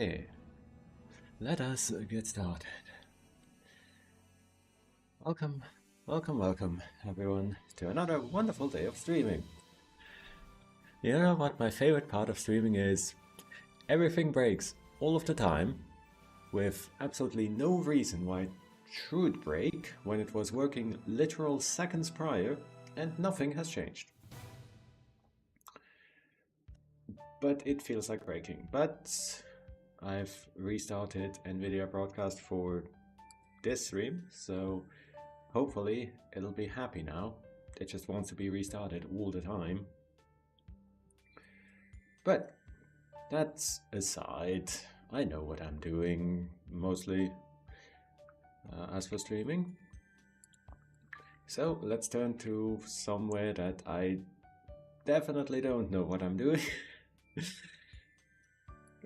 Okay, let us get started. Welcome, welcome, everyone, to another wonderful day of streaming. You know what my favorite part of streaming is? Everything breaks all of the time, with absolutely no reason why it should break when it was working literal seconds prior, and nothing has changed. But it feels like breaking. But I've restarted NVIDIA Broadcast for this stream, so hopefully it'll be happy now. It just wants to be restarted all the time. But that's aside, I know what I'm doing mostly as for streaming. So let's turn to somewhere that I definitely don't know what I'm doing.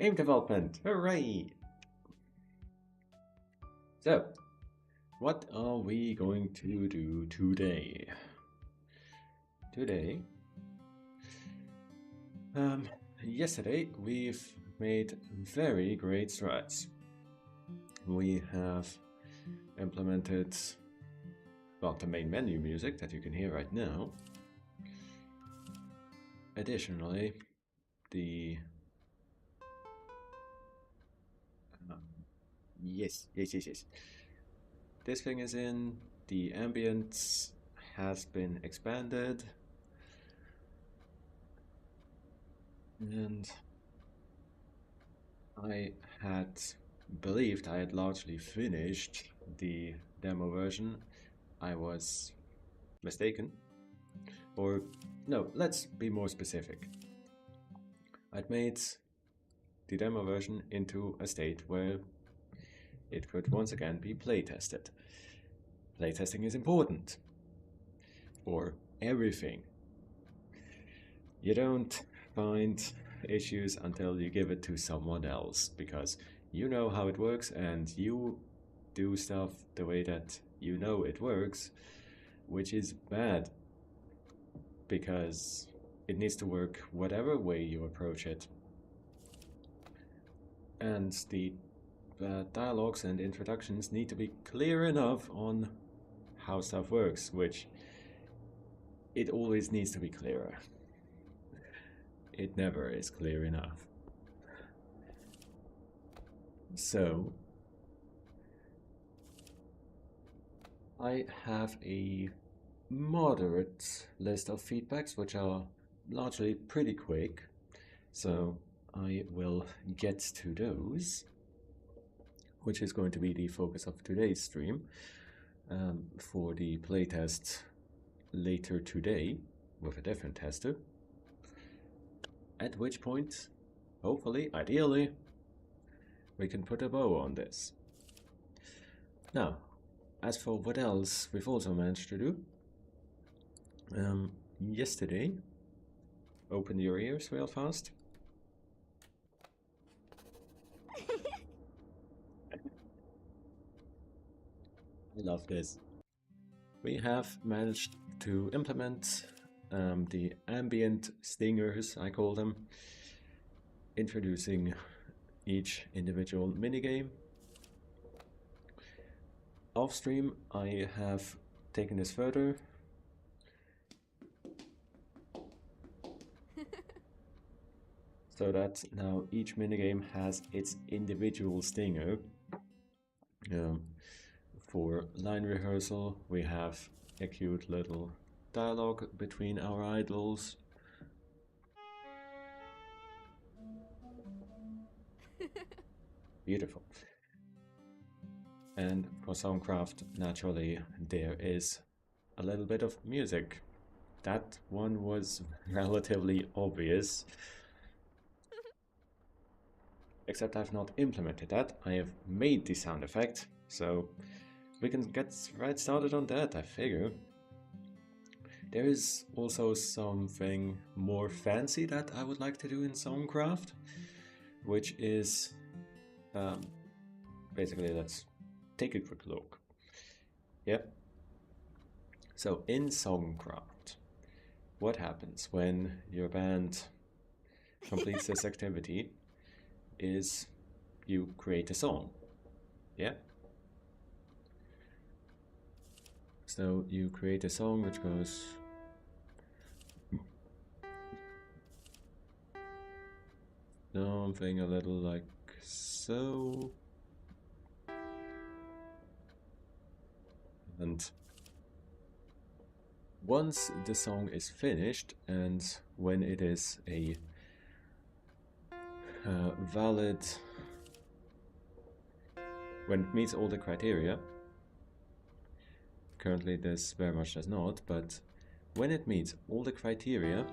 Game development, hooray! So, what are we going to do today? Yesterday we've made very great strides. We have implemented, well, the main menu music that you can hear right now. Additionally, the yes. This thing is in, the ambience has been expanded, and I had believed I had largely finished the demo version. I was mistaken. Or, no, let's be more specific. I'd made the demo version into a state where it could once again be playtested. Playtesting is important. For everything. You don't find issues until you give it to someone else, because you know how it works and you do stuff the way that you know it works, which is bad, because it needs to work whatever way you approach it. And the dialogues and introductions need to be clear enough on how stuff works, which it always needs to be clearer. It never is clear enough. So, I have a moderate list of feedbacks, which are largely pretty quick, so I will get to those, which is going to be the focus of today's stream, for the playtest later today with a different tester, at which point, hopefully, ideally, we can put a bow on this. Now, as for what else we've also managed to do, yesterday, open your ears real fast. I love this. We have managed to implement the ambient stingers, I call them, introducing each individual minigame. Off stream, I have taken this further. So that now each minigame has its individual stinger. For line rehearsal, we have a cute little dialogue between our idols. Beautiful. And for Soundcraft, naturally, there is a little bit of music. That one was relatively obvious. Except I've not implemented that. I have made the sound effect, so we can get right started on that, I figure. There is also something more fancy that I would like to do in Songcraft, which is basically, let's take a quick look. Yep. So in Songcraft, what happens when your band completes this activity is you create a song. Yeah? So you create a song which goes something a little like so. And once the song is finished, and when it is a valid, when it meets all the criteria, currently this very much does not, but when it meets all the criteria,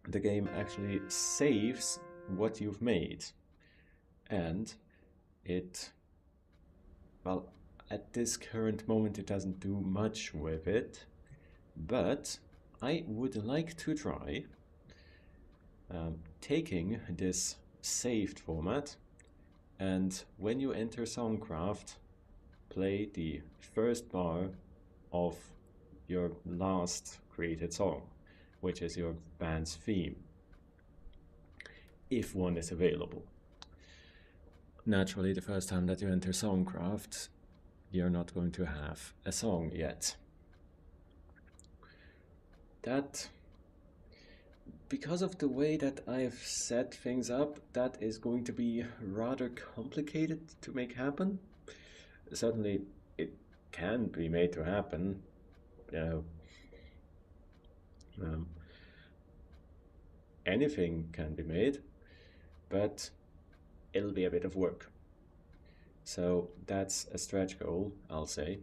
the game actually saves what you've made. And it, well, at this current moment it doesn't do much with it, but I would like to try taking this saved format, and when you enter Songcraft, play the first bar of your last created song, which is your band's theme, if one is available. Naturally, the first time that you enter Songcraft, you're not going to have a song yet. That, because of the way that I've set things up, that is going to be rather complicated to make happen. Certainly, it can be made to happen, you know. Anything can be made, but it'll be a bit of work. So that's a stretch goal, I'll say.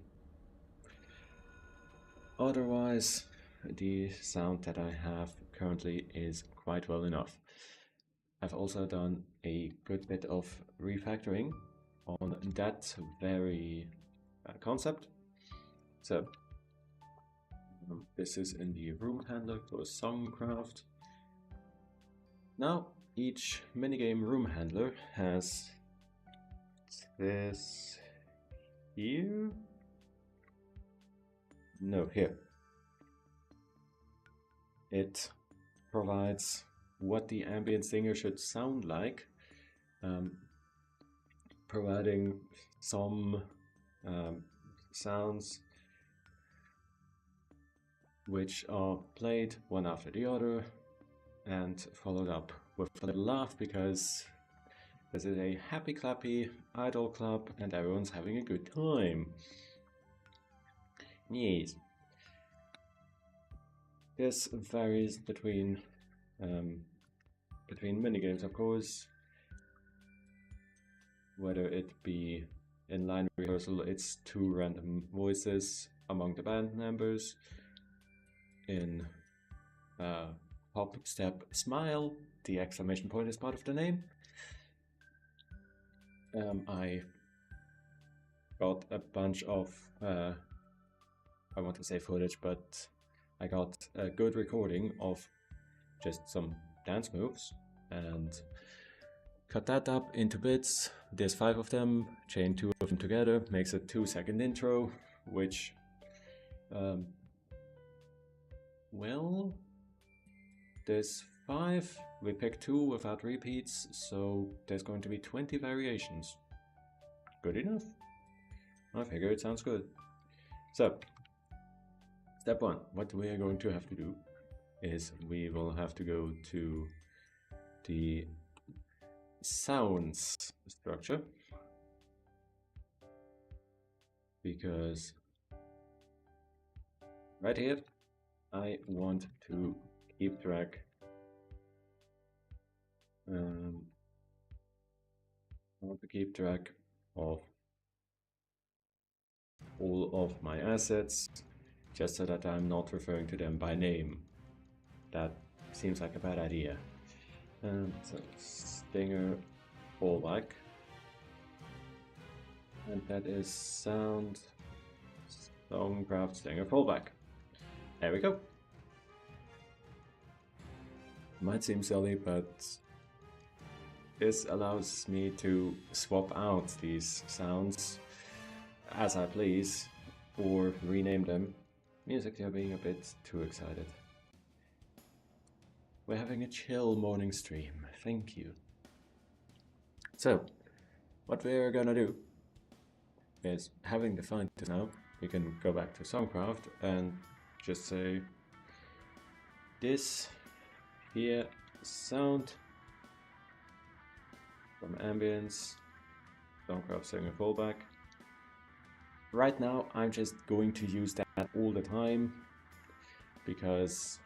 Otherwise, the sound that I have currently is quite well enough. I've also done a good bit of refactoring on that very concept. So this is in the room handler for Songcraft. Now each minigame room handler has this here. No, here. It provides what the ambient singer should sound like, providing some sounds which are played one after the other and followed up with a little laugh, because this is a happy clappy idol club and everyone's having a good time. Yes. This varies between minigames, of course. Whether it be in line rehearsal, it's 2 random voices among the band members. In Hop, Step, Smile, the exclamation point is part of the name. I got a bunch of, I want to say footage, but I got a good recording of just some dance moves and cut that up into bits. There's 5 of them, chain 2 of them together, makes a 2-second intro, which, well, there's 5, we picked 2 without repeats, so there's going to be 20 variations. Good enough. I figure it sounds good. So, step 1, what we are going to have to do is we will have to go to the sounds structure, because right here I want to keep track of all of my assets, just so that I'm not referring to them by name. That seems like a bad idea. So Stinger fallback, and that is sound Songcraft Stinger fallback. There we go. Might seem silly, but this allows me to swap out these sounds as I please, or rename them. Musically, I'm being a bit too excited. We're having a chill morning stream, thank you. So, what we're gonna do is, having defined this now, we can go back to Songcraft and just say this here sound from ambience, Songcraft setting a fallback. Right now I'm just going to use that all the time because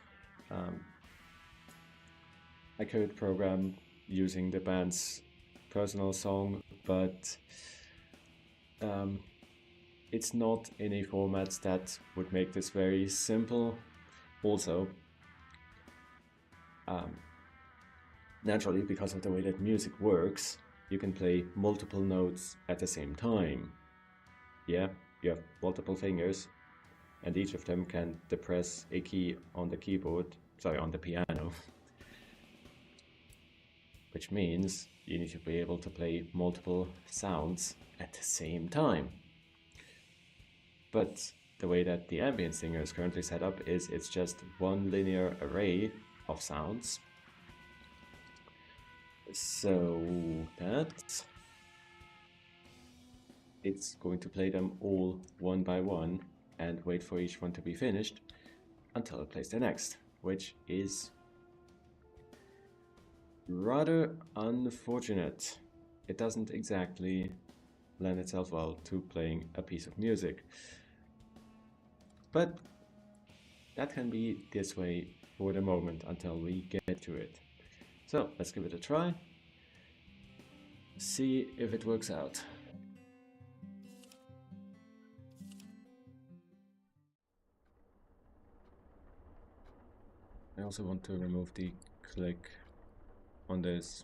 I could program using the band's personal song, but it's not in a format that would make this very simple. Also, naturally, because of the way that music works, you can play multiple notes at the same time. Yeah, you have multiple fingers, and each of them can depress a key on the keyboard, sorry, on the piano. Which means you need to be able to play multiple sounds at the same time. But the way that the ambient singer is currently set up is it's just one linear array of sounds. So that it's going to play them all one by one and wait for each one to be finished until it plays the next, which is rather unfortunate. It doesn't exactly lend itself well to playing a piece of music. But that can be this way for the moment until we get to it. So let's give it a try. See if it works out. I also want to remove the click on this,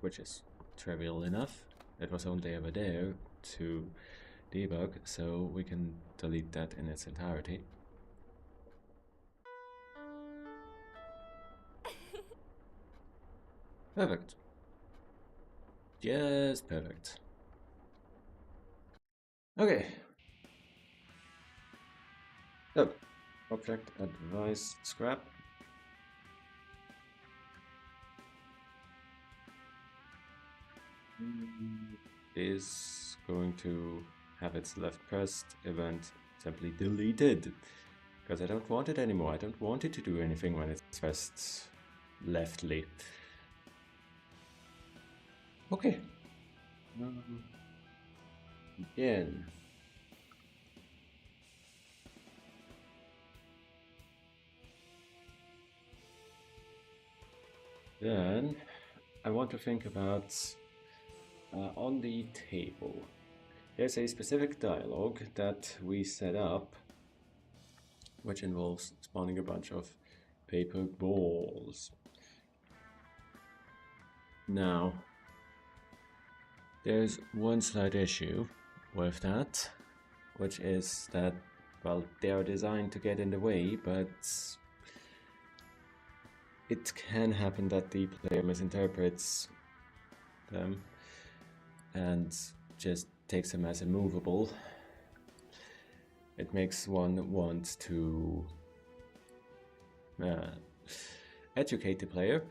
which is trivial enough. It was only ever there to debug, so we can delete that in its entirety. Perfect. Yes, perfect. Okay. So, object advice scrap. Is going to have its left pressed event simply deleted because I don't want it anymore. I don't want it to do anything when it's pressed leftly. Okay. Again. Then I want to think about on the table. There's a specific dialogue that we set up, which involves spawning a bunch of paper balls. Now, there's one slight issue with that, which is that, well, they are designed to get in the way, but it can happen that the player misinterprets them and just takes them as immovable. It makes one want to educate the player,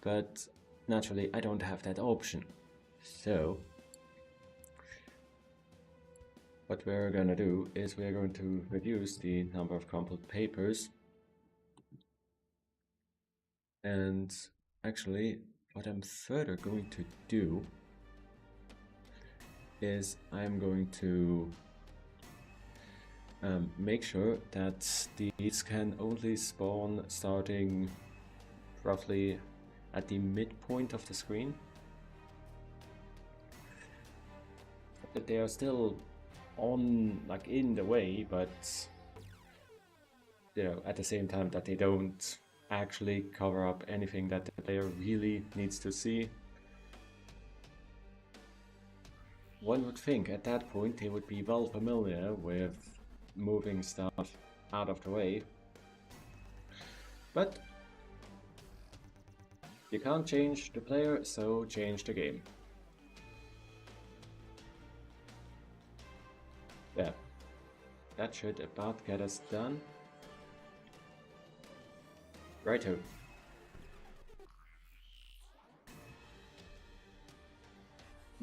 but naturally I don't have that option. So what we're gonna do is we're going to reduce the number of crumpled papers, and actually what I'm further going to do is I'm going to make sure that these can only spawn starting roughly at the midpoint of the screen. That they are still on, like, in the way, but you know, at the same time that they don't actually cover up anything that the player really needs to see. One would think at that point they would be well familiar with moving stuff out of the way, but you can't change the player, so change the game. Yeah, that should about get us done. Righto.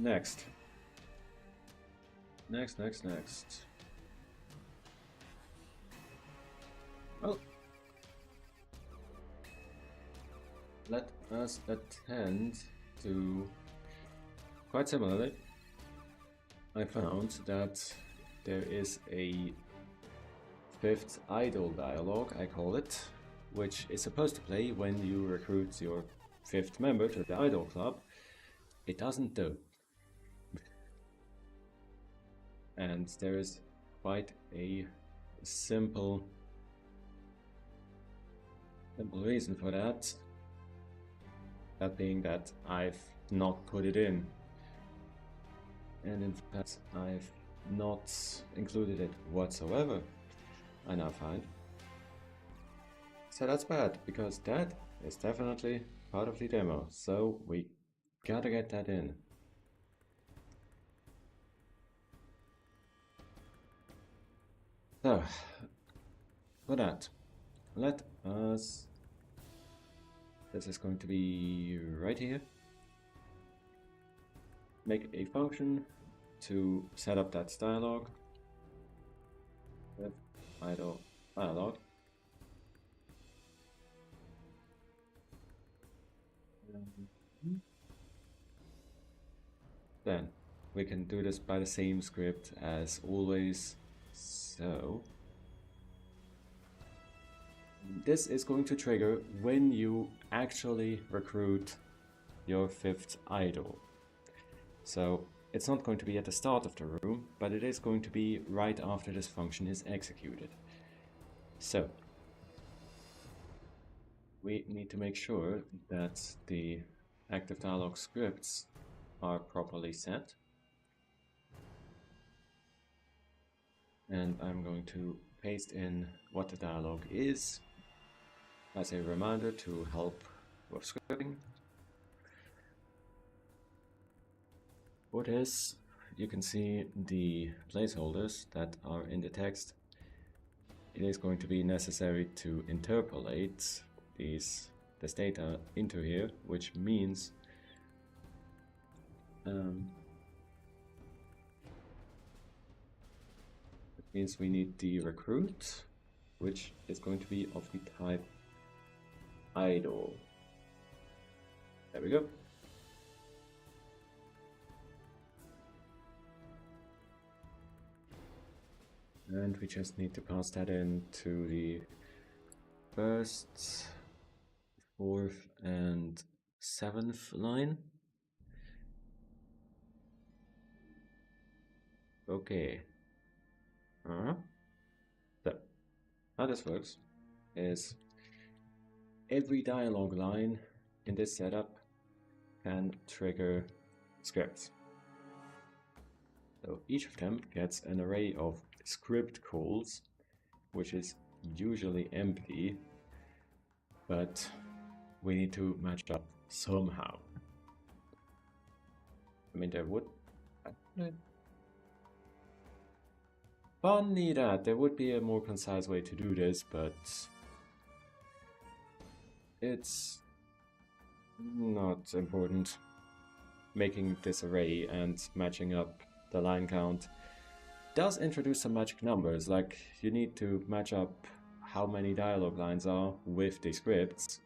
Next. Next. Well, let us attend to, quite similarly, I found that there is a fifth idle dialogue, I call it, which is supposed to play when you recruit your fifth member to the idle club. It doesn't do. And there is quite a simple reason for that. That being that I've not put it in. And in fact, I've not included it whatsoever, I now find. So that's bad, because that is definitely part of the demo. So we gotta get that in. So, for that, let us... This is going to be right here. Make a function to set up that dialog. With idle dialog. Then we can do this by the same script as always. So this is going to trigger when you actually recruit your fifth idol. So it's not going to be at the start of the room, but it is going to be right after this function is executed. So we need to make sure that the active dialog scripts are properly set. And I'm going to paste in what the dialog is as a reminder to help with scripting. For this, you can see the placeholders that are in the text. It is going to be necessary to interpolate this data into here, which means we need the recruit, which is going to be of the type idle. There we go. And we just need to pass that in to the first, fourth, and seventh line. Okay. So, how this works is every dialogue line in this setup can trigger scripts. So each of them gets an array of script calls, which is usually empty, but we need to match up somehow. I mean, there would... Funny that, there would be a more concise way to do this, but it's not important. Making this array and matching up the line count does introduce some magic numbers, like you need to match up how many dialogue lines are with the scripts,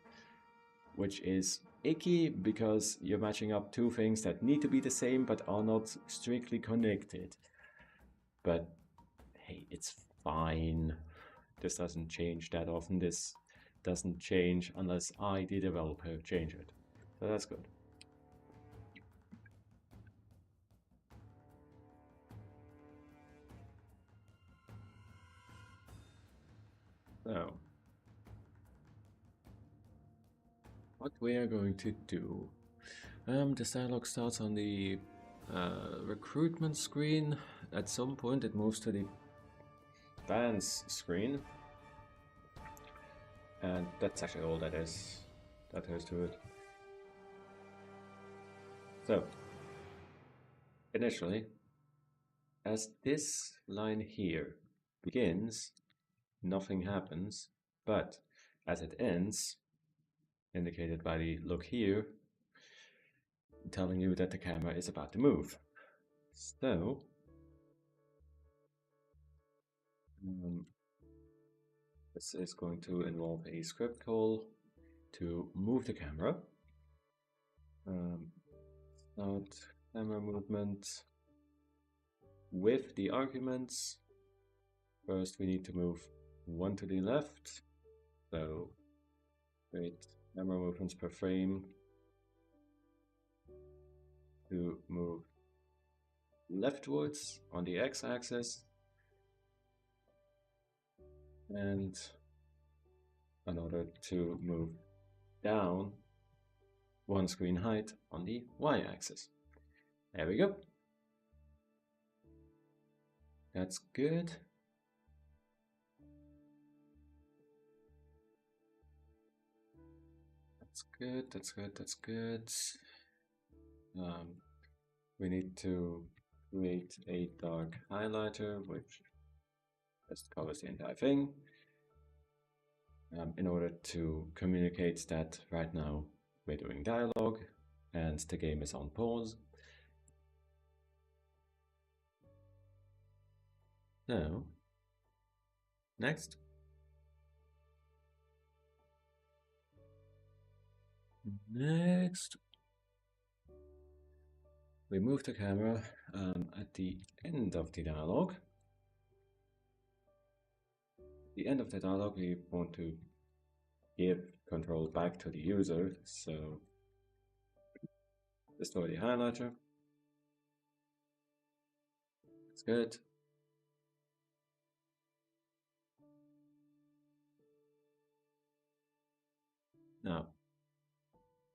which is icky because you're matching up two things that need to be the same but are not strictly connected. But hey, it's fine. This doesn't change that often. This doesn't change unless I, the developer, change it. So that's good. So, what we are going to do. This dialog starts on the recruitment screen. At some point it moves to the bands screen. And that's actually all that is. That goes to it. So, initially, as this line here begins, nothing happens, but as it ends, indicated by the look here, telling you that the camera is about to move. So, this is going to involve a script call to move the camera. Start camera movement with the arguments. First, we need to move one to the left. So, create camera movements per frame to move leftwards on the x-axis, and another to move down one screen height on the y-axis. There we go. That's good. That's good, that's good, that's good. We need to create a dark highlighter, which just covers the entire thing, in order to communicate that right now we're doing dialogue and the game is on pause. So, next. Next, we move the camera at the end of the dialogue. At the end of the dialogue, we want to give control back to the user, so destroy the highlighter. That's good. Now,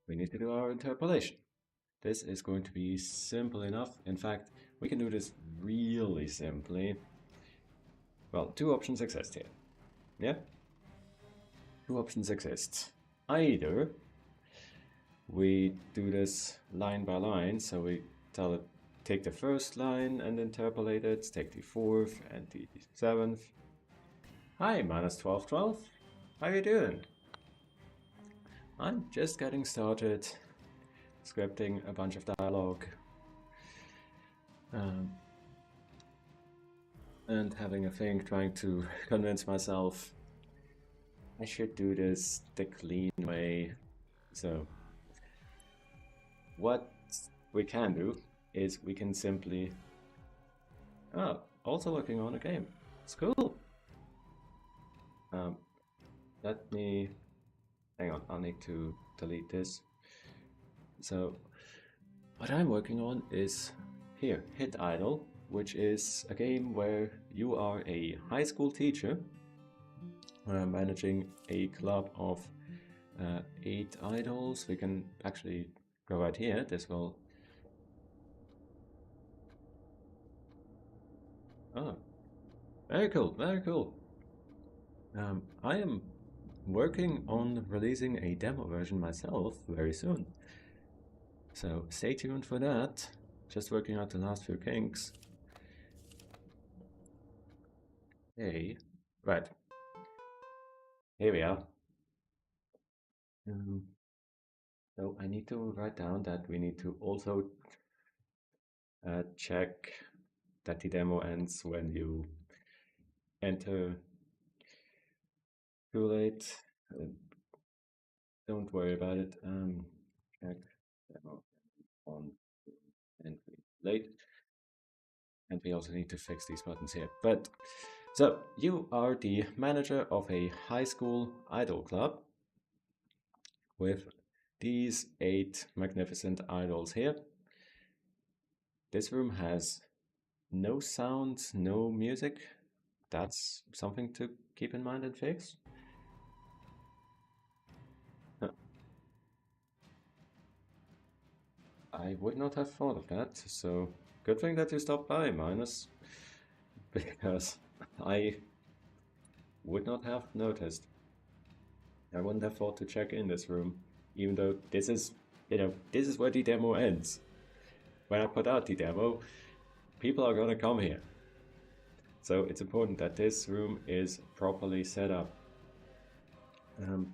we need to do our interpolation. This is going to be simple enough. In fact, we can do this really simply. Well, two options exist here. Yeah? Two options exist. Either we do this line by line, so we tell it, take the first line and interpolate it, take the fourth and the seventh. Hi, -1212. How you doing? I'm just getting started, scripting a bunch of dialogue, and having a think, trying to convince myself I should do this the clean way. So what we can do is we can simply, also working on a game. It's cool. Let me, hang on, I'll need to delete this. So what I'm working on is here, Hit Idol, which is a game where you are a high school teacher managing a club of 8 idols. We can actually go right here. This will... Oh, very cool, very cool. I am working on releasing a demo version myself very soon. So stay tuned for that. Just working out the last few kinks. Hey, right. Here we are. So I need to write down that we need to also check that the demo ends when you enter. Too late. Don't worry about it. Check demo on entry late. And we also need to fix these buttons here. But so you are the manager of a high school idol club with these 8 magnificent idols here. This room has no sound, no music. That's something to keep in mind and fix. I would not have thought of that, so good thing that you stopped by, Minus, because I would not have noticed. I wouldn't have thought to check in this room, even though this is, this is where the demo ends. When I put out the demo, people are gonna come here. So it's important that this room is properly set up.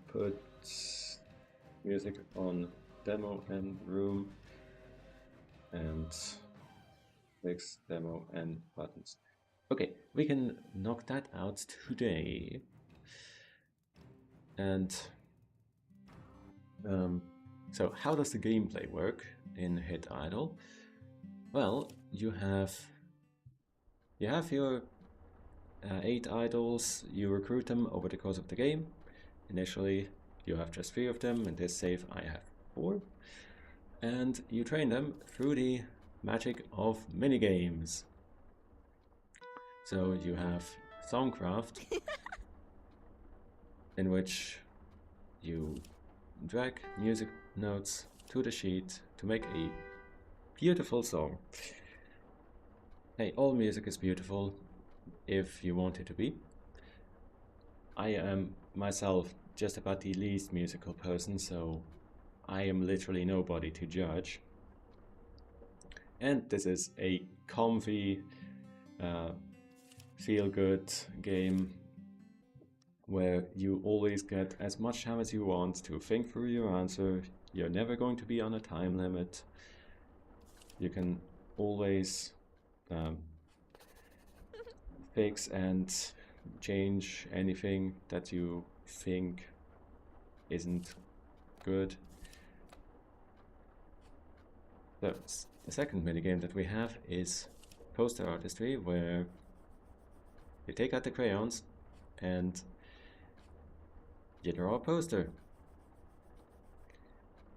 Put music on demo and room. and fix demo and buttons. Okay, we can knock that out today. And so how does the gameplay work in Hit Idle? Well, you have your 8 idols, you recruit them over the course of the game. Initially, you have just 3 of them. In this save, I have 4. And you train them through the magic of minigames. So you have Songcraft, in which you drag music notes to the sheet to make a beautiful song. Hey, all music is beautiful if you want it to be. I am myself just about the least musical person, so I am literally nobody to judge. And this is a comfy, feel-good game where you always get as much time as you want to think through your answer. You're never going to be on a time limit. You can always fix and change anything that you think isn't good. So the second minigame that we have is poster artistry, where you take out the crayons and you draw a poster.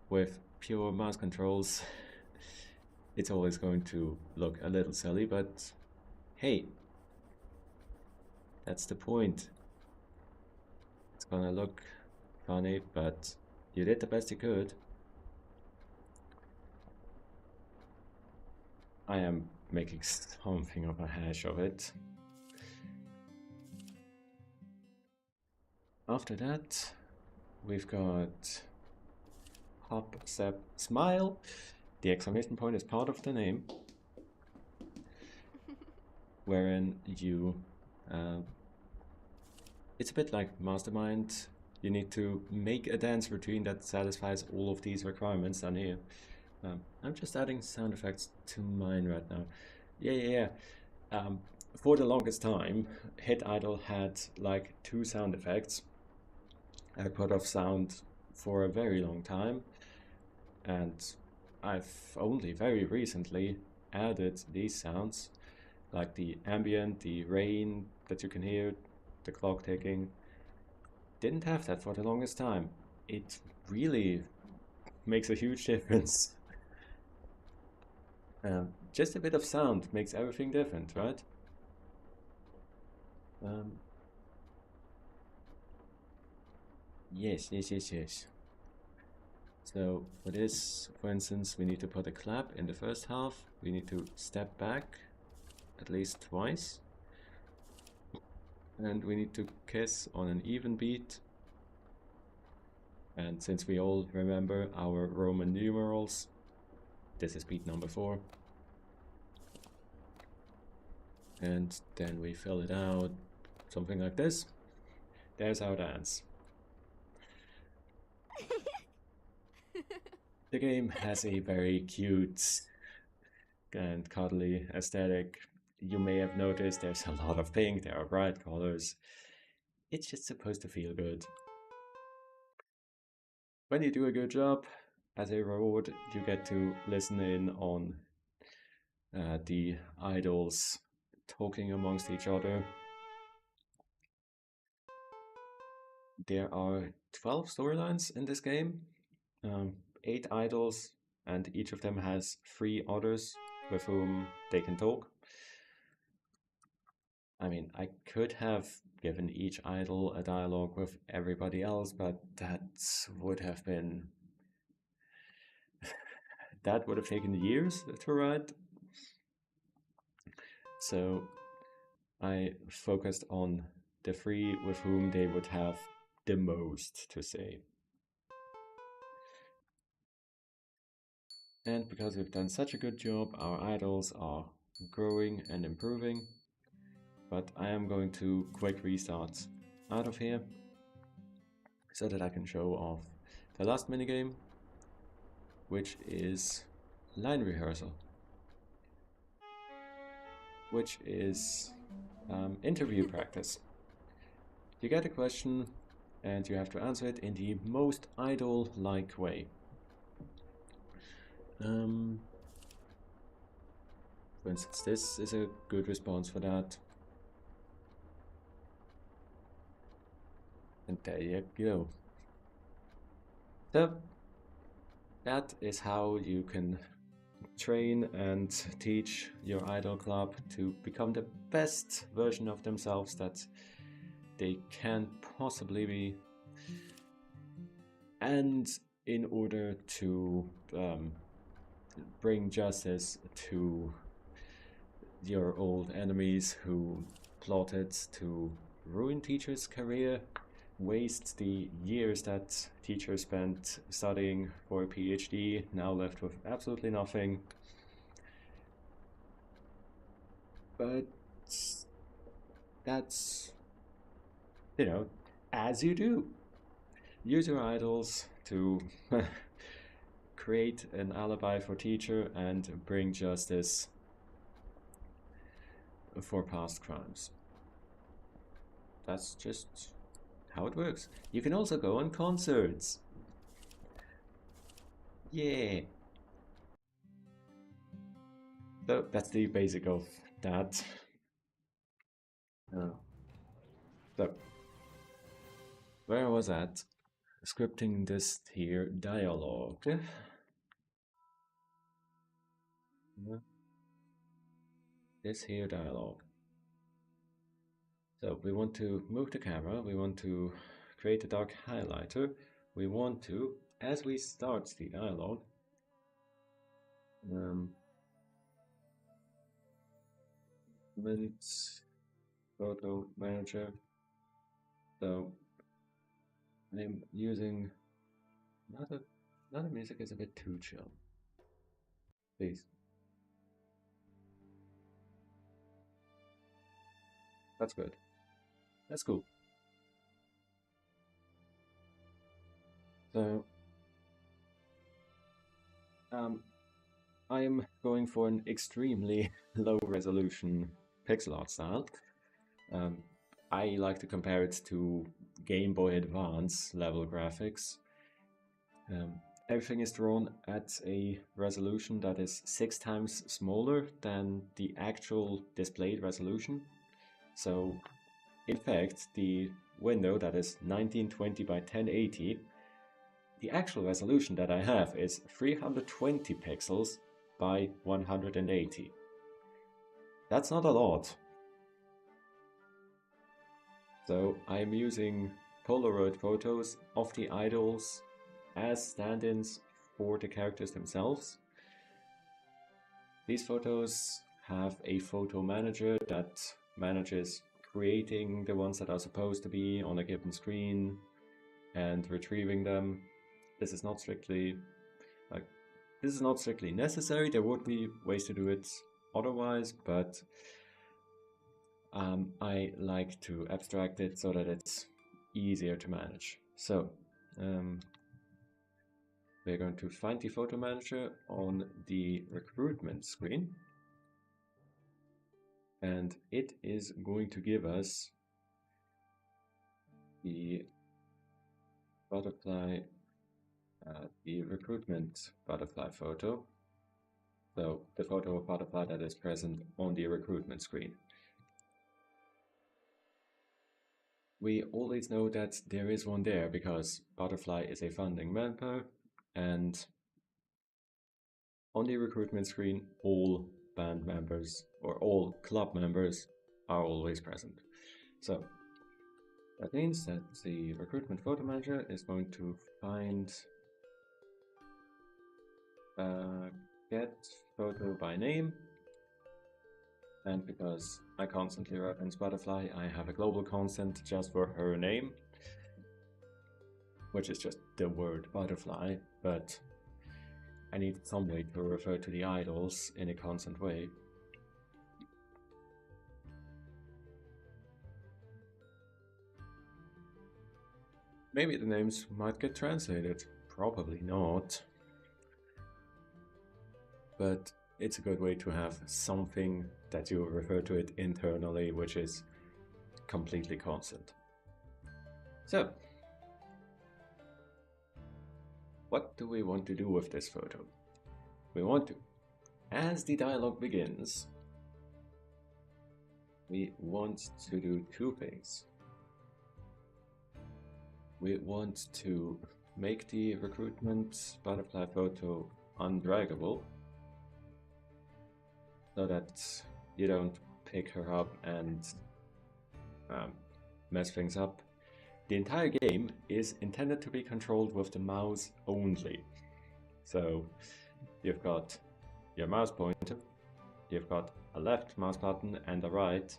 With pure mouse controls, it's always going to look a little silly, but hey, that's the point. It's gonna look funny, but you did the best you could. I am making something of a hash of it. After that, we've got Hop, Step, Smile. The exclamation point is part of the name, wherein you it's a bit like Mastermind. You need to make a dance routine that satisfies all of these requirements down here. I'm just adding sound effects to mine right now. Yeah. For the longest time, Hit Idle had like 2 sound effects. I put off sound for a very long time, and I've only very recently added these sounds, like the ambient, the rain that you can hear, the clock ticking. Didn't have that for the longest time. It really makes a huge difference. Just a bit of sound makes everything different, right? Yes. So for this, for instance, we need to put a clap in the first half. We need to step back at least twice. And we need to kiss on an even beat. And since we all remember our Roman numerals, this is beat number 4. And then we fill it out, something like this. There's our dance. The game has a very cute and cuddly aesthetic. You may have noticed there's a lot of pink, there are bright colors. It's just supposed to feel good. When you do a good job, as a reward, you get to listen in on the idols talking amongst each other. There are 12 storylines in this game, 8 idols, and each of them has 3 others with whom they can talk. I mean, I could have given each idol a dialogue with everybody else, but that would have been... that would have taken years to write. So I focused on the 3 with whom they would have the most to say. And because we've done such a good job, our idols are growing and improving. But I am going to quick restart out of here so that I can show off the last minigame, which is line rehearsal. which is interview practice. You get a question and you have to answer it in the most idol-like way. For instance, this is a good response for that. And there you go. So that is how you can train and teach your idol club to become the best version of themselves that they can possibly be. And in order to bring justice to your old enemies who plotted to ruin teachers' career, waste the years that teachers spent studying for a PhD, now left with absolutely nothing. But that's, you know, as you do. Use your idols to create an alibi for teacher and bring justice for past crimes. That's just how it works. You can also go on concerts. Yeah. So that's the basic of that. So, where was that? Scripting this here dialogue. This here dialogue. So we want to move the camera, we want to create a dark highlighter, we want to, as we start the dialogue, photo manager. So I'm using not a music is a bit too chill. Please. That's good. That's cool. So I am going for an extremely low resolution pixel art style. I like to compare it to Game Boy Advance level graphics. Everything is drawn at a resolution that is 6 times smaller than the actual displayed resolution. So, in fact, the window that is 1920 by 1080, the actual resolution that I have is 320 pixels by 180. That's not a lot. So I'm using Polaroid photos of the idols as stand-ins for the characters themselves. These photos have a photo manager that manages creating the ones that are supposed to be on a given screen and retrieving them. This is not strictly necessary. There would be ways to do it otherwise, but I like to abstract it so that it's easier to manage. So we're going to find the photo manager on the recruitment screen, and it is going to give us the butterfly, the recruitment butterfly photo. So the photo of butterfly that is present on the recruitment screen. We always know that there is one there because Butterfly is a founding member, and on the recruitment screen, all band members or all club members are always present. So that means that the recruitment photo manager is going to find get photo by name. And because I constantly reference Butterfly, I have a global constant just for her name, which is just the word Butterfly, but I need some way to refer to the idols in a constant way. Maybe the names might get translated, probably not. But it's a good way to have something that you refer to it internally, which is completely constant. So, what do we want to do with this photo? We want to, as the dialogue begins, we want to do two things. We want to make the recruitment butterfly photo undraggable, so that you don't pick her up and mess things up. The entire game is intended to be controlled with the mouse only. So you've got your mouse pointer, you've got a left mouse button and a right.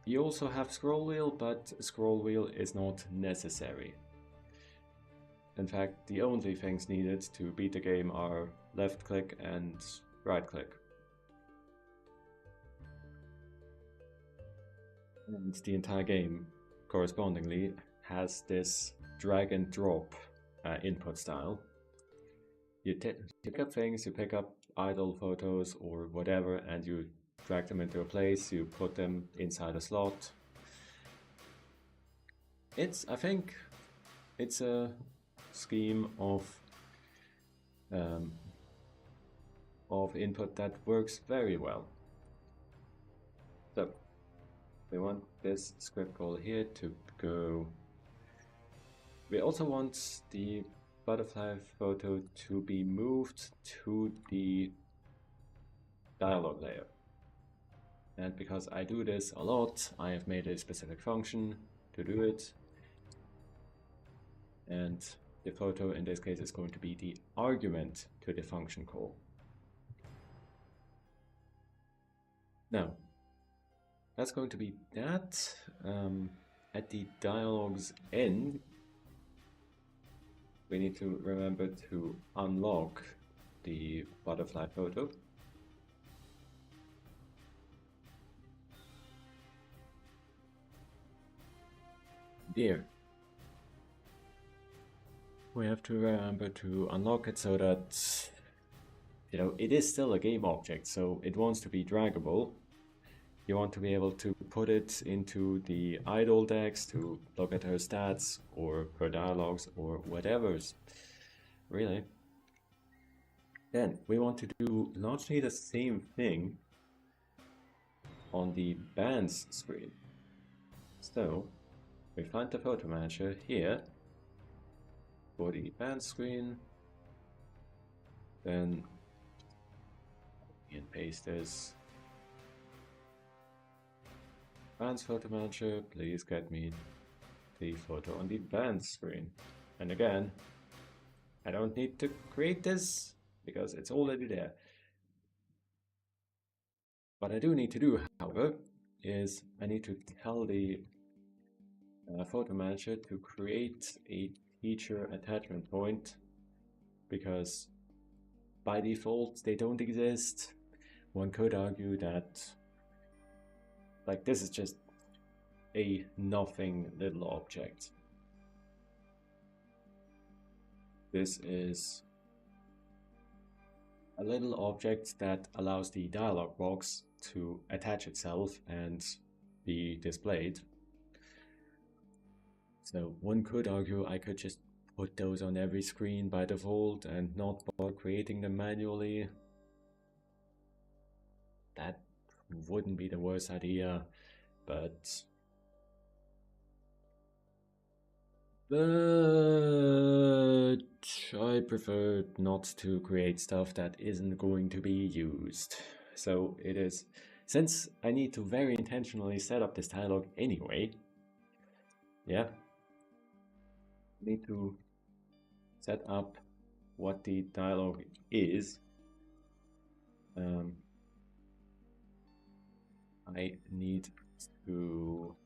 You also have scroll wheel, but scroll wheel is not necessary. In fact, the only things needed to beat the game are left click and right click. And the entire game, correspondingly, has this drag and drop input style. You pick up things, you pick up idle photos or whatever, and you drag them into a place, you put them inside a slot. I think it's a scheme of input that works very well. So we want this script call here to go. We also want the butterfly photo to be moved to the dialog layer. And because I do this a lot, I have made a specific function to do it. And the photo in this case is going to be the argument to the function call. Now, that's going to be that. At the dialog's end, we need to remember to unlock the butterfly photo. Here, we have to remember to unlock it so that, it is still a game object, so it wants to be draggable. You want to be able to put it into the idle decks to look at her stats or her dialogues or whatever's, really. Then we want to do largely the same thing on the band's screen. So we find the photo manager here for the band screen, then and paste this. Band's photo manager, please get me the photo on the band screen. And again, I don't need to create this because it's already there. What I do need to do, however, is I need to tell the photo manager to create a teacher attachment point, because by default they don't exist. One could argue that this is just a nothing little object. This is a little object that allows the dialog box to attach itself and be displayed. So one could argue I could just put those on every screen by default and not bother creating them manually. That wouldn't be the worst idea, but I prefer not to create stuff that isn't going to be used. So it is, since I need to very intentionally set up this dialogue anyway, yeah, I need to set up what the dialogue is. I need to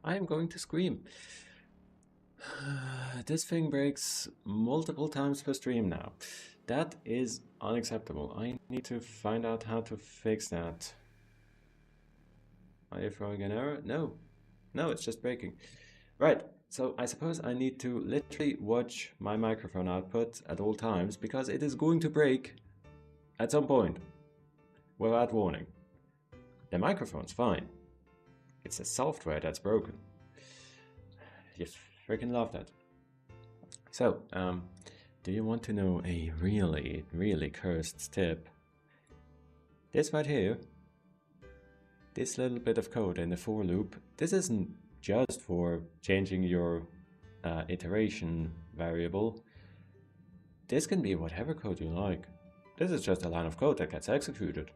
I am going to scream. This thing breaks multiple times per stream now. That is unacceptable. I need to find out how to fix that. Are you throwing an error? No. No, it's just breaking. Right, so I suppose I need to literally watch my microphone output at all times because it is going to break at some point without warning. The microphone's fine. It's the software that's broken. You freaking love that. So, do you want to know a really, really cursed tip? This right here, this little bit of code in the for loop, this isn't just for changing your iteration variable. This can be whatever code you like. This is just a line of code that gets executed.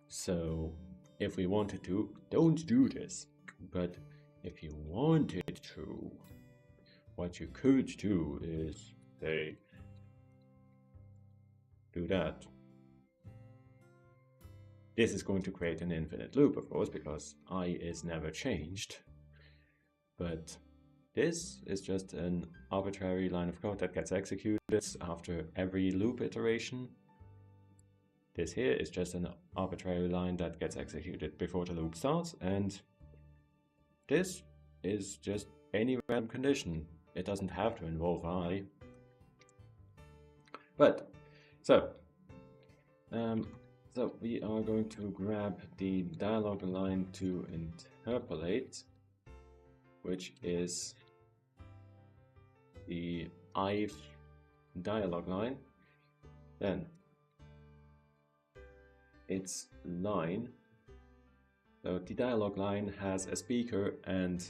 So, if we wanted to, don't do this. But if you wanted to, what you could do is, say, do that. This is going to create an infinite loop, of course, because I is never changed. But this is just an arbitrary line of code that gets executed after every loop iteration. This here is just an arbitrary line that gets executed before the loop starts, and this is just any random condition. It doesn't have to involve I. But, so we are going to grab the dialog line to interpolate, which is the ith dialog line. Then its line. So the dialog line has a speaker and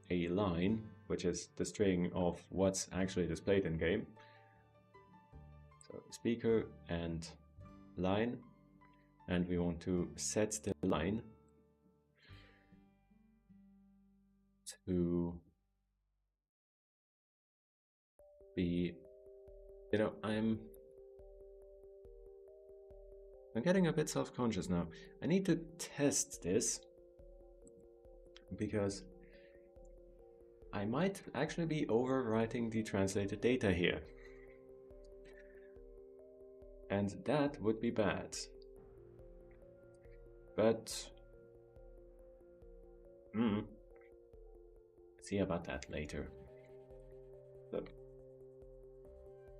a line, which is the string of what's actually displayed in game. So speaker and line, and we want to set the line to be, I'm getting a bit self-conscious now. I need to test this because I might actually be overwriting the translated data here. And that would be bad. But see about that later. So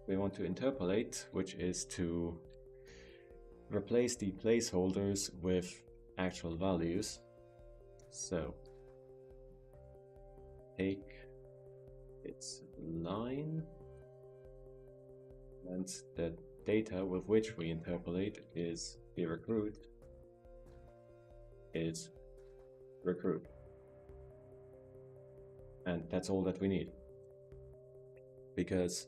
we want to interpolate, which is to replace the placeholders with actual values. So take its line, and the data with which we interpolate is the recruit, is recruit. And that's all that we need. Because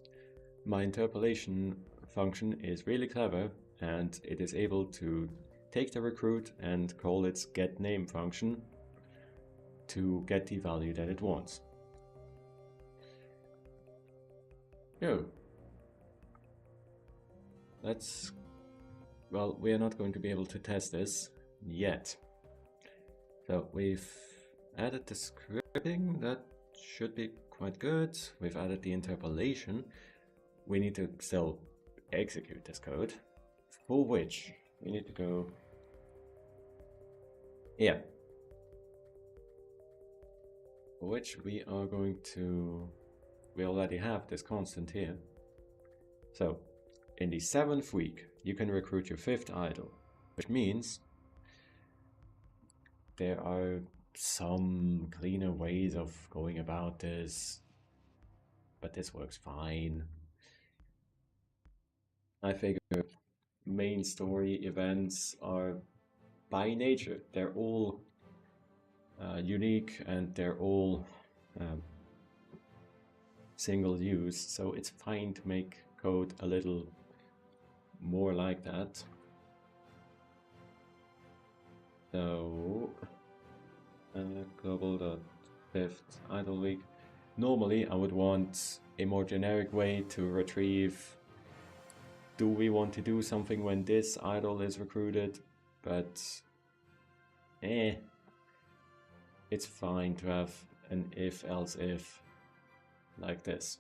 my interpolation function is really clever, and it is able to take the recruit and call its getName function to get the value that it wants. Yo. Well, we are not going to be able to test this yet. So we've added the scripting, that should be quite good. We've added the interpolation. We need to still execute this code, for which we need to go here. For which we are going to, we already have this constant here. So in the 7th week, you can recruit your 5th idol, which means there are some cleaner ways of going about this, but this works fine. I figure main story events are by nature, they're all unique, and they're all single use, so it's fine to make code a little more like that. So global.5th idle week. Normally I would want a more generic way to retrieve, do we want to do something when this idol is recruited, but it's fine to have an if, else, if like this.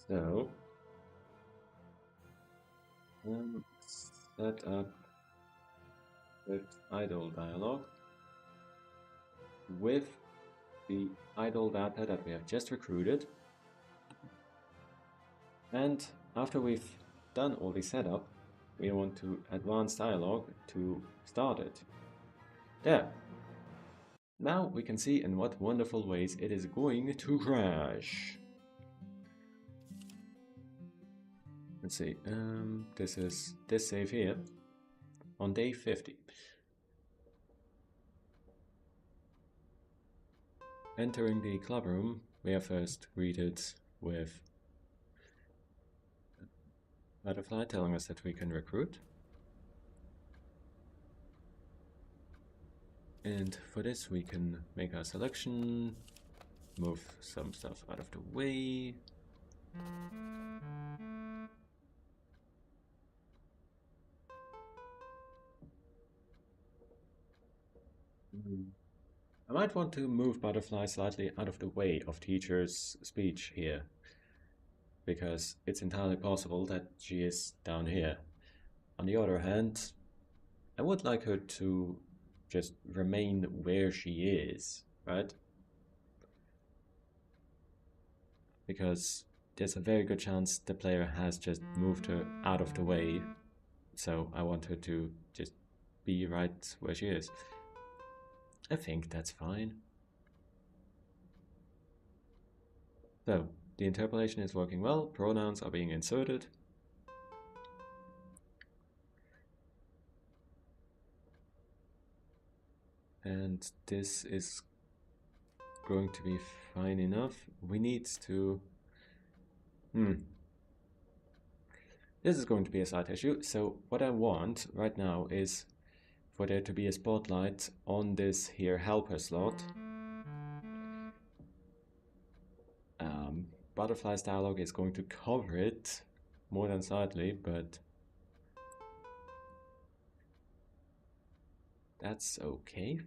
So, set up with idle dialog with the idle data that we have just recruited. And after we've done all the setup, we want to advance dialog to start it. There. Now we can see in what wonderful ways it is going to crash. Let's see, this is this save here on day 50. Entering the club room, we are first greeted with Butterfly telling us that we can recruit. And for this we can make our selection, move some stuff out of the way. I might want to move Butterfly slightly out of the way of teacher's speech here, because it's entirely possible that she is down here. On the other hand, I would like her to just remain where she is, right? Because there's a very good chance the player has just moved her out of the way, so I want her to just be right where she is. I think that's fine. So, the interpolation is working well, pronouns are being inserted. And this is going to be fine enough. We need to... This is going to be a side issue. So what I want right now is for there to be a spotlight on this here helper slot. Butterfly's dialog is going to cover it more than slightly, but that's okay.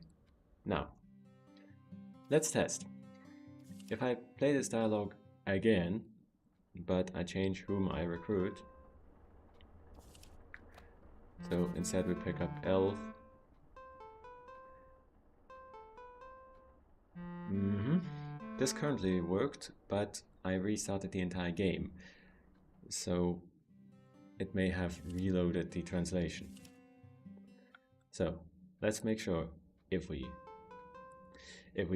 Now, let's test. If I play this dialogue again, but I change whom I recruit, so instead we pick up Elf. This currently worked, but I restarted the entire game, so it may have reloaded the translation. So let's make sure if we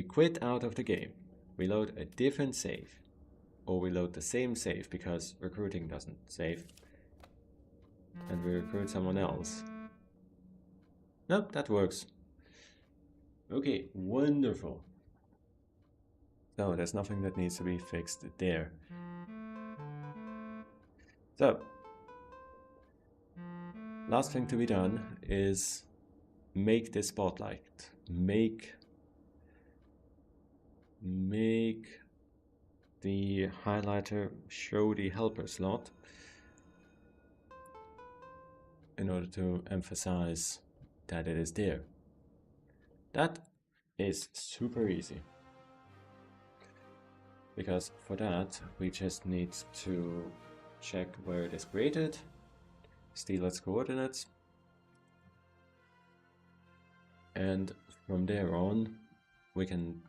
quit out of the game, we load a different save, or we load the same save because recruiting doesn't save, and we recruit someone else. Nope, that works. Okay, wonderful. So there's nothing that needs to be fixed there. So, last thing to be done is make this spotlight. Make the highlighter show the helper slot in order to emphasize that it is there. That is super easy, because for that we just need to check where it is created, steal its coordinates, and from there on we can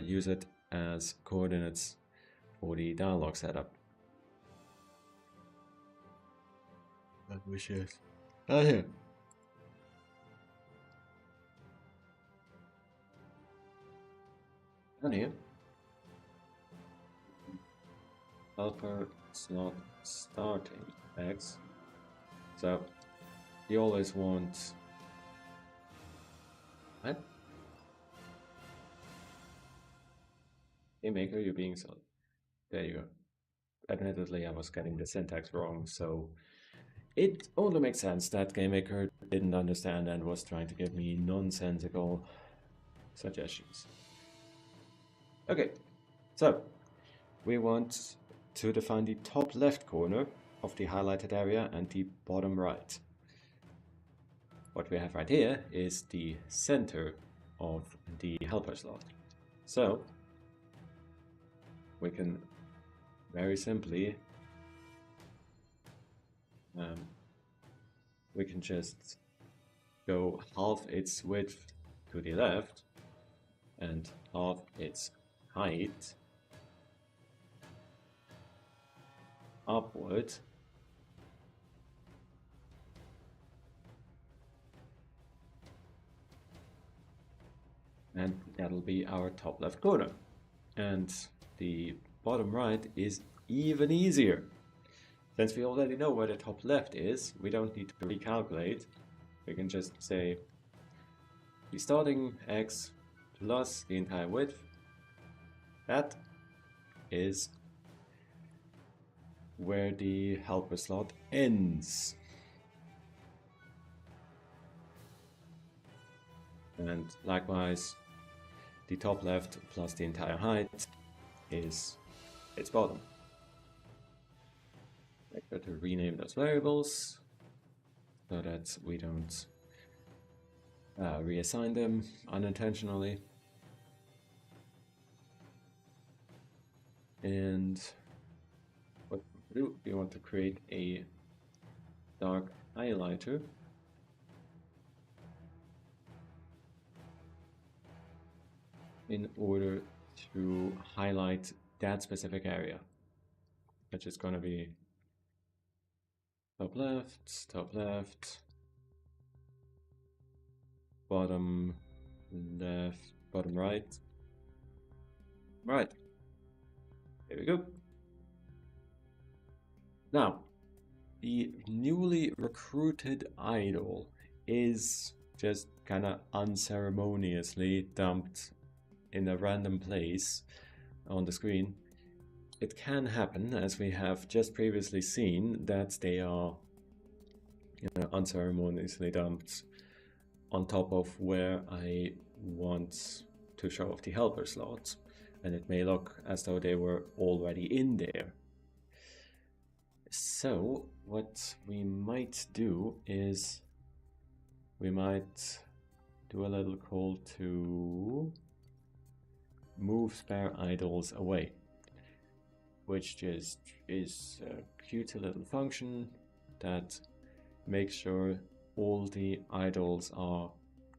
use it as coordinates for the dialog setup. Which is here. Down here. Helper slot starting X. So you always want what? Hey maker, you're being solid. There you go. Admittedly, I was getting the syntax wrong, so it only makes sense that GameMaker didn't understand and was trying to give me nonsensical suggestions. Okay, so we want to define the top left corner of the highlighted area and the bottom right. what we have right here is the center of the helper slot. So we can very simply we can just go half its width to the left and half its height upward, and that'll be our top left corner. And the bottom right is even easier. Since we already know where the top left is, we don't need to recalculate. We can just say the starting x plus the entire width. That is where the helper slot ends. And likewise, the top left plus the entire height is its bottom. Make sure to rename those variables so that we don't reassign them unintentionally. And what we do, we want to create a dark highlighter in order to highlight that specific area, which is going to be top left, bottom left, bottom right. Right. There we go. Now, the newly recruited idol is just kind of unceremoniously dumped in a random place on the screen. It can happen, as we have just previously seen, that they are unceremoniously dumped on top of where I want to show off the helper slots, and it may look as though they were already in there. So what we might do is we might do a little call to move spare idols away, which just is a cute little function that makes sure all the idols are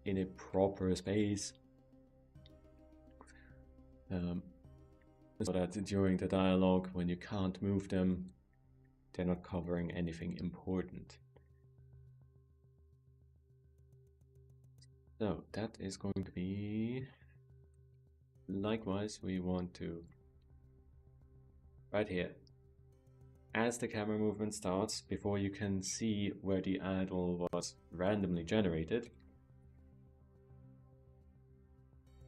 in a proper space, so that during the dialogue, when you can't move them, they're not covering anything important. So that is going to be... Likewise, we want to, right here, as the camera movement starts, before you can see where the idol was randomly generated,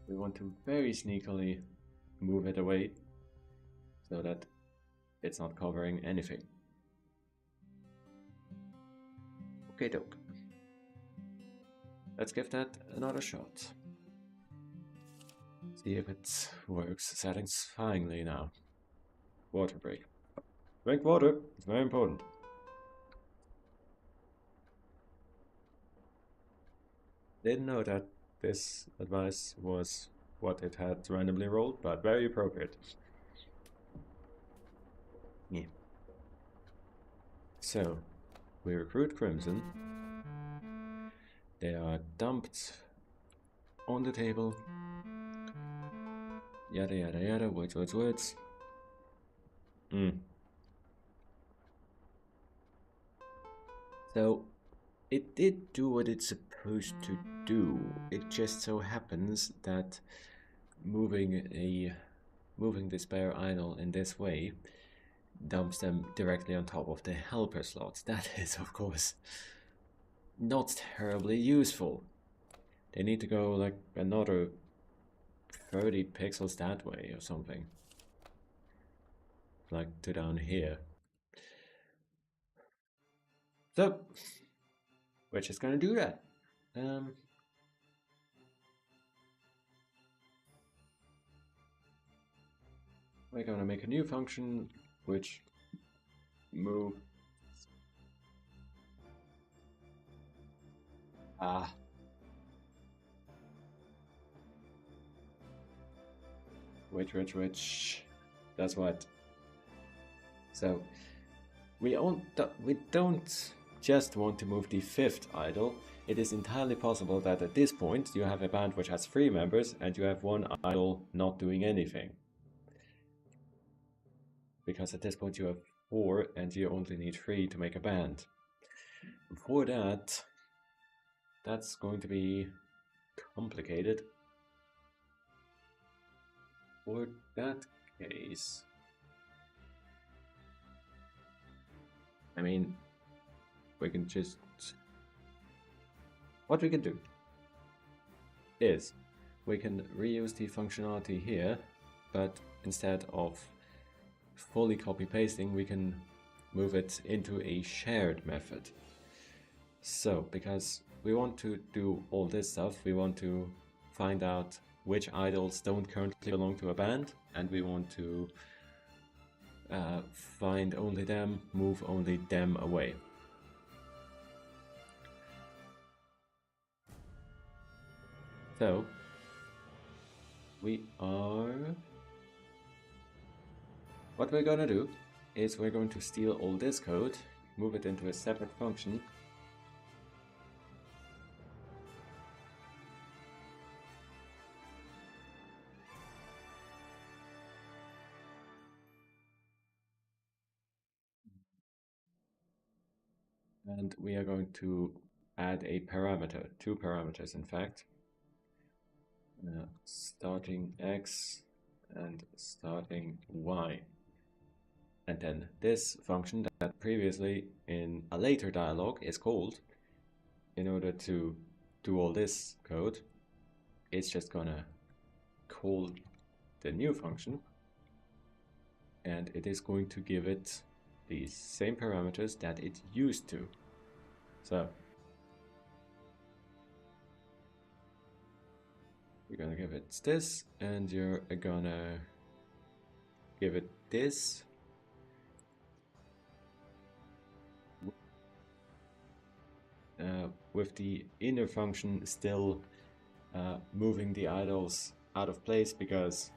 we want to very sneakily move it away so that it's not covering anything. Okay, doke. Let's give that another shot. See if it works satisfyingly now. Water break. Drink water, it's very important. Didn't know that this advice was what it had randomly rolled, but very appropriate. Yeah. So, we recruit Crimson. They are dumped on the table. Yada yada yada, words. So, it did do what it's supposed to do. It just so happens that moving the spare idol in this way dumps them directly on top of the helper slots. That is, of course, not terribly useful. They need to go like another 30 pixels that way or something. Like to down here. So, we're just gonna do that. We're gonna make a new function which moves Ah. Which. That's what. So, we don't just want to move the 5th idol. It is entirely possible that at this point you have a band which has 3 members and you have 1 idol not doing anything. Because at this point you have 4 and you only need 3 to make a band. For that, that's going to be complicated. For that case, I mean, we can just... What we can do is we can reuse the functionality here, but instead of fully copy-pasting, we can move it into a shared method. So, because we want to do all this stuff, we want to find out which idols don't currently belong to a band, and we want to find only them, move only them away. So, what we're gonna do is we're going to steal all this code, move it into a separate function, and we are going to add a parameter, 2 parameters in fact, starting x and starting y. And then this function that previously in a later dialog is called, in order to do all this code, it's just gonna call the new function, and it is going to give it the same parameters that it used to. So you're gonna give it this, and you're gonna give it this. With the inner function still moving the idols out of place, because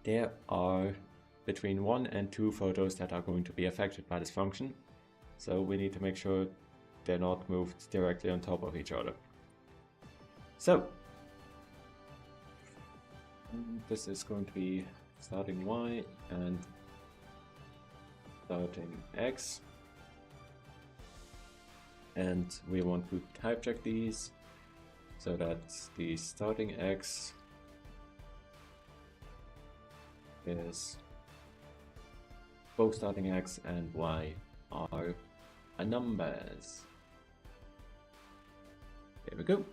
there are between 1 and 2 photos that are going to be affected by this function. So we need to make sure they're not moved directly on top of each other. So this is going to be starting y and starting x. And we want to type check these so that the starting x is both starting x and y are numbers. There we go.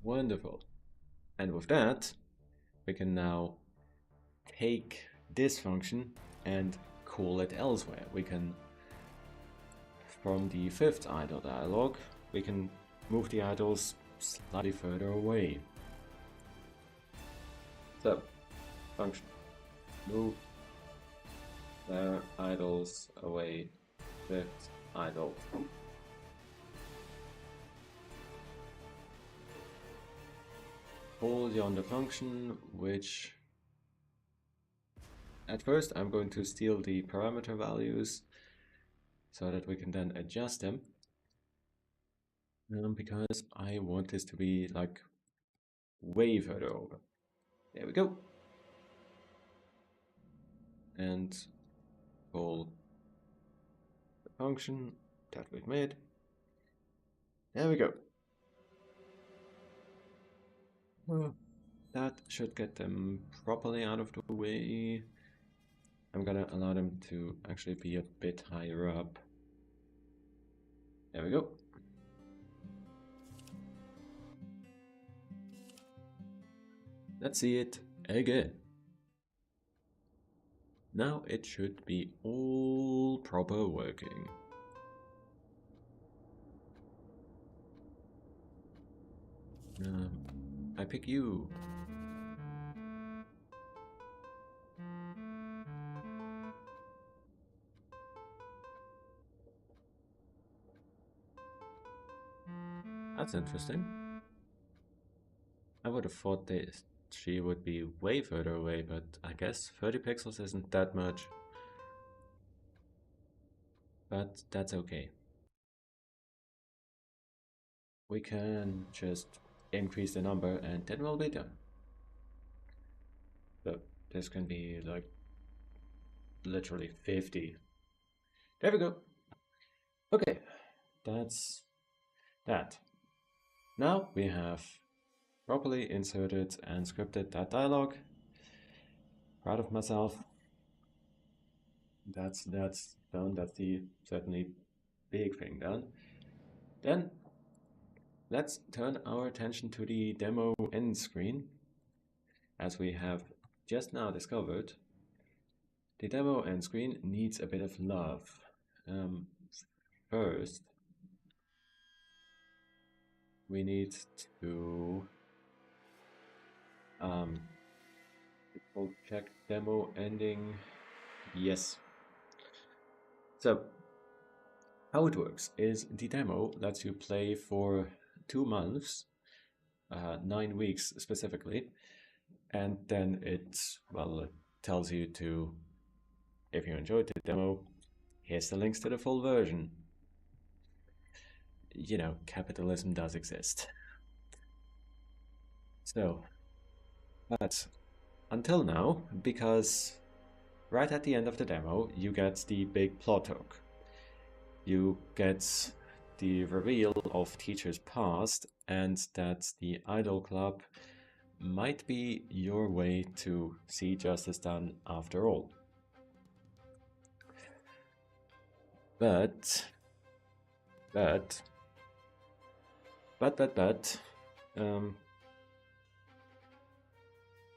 Wonderful. And with that, we can now take this function and call it elsewhere. We can, from the 5th idle dialog, we can move the idols slightly further away. So, function move their idols away, 5th idle. Call yonder function, which at first I'm going to steal the parameter values so that we can then adjust them, because I want this to be like way further over. There we go. And call the function that we've made. There we go. Well, that should get them properly out of the way. I'm gonna allow them to actually be a bit higher up. There we go. Let's see it again. Now it should be all proper working. I pick you. That's interesting. I would have thought that she would be way further away, but I guess 30 pixels isn't that much. But that's okay. We can just increase the number and then we'll be done. So this can be like literally 50. There we go. Okay, that's that. Now we have properly inserted and scripted that dialogue. Proud of myself. That's done. That's the certainly big thing done. Then let's turn our attention to the demo end screen. As we have just now discovered, the demo end screen needs a bit of love. First, we need to check demo ending. Yes. So how it works is the demo lets you play for 2 months, 9 weeks specifically, and then it tells you to, if you enjoyed the demo, here's the links to the full version. You know, capitalism does exist. So, but until now, because right at the end of the demo, you get the big plot hook. You get the reveal of Teacher's past and that the Idol Club might be your way to see justice done after all. But, I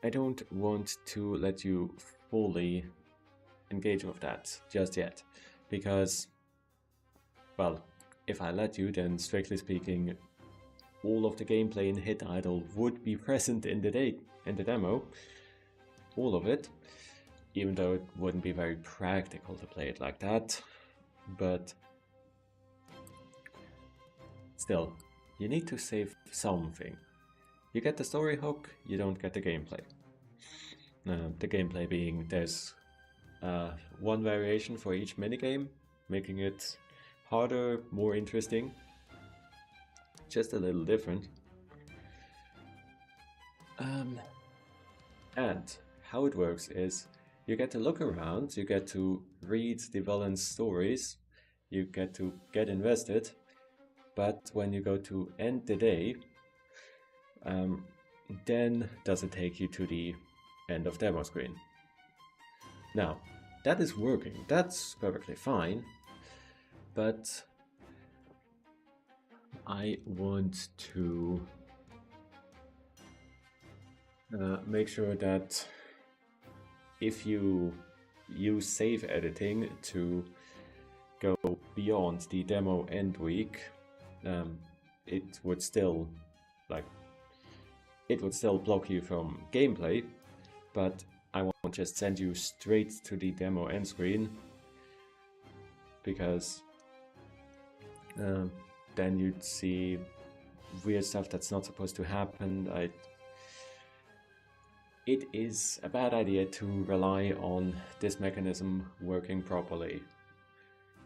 don't want to let you fully engage with that just yet, because, well, if I let you, then strictly speaking, all of the gameplay in Hit Idol would be present in the demo, all of it, even though it wouldn't be very practical to play it like that, but still, you need to save something. You get the story hook, you don't get the gameplay. The gameplay being there's one variation for each minigame, making it harder, more interesting, just a little different. And how it works is you get to look around, you get to read the villains' stories, you get to get invested, but when you go to end the day, then does it take you to the end of demo screen. Now, that is working, that's perfectly fine, but I want to make sure that if you use save editing to go beyond the demo end week, it would still block you from gameplay, but I won't just send you straight to the demo end screen, because then you'd see weird stuff that's not supposed to happen. It is a bad idea to rely on this mechanism working properly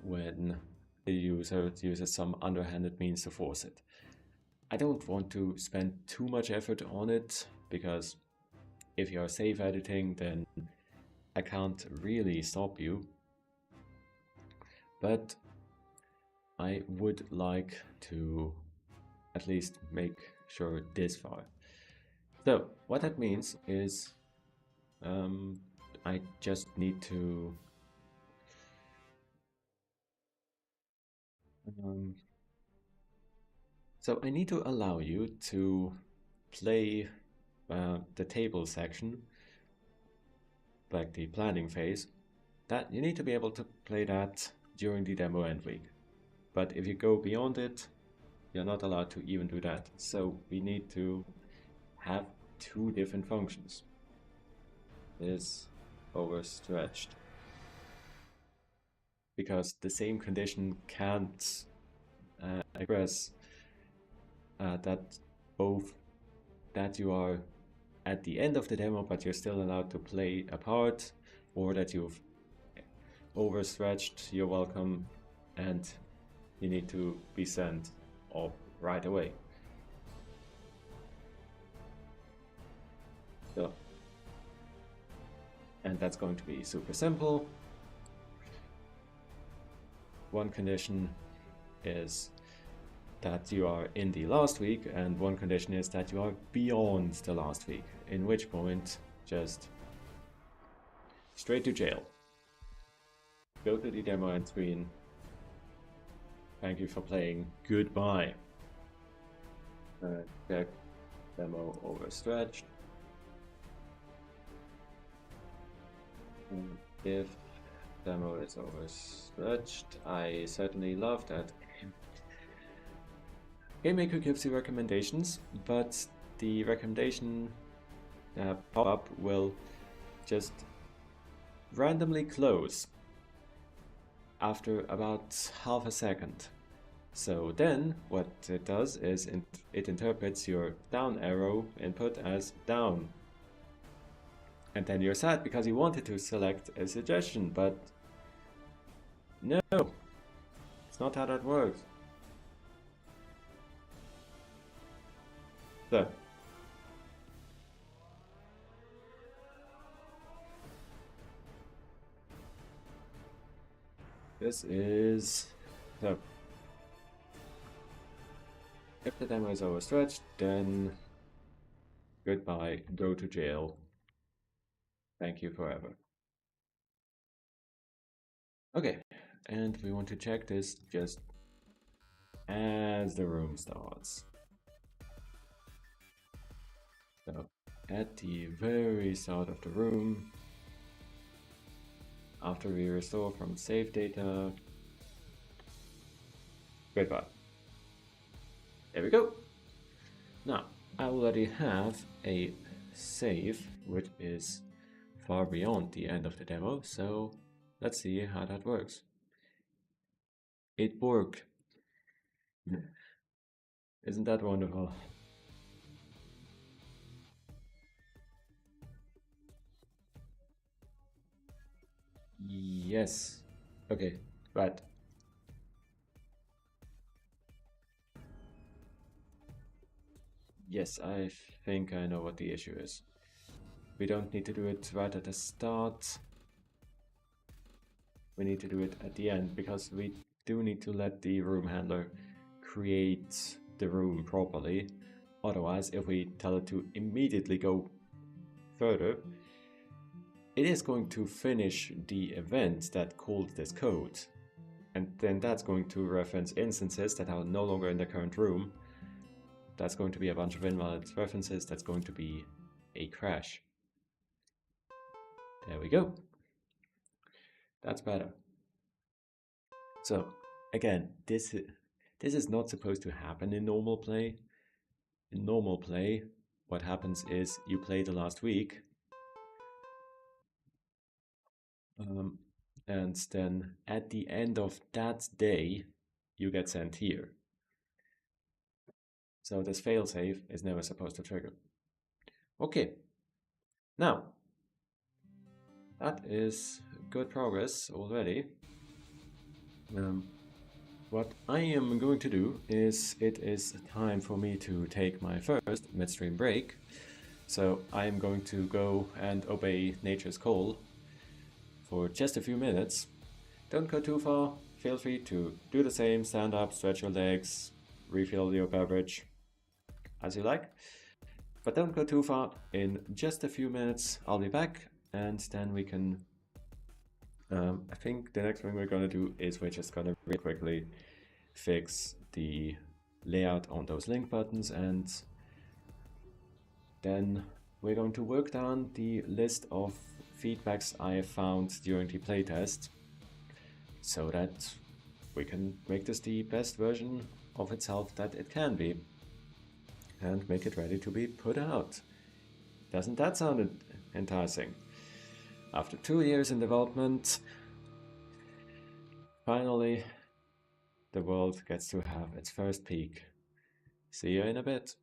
when the user uses some underhanded means to force it. I don't want to spend too much effort on it, because if you're save editing, then I can't really stop you. But I would like to at least make sure this far. So what that means is I just need to so I need to allow you to play the table section, like the planning phase. That you need to be able to play that during the demo end week. But if you go beyond it, you're not allowed to even do that. So we need to have 2 different functions. Is overstretched, because the same condition can't express that both that you are at the end of the demo but you're still allowed to play a part, or that you've overstretched your welcome and you need to be sent off right away. So, and that's going to be super simple. One condition is that you are in the last week, and one condition is that you are beyond the last week, in which point just straight to jail. Go to the demo end screen. Thank you for playing. Goodbye. Check demo overstretched. And if demo is overstretched, I certainly love that. GameMaker gives you recommendations, but the recommendation pop-up will just randomly close after about half a second. So then what it does is it interprets your down arrow input as down. And then you're sad because you wanted to select a suggestion, but no, it's not how that works. So, this is, so, if the demo is overstretched, then goodbye, go to jail. Thank you forever. Okay, and we want to check this just as the room starts. So, at the very start of the room, after we restore from save data, goodbye. There we go. Now, I already have a save, which is far beyond the end of the demo, so let's see how that works. It worked. Isn't that wonderful? Yes. Okay, right. Yes, I think I know what the issue is. We don't need to do it right at the start. We need to do it at the end, because we do need to let the room handler create the room properly. Otherwise, if we tell it to immediately go further, it is going to finish the event that called this code. And then that's going to reference instances that are no longer in the current room. That's going to be a bunch of invalid references. That's going to be a crash. There we go. That's better. So again, this is not supposed to happen in normal play. In normal play, what happens is you play the last week, and then at the end of that day, you get sent here. So this failsafe is never supposed to trigger. Okay, now that is good progress already. What I am going to do is, it is time for me to take my first midstream break. So I am going to go and obey nature's call for just a few minutes. Don't go too far. Feel free to do the same, stand up, stretch your legs, refill your beverage as you like. But don't go too far. In just a few minutes I'll be back, and then we can I think the next thing we're gonna do is we're just gonna really quickly fix the layout on those link buttons, and then we're going to work down the list of feedbacks I found during the playtest, so that we can make this the best version of itself that it can be, and make it ready to be put out. Doesn't that sound enticing? After 2 years in development, finally the world gets to have its first peek. See you in a bit.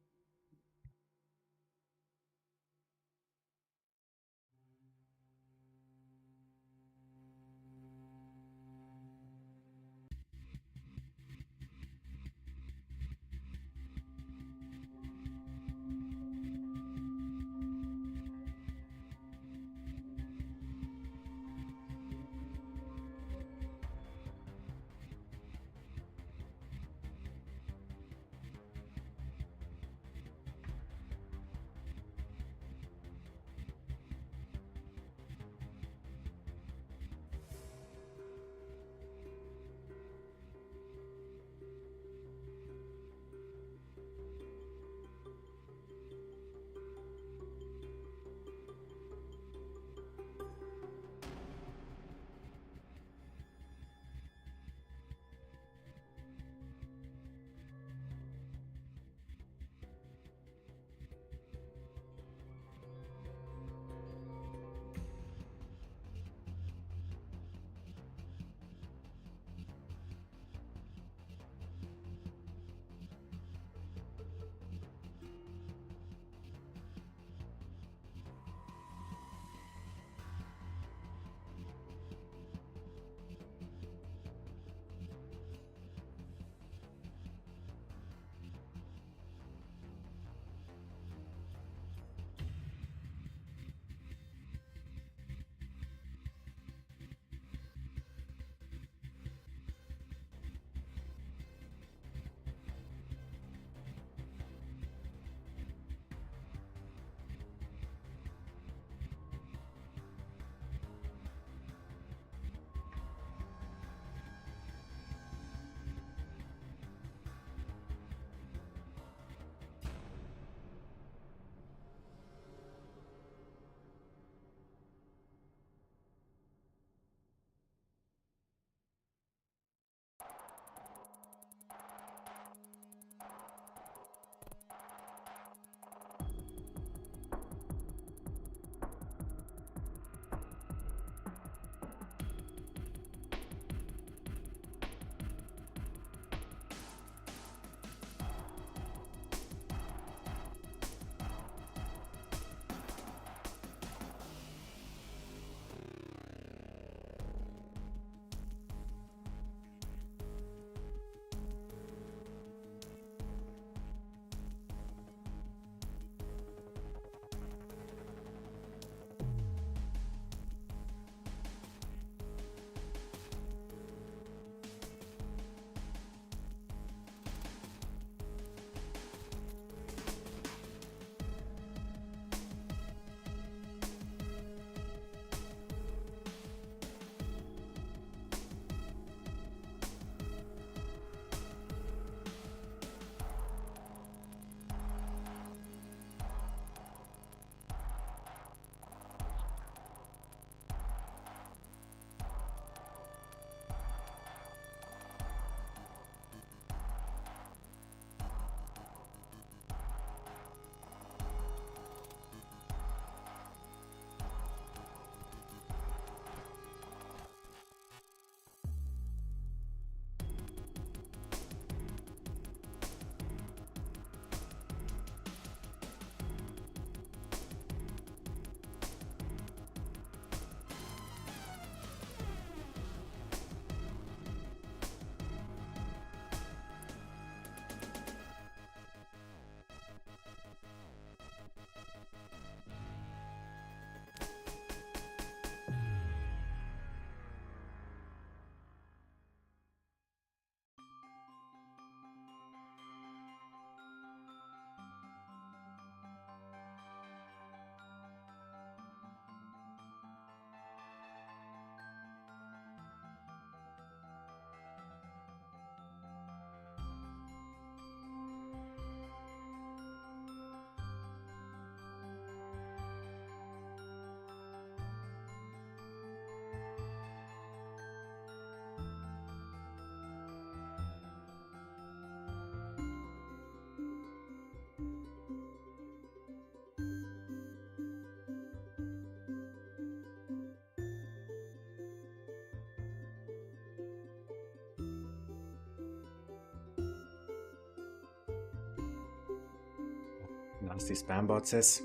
Nasty spam bots is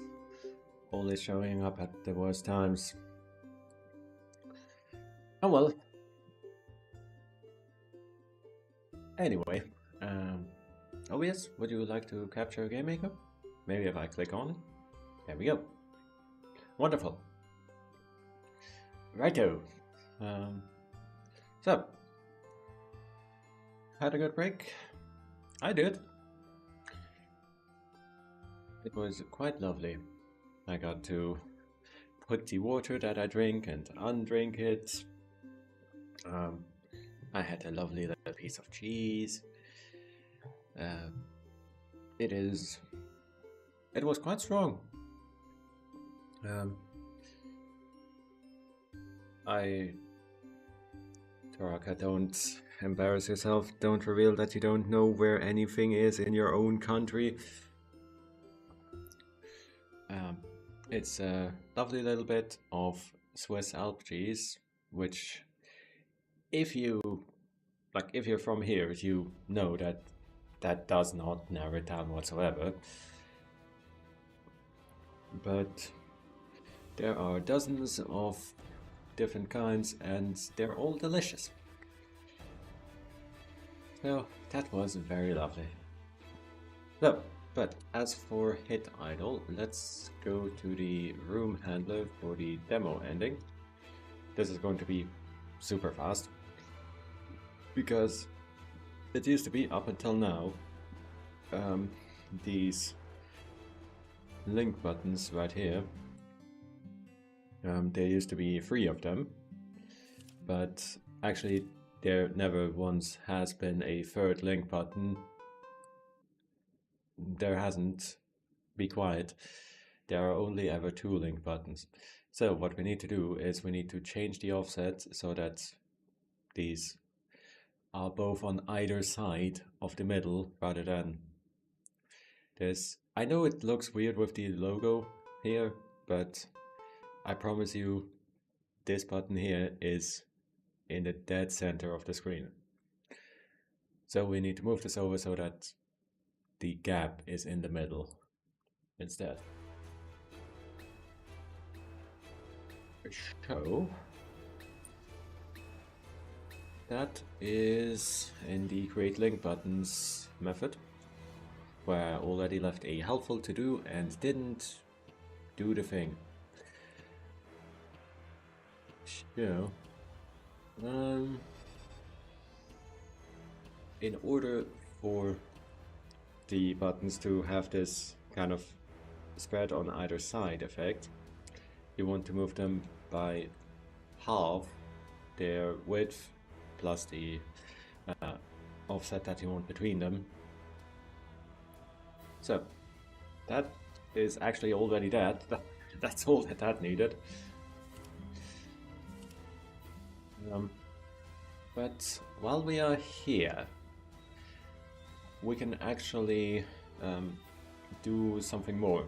always showing up at the worst times. Oh well. Anyway, OBS, would you like to capture a game maker? Maybe if I click on it. There we go. Wonderful. Righto. So, had a good break? I did. It was quite lovely. I got to put the water that I drink and undrink it. I had a lovely little piece of cheese. It was quite strong. Toraka, don't embarrass yourself. Don't reveal that you don't know where anything is in your own country. It's a lovely little bit of Swiss Alp cheese, which if you're from here, you know that does not narrow it down whatsoever. But there are dozens of different kinds and they're all delicious. So that was very lovely. So, but as for Hit Idol, let's go to the room handler for the demo ending. This is going to be super fast because it used to be up until now these link buttons right here. There used to be 3 of them, but actually there never once has been a 3rd link button. There hasn't. Be quiet. There are only ever 2 link buttons. So what we need to do is we need to change the offset so that these are both on either side of the middle rather than this. I know it looks weird with the logo here, but I promise you this button here is in the dead center of the screen. So we need to move this over so that the gap is in the middle instead. So that is in the create link buttons method, where I already left a helpful to do and didn't do the thing. So in order for the buttons to have this kind of spread on either side effect, you want to move them by half their width plus the offset that you want between them. So that is actually already that. That's all that needed. But while we are here, we can actually do something more.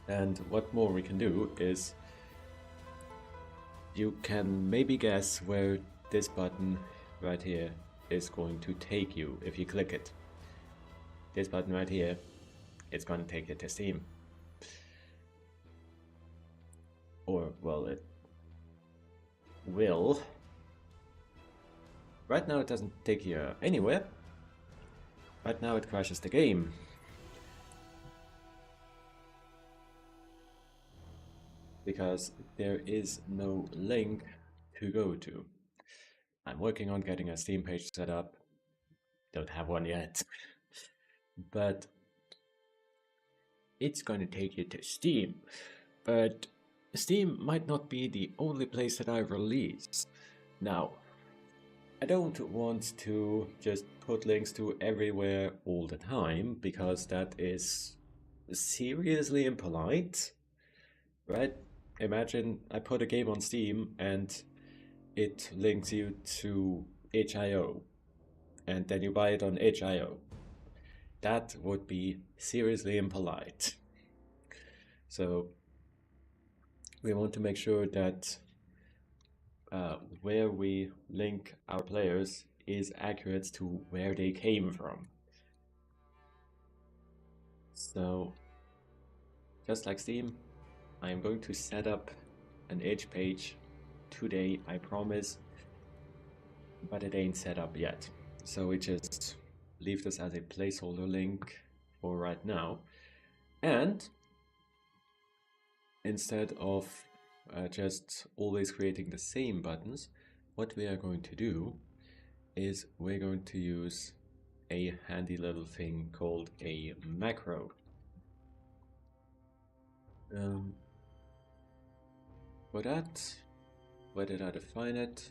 And what more we can do is, you can maybe guess where this button right here is going to take you if you click it. This button right here, it's going to take you to Steam. Or, well, it will. Right now it doesn't take you anywhere. Right now it crashes the game. Because there is no link to go to. I'm working on getting a Steam page set up. Don't have one yet. But it's going to take you to Steam. But Steam might not be the only place that I release. Now, I don't want to just put links to everywhere all the time, because that is seriously impolite, right? Imagine I put a game on Steam and it links you to itch.io, and then you buy it on itch.io. That would be seriously impolite. So we want to make sure that where we link our players is accurate to where they came from. So, just like Steam, I am going to set up an itch page today, I promise, but it ain't set up yet. So we just leave this as a placeholder link for right now. And instead of just always creating the same buttons, what we are going to do is we're going to use a handy little thing called a macro. For that, where did I define it?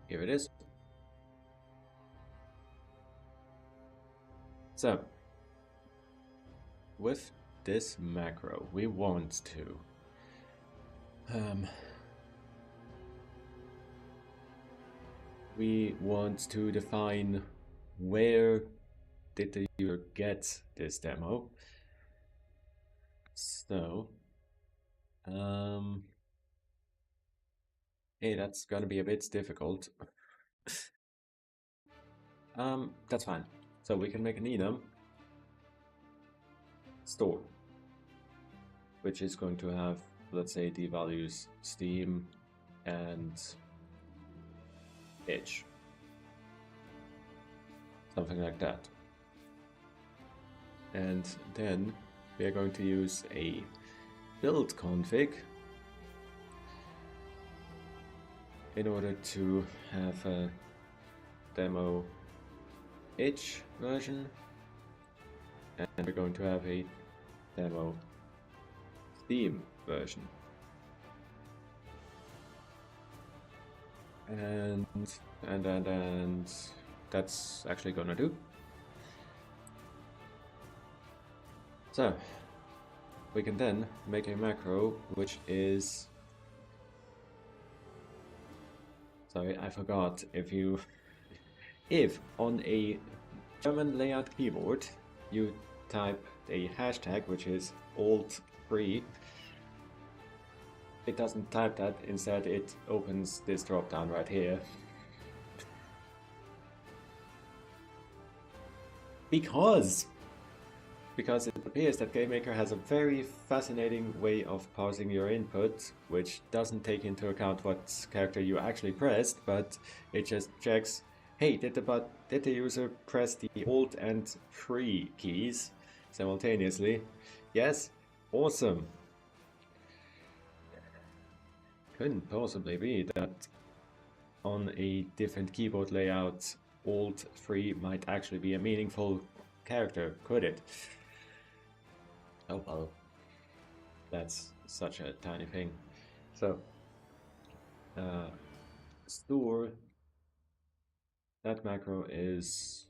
Here it is. So, with this macro, we want to define where did the user get this demo. So, hey, that's gonna be a bit difficult. That's fine. So we can make an enum store, which is going to have, let's say, the values Steam and itch, something like that. And then we are going to use a build config in order to have a demo itch version, and we're going to have a demo Steam version. And that's actually gonna do. So we can then make a macro which is, sorry, I forgot, if on a German layout keyboard you type a hashtag which is Alt3, it doesn't type that, instead it opens this drop down right here. Because it appears that GameMaker has a very fascinating way of parsing your input, which doesn't take into account what character you actually pressed, but it just checks, hey, did the user press the Alt and 3 keys simultaneously? Yes? Awesome. Couldn't possibly be that on a different keyboard layout, Alt 3 might actually be a meaningful character, could it? Oh well, that's such a tiny thing. So, store, that macro is,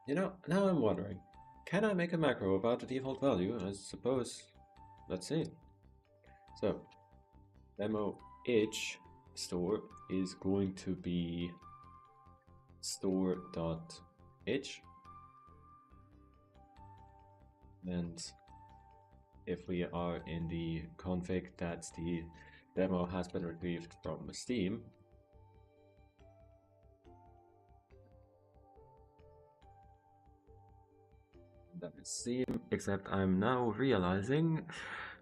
now I'm wondering, can I make a macro about the default value? I suppose, let's see. So, demo itch store is going to be store.itch. And if we are in the config that the demo has been retrieved from Steam, that is Steam, except I'm now realizing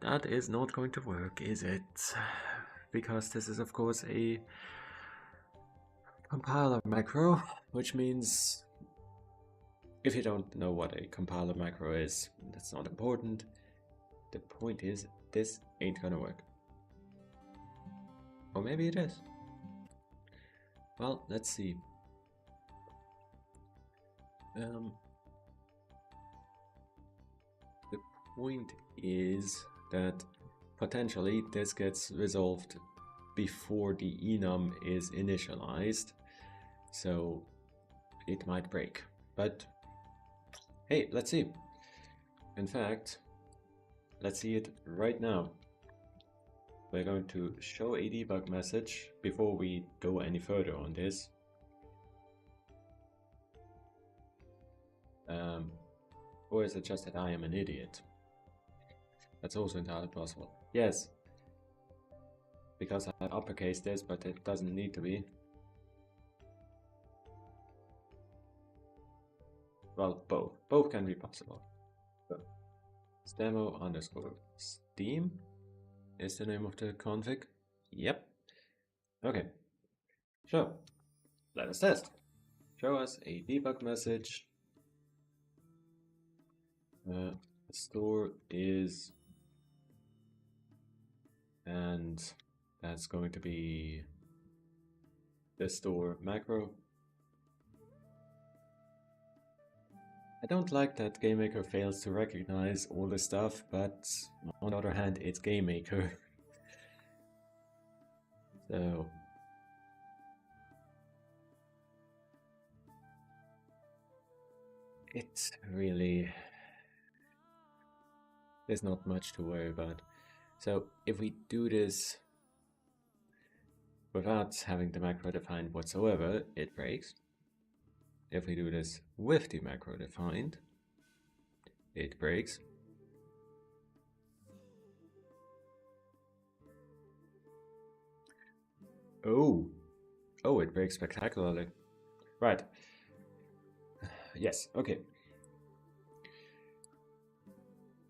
that is not going to work, is it? Because this is of course a compiler macro, which means if you don't know what a compiler macro is, that's not important. The point is, this ain't gonna work. Or maybe it is. Well, let's see. The point is that potentially this gets resolved before the enum is initialized, so it might break. But hey, let's see. In fact, let's see it right now. We're going to show a debug message before we go any further on this. Or is it just that I am an idiot? That's also entirely possible. Yes, because I uppercase this, but it doesn't need to be. Well, both. Both can be possible. So, demo underscore Steam is the name of the config. Yep. Okay. So, let us test. Show us a debug message. The store is, and that's going to be the store macro. I don't like that GameMaker fails to recognize all the stuff, but on the other hand, it's GameMaker. So it's really, there's not much to worry about. So if we do this without having the macro defined whatsoever, it breaks. If we do this with the macro defined, it breaks. Oh, it breaks spectacularly. Right. Yes, okay.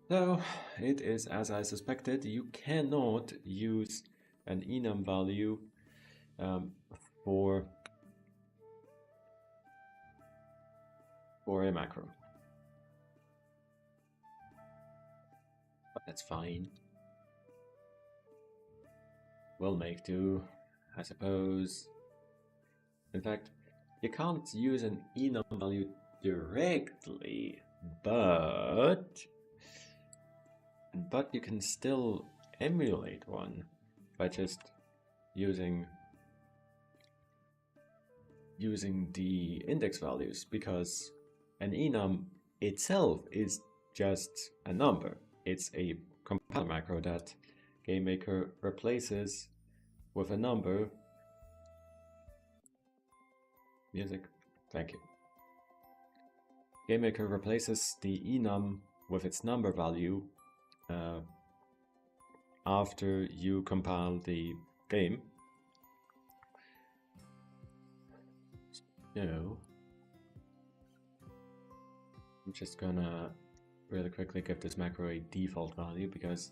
So, it is as I suspected, you cannot use an enum value for a macro. But that's fine. We'll make do, I suppose. In fact, you can't use an enum value directly, but you can still emulate one by just using the index values, because an enum itself is just a number. It's a compiler macro that GameMaker replaces with a number. Music, thank you. GameMaker replaces the enum with its number value after you compile the game. So, I'm just gonna really quickly give this macro a default value, because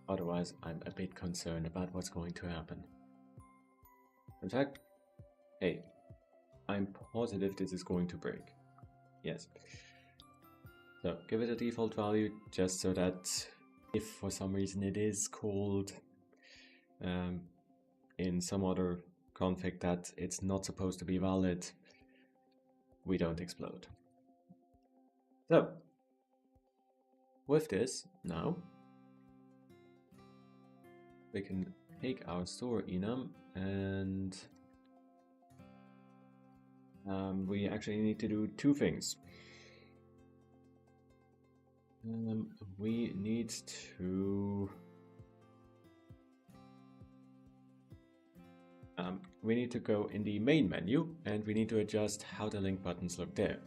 otherwise I'm a bit concerned about what's going to happen. In fact, hey, I'm positive this is going to break. Yes. So give it a default value just so that if for some reason it is called in some other config that it's not supposed to be valid, we don't explode. So with this now, we can take our store enum and we actually need to do two things. We need to go in the main menu, and we need to adjust how the link buttons look there.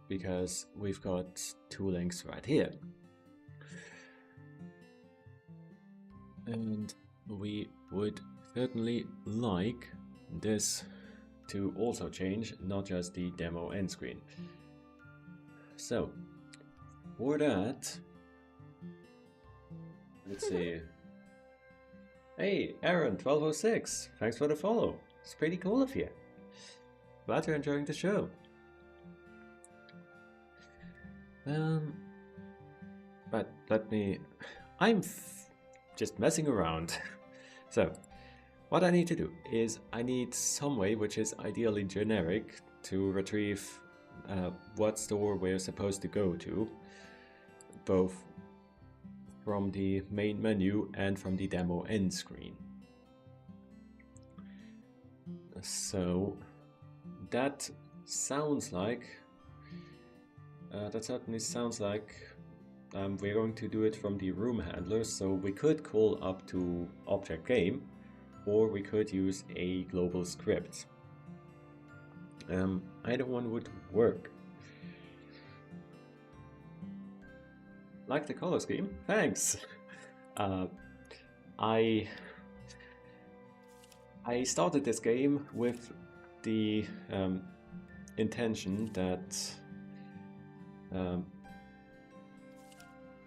Because we've got two links right here. And we would certainly like this to also change, not just the demo end screen. So, for that, let's see. Hey, Aaron, 1206, thanks for the follow. It's pretty cool of you. Glad you're enjoying the show. But I'm just messing around. So, what I need to do is I need some way, which is ideally generic, to retrieve what store we're supposed to go to, both from the main menu and from the demo end screen. So that sounds like, that certainly sounds like we're going to do it from the room handler, so we could call up to object game, or we could use a global script. Either one would work. Like the color scheme? Thanks! Uh, I I started this game with the intention that um,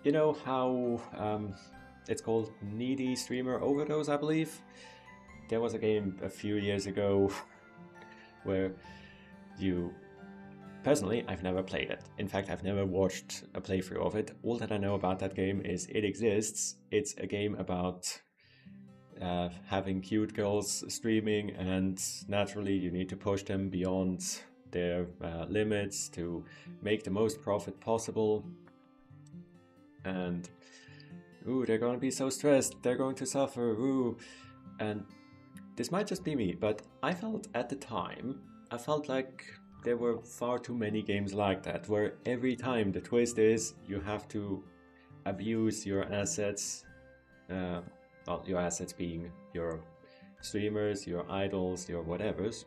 you know how it's called Needy Streamer Overdose, I believe. There was a game a few years ago where you... Personally, I've never played it. In fact, I've never watched a playthrough of it. All that I know about that game is it exists. It's a game about having cute girls streaming, and naturally you need to push them beyond their limits to make the most profit possible. And ooh, they're going to be so stressed, they're going to suffer, ooh. And this might just be me, but I felt at the time, I felt like there were far too many games like that, where every time the twist is you have to abuse your assets, well, your assets being your streamers, your idols, your whatevers.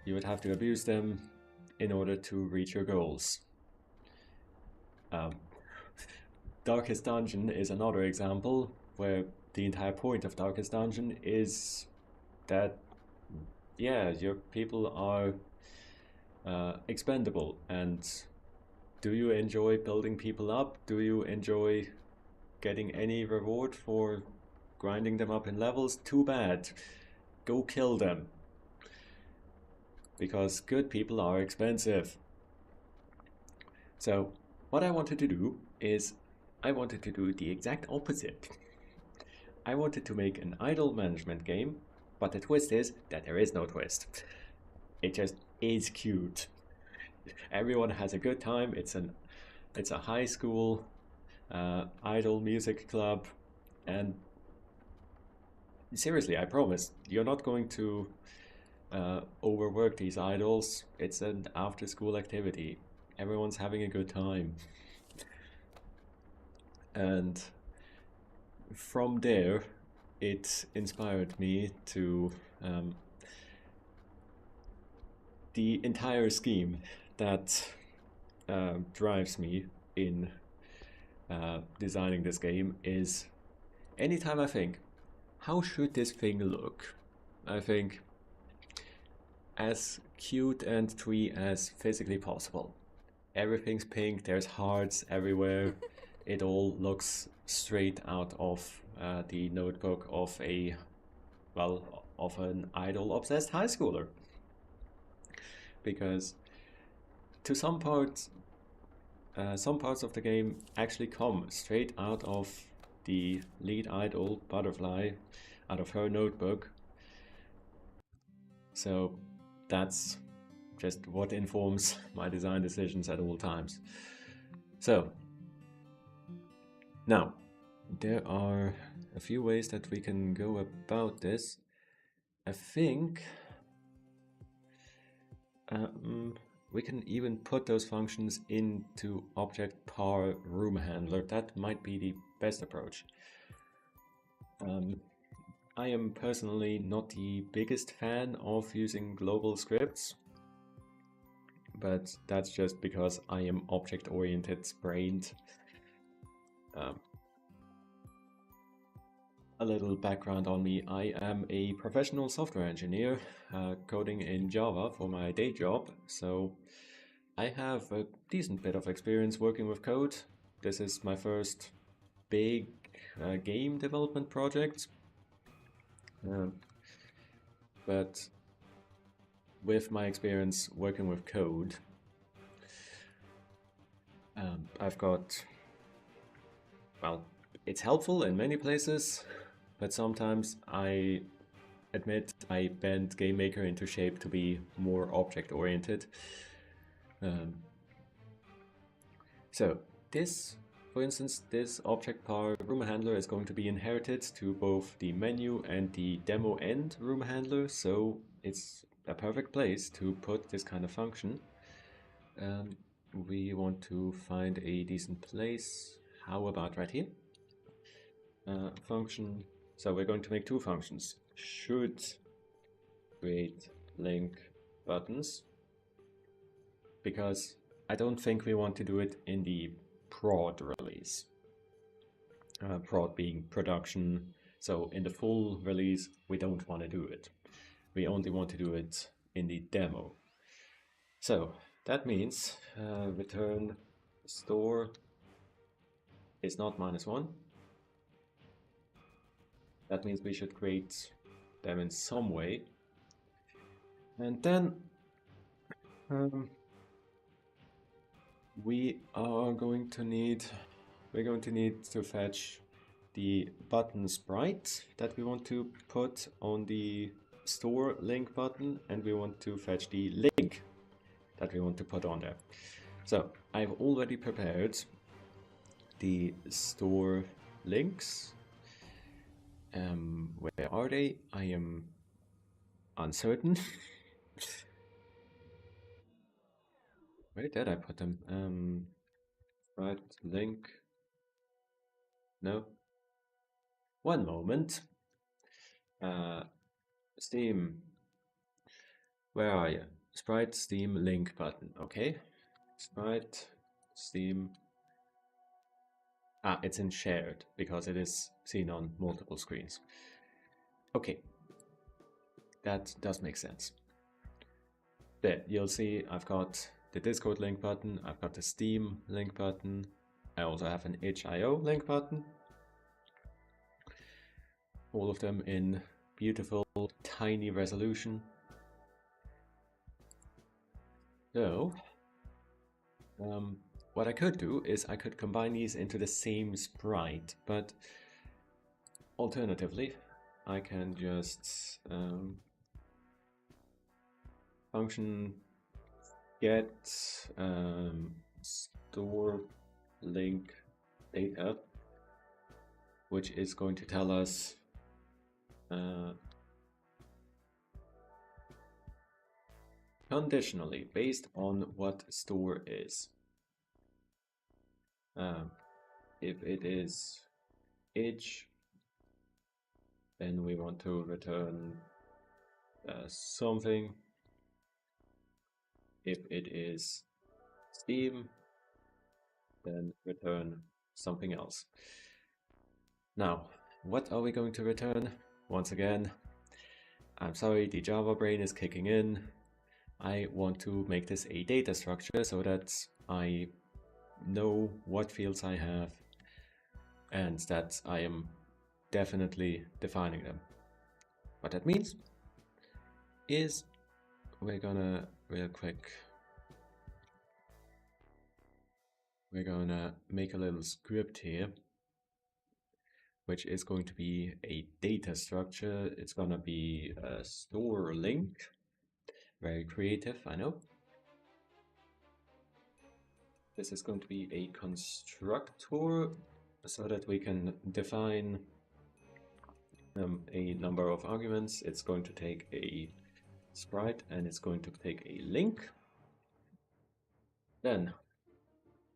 You would have to abuse them in order to reach your goals. Darkest Dungeon is another example where the entire point of Darkest Dungeon is that, yeah, your people are expendable. And do you enjoy building people up? Do you enjoy getting any reward for grinding them up in levels? Too bad. Go kill them. Because good people are expensive. So what I wanted to do is I wanted to do the exact opposite. I wanted to make an idle management game, but the twist is that there is no twist. It just is cute. Everyone has a good time. It's a high school idol music club, and seriously, I promise you're not going to overwork these idols. It's an after-school activity. Everyone's having a good time. And from there, it inspired me to the entire scheme that drives me in designing this game is anytime I think, how should this thing look? I think as cute and twee as physically possible. Everything's pink, there's hearts everywhere. It all looks straight out of the notebook of of an idol-obsessed high schooler. Because to some parts of the game actually come straight out of the lead idol, Butterfly, out of her notebook. So that's just what informs my design decisions at all times. So now, there are a few ways that we can go about this. I think we can even put those functions into object par room handler. That might be the best approach. I am personally not the biggest fan of using global scripts, but that's just because I am object-oriented brained. A little background on me: I am a professional software engineer, coding in Java for my day job, so I have a decent bit of experience working with code. This is my first big game development project, but with my experience working with code, I've got, well, it's helpful in many places, but sometimes I admit I bend GameMaker into shape to be more object-oriented. So this, for instance, this object par room handler is going to be inherited to both the menu and the demo end room handler, so it's a perfect place to put this kind of function. We want to find a decent place. How about right here? Function. So we're going to make two functions. Should create link buttons, because I don't think we want to do it in the prod release. prod being production. So in the full release, we don't want to do it. We only want to do it in the demo. So that means return store is not -1. That means we should create them in some way. And then we're going to need to fetch the button sprite that we want to put on the store link button, and we want to fetch the link that we want to put on there. So I've already prepared the store links. Where are they? I am uncertain. Where did I put them? Right, link. No. One moment. Steam. Where are you? Sprite, Steam, link button. Okay. Sprite, Steam. Ah, it's in shared because it is seen on multiple screens. Okay. That does make sense. There, you'll see I've got the Discord link button, I've got the Steam link button, I also have an itch.io link button. All of them in beautiful, tiny resolution. So, what I could do is I could combine these into the same sprite, but alternatively, I can just function get store link data, which is going to tell us conditionally based on what store is. If it is itch, then we want to return something. If it is Steam, then return something else. Now, what are we going to return? Once again, I'm sorry, the Java brain is kicking in. I want to make this a data structure so that I know what fields I have and that I am definitely defining them. What that means is we're gonna real quick, we're gonna make a little script here, which is going to be a data structure. It's gonna be a store link. Very creative, I know. This is going to be a constructor so that we can define a number of arguments. It's going to take a sprite and it's going to take a link. Then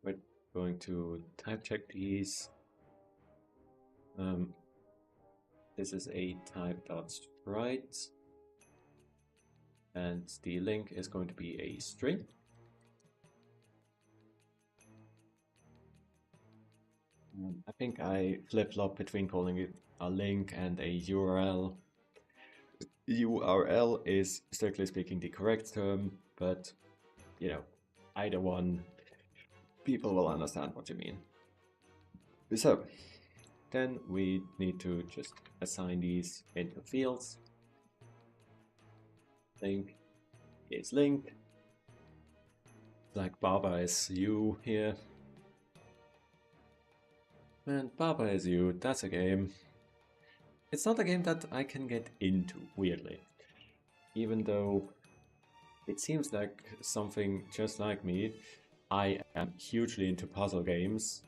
we're going to type check these. This is a type.sprite, and the link is going to be a string. I think I flip-flop between calling it a link and a URL. URL is, strictly speaking, the correct term, but, you know, either one, people will understand what you mean. So, then we need to just assign these into fields. Link is link. Like Baba is you here. And Baba is you, that's a game. It's not a game that I can get into, weirdly. Even though it seems like something just like me. I am hugely into puzzle games.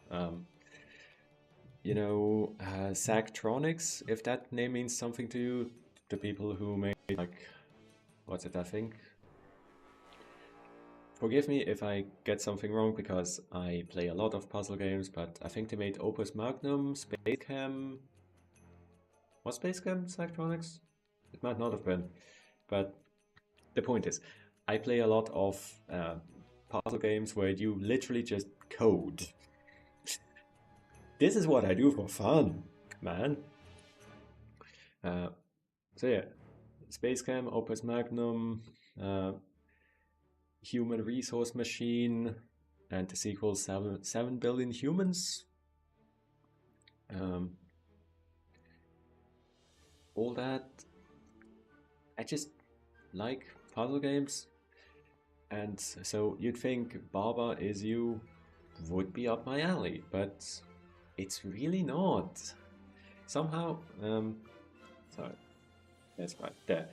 You know, Zachtronics, if that name means something to you, the people who made, like, what's it, I think? Forgive me if I get something wrong, because I play a lot of puzzle games, but I think they made Opus Magnum, Space Cam. Was Space Cam Zachtronics? It might not have been, but the point is, I play a lot of puzzle games where you literally just code. This is what I do for fun, man. So yeah, Space Cam, Opus Magnum, Human Resource Machine, and the sequel 7 Billion Humans. All that. I just like puzzle games. And so you'd think Baba Is You would be up my alley, but it's really not. Somehow, sorry, that's right, there.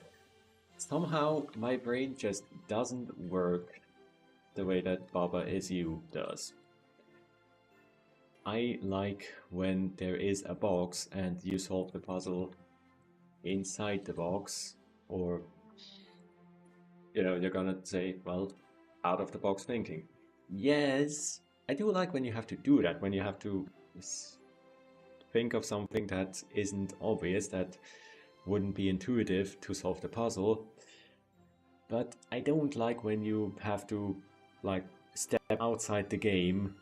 Somehow my brain just doesn't work the way that Baba Is You does. I like when there is a box and you solve the puzzle inside the box, or you're gonna say, well, out of the box thinking. Yes, I do like when you have to do that, when you have to think of something that isn't obvious, that wouldn't be intuitive to solve the puzzle. But I don't like when you have to, like, step outside the game,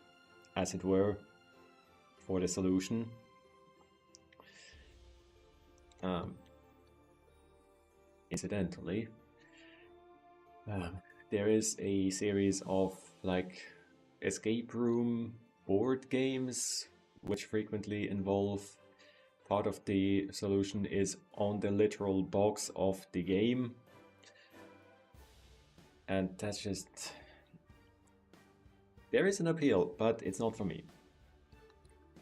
as it were, for the solution. Incidentally, there is a series of like escape room board games which frequently involve part of the solution is on the literal box of the game, and that's just, there is an appeal, but it's not for me.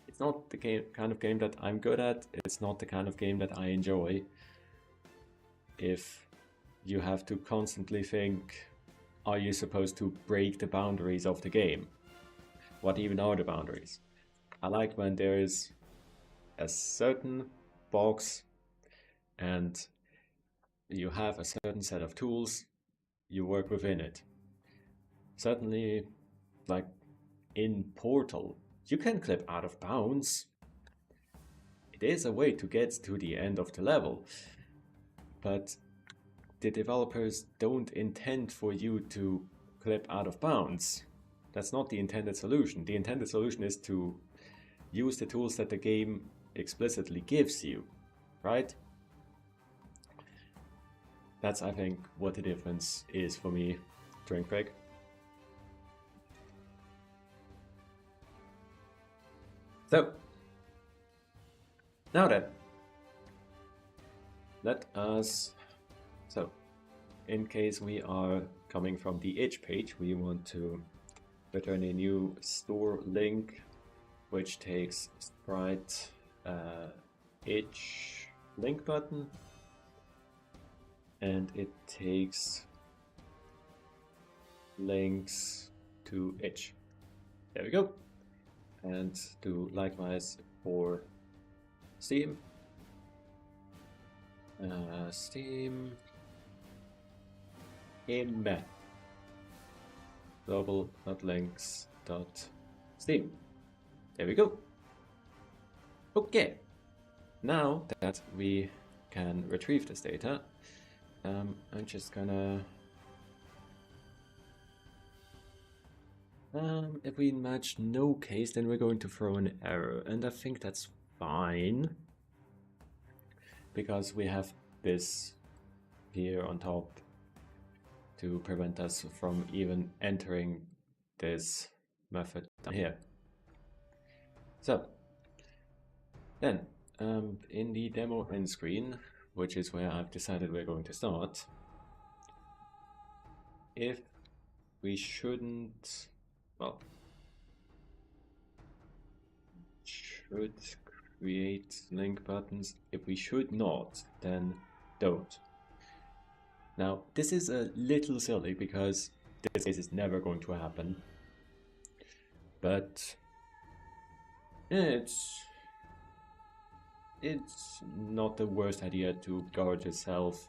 It's not the kind of game that I'm good at. It's not the kind of game that I enjoy. If you have to constantly think, are you supposed to break the boundaries of the game? What even are the boundaries? I like when there is a certain box and you have a certain set of tools, you work within it. Certainly, like in Portal, you can clip out of bounds. It is a way to get to the end of the level, but the developers don't intend for you to clip out of bounds. That's not the intended solution. The intended solution is to use the tools that the game explicitly gives you, right? That's, I think, what the difference is for me. Drink break. So, now then, let us, so in case we are coming from the itch page, we want to return a new store link, which takes sprite itch link button, and it takes links to itch. There we go. And do likewise for Steam. Steam im global.links.steam. There we go. Okay. Now that we can retrieve this data, I'm just gonna if we match no case, then we're going to throw an error, and I think that's fine because we have this here on top to prevent us from even entering this method down here. So then in the demo end screen, which is where I've decided we're going to start, if we shouldn't, well, should create link buttons. If we should not, then don't. Now, this is a little silly because this case is never going to happen, but it's not the worst idea to guard yourself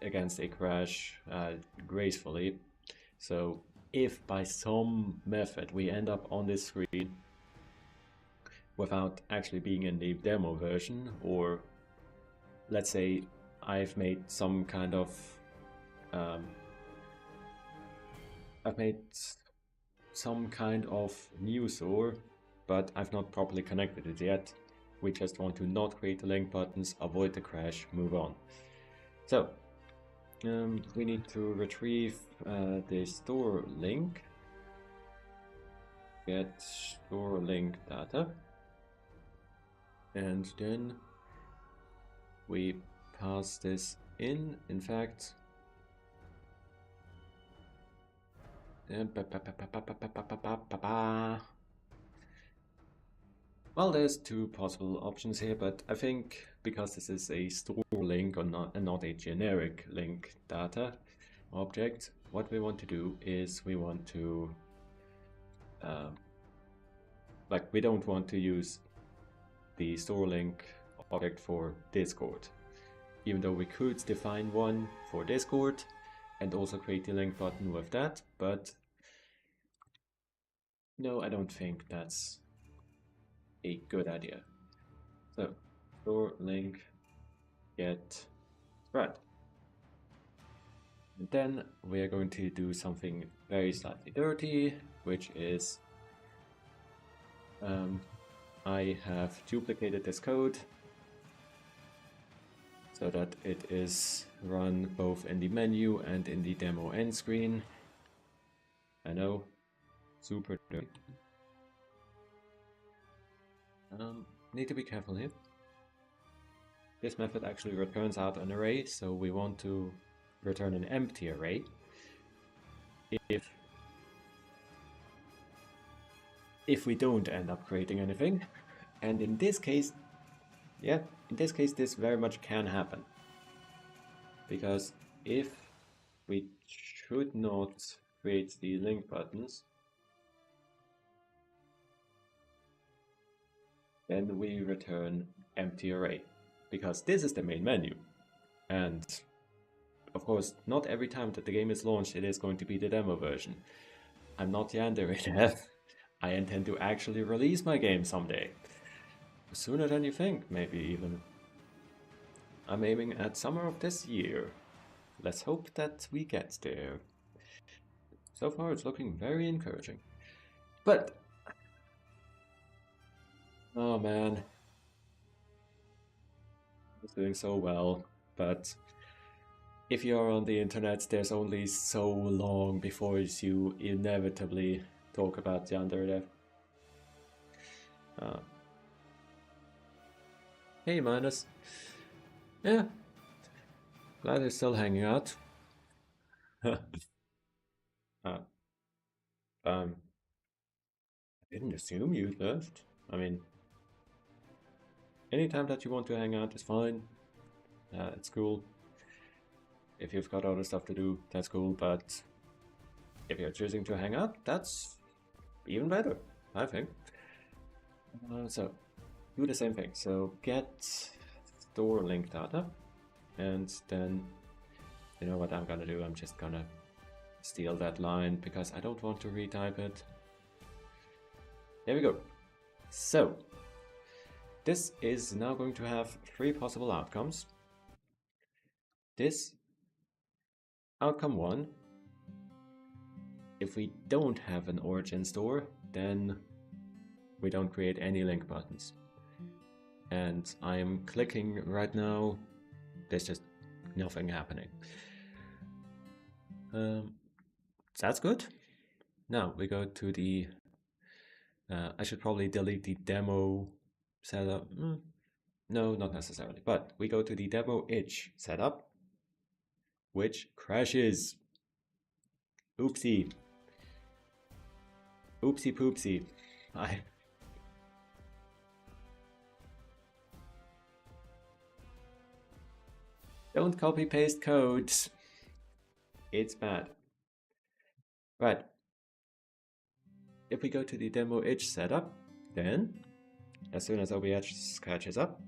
against a crash gracefully. So if by some method we end up on this screen without actually being in the demo version, or let's say I've made some kind of news or but I've not properly connected it yet. We just want to not create the link buttons, avoid the crash, move on. So, we need to retrieve the store link. Get store link data. And then we pass this in. In fact, well, there's two possible options here, but I think because this is a store link or not, and not a generic link data object, what we want to do is we want to, we don't want to use the store link object for Discord, even though we could define one for Discord and also create the link button with that, but no, I don't think that's a good idea. So, store link get spread. And then we are going to do something very slightly dirty, which is I have duplicated this code so that it is run both in the menu and in the demo end screen. I know, super dirty. Need to be careful here. This method actually returns out an array, so we want to return an empty array. If we don't end up creating anything, and in this case, this very much can happen. Because if we should not create the link buttons, then we return empty array, because this is the main menu. And of course, not every time that the game is launched it is going to be the demo version. I'm not Yandere. I intend to actually release my game someday. Sooner than you think, maybe even. I'm aiming at summer of this year. Let's hope that we get there. So far it's looking very encouraging. But oh man, it's doing so well, but if you're on the internet, there's only so long before you inevitably talk about Yandere. Hey Minus. Yeah, glad you're still hanging out. I didn't assume you left. I mean, anytime that you want to hang out is fine. It's cool. If you've got other stuff to do, that's cool, but if you're choosing to hang out, that's even better, I think. So, do the same thing. So, get store link data, and then, you know what I'm gonna do? I'm just gonna steal that line because I don't want to retype it. There we go. So, this is now going to have three possible outcomes. This outcome 1, if we don't have an origin store, then we don't create any link buttons. And I'm clicking right now, there's just nothing happening. That's good. Now we go to the, I should probably delete the demo setup. No, not necessarily, but we go to the demo itch setup, which crashes. Oopsie. Oopsie poopsie. Don't copy paste codes. It's bad. Right. If we go to the demo itch setup, then as soon as OBS catches up,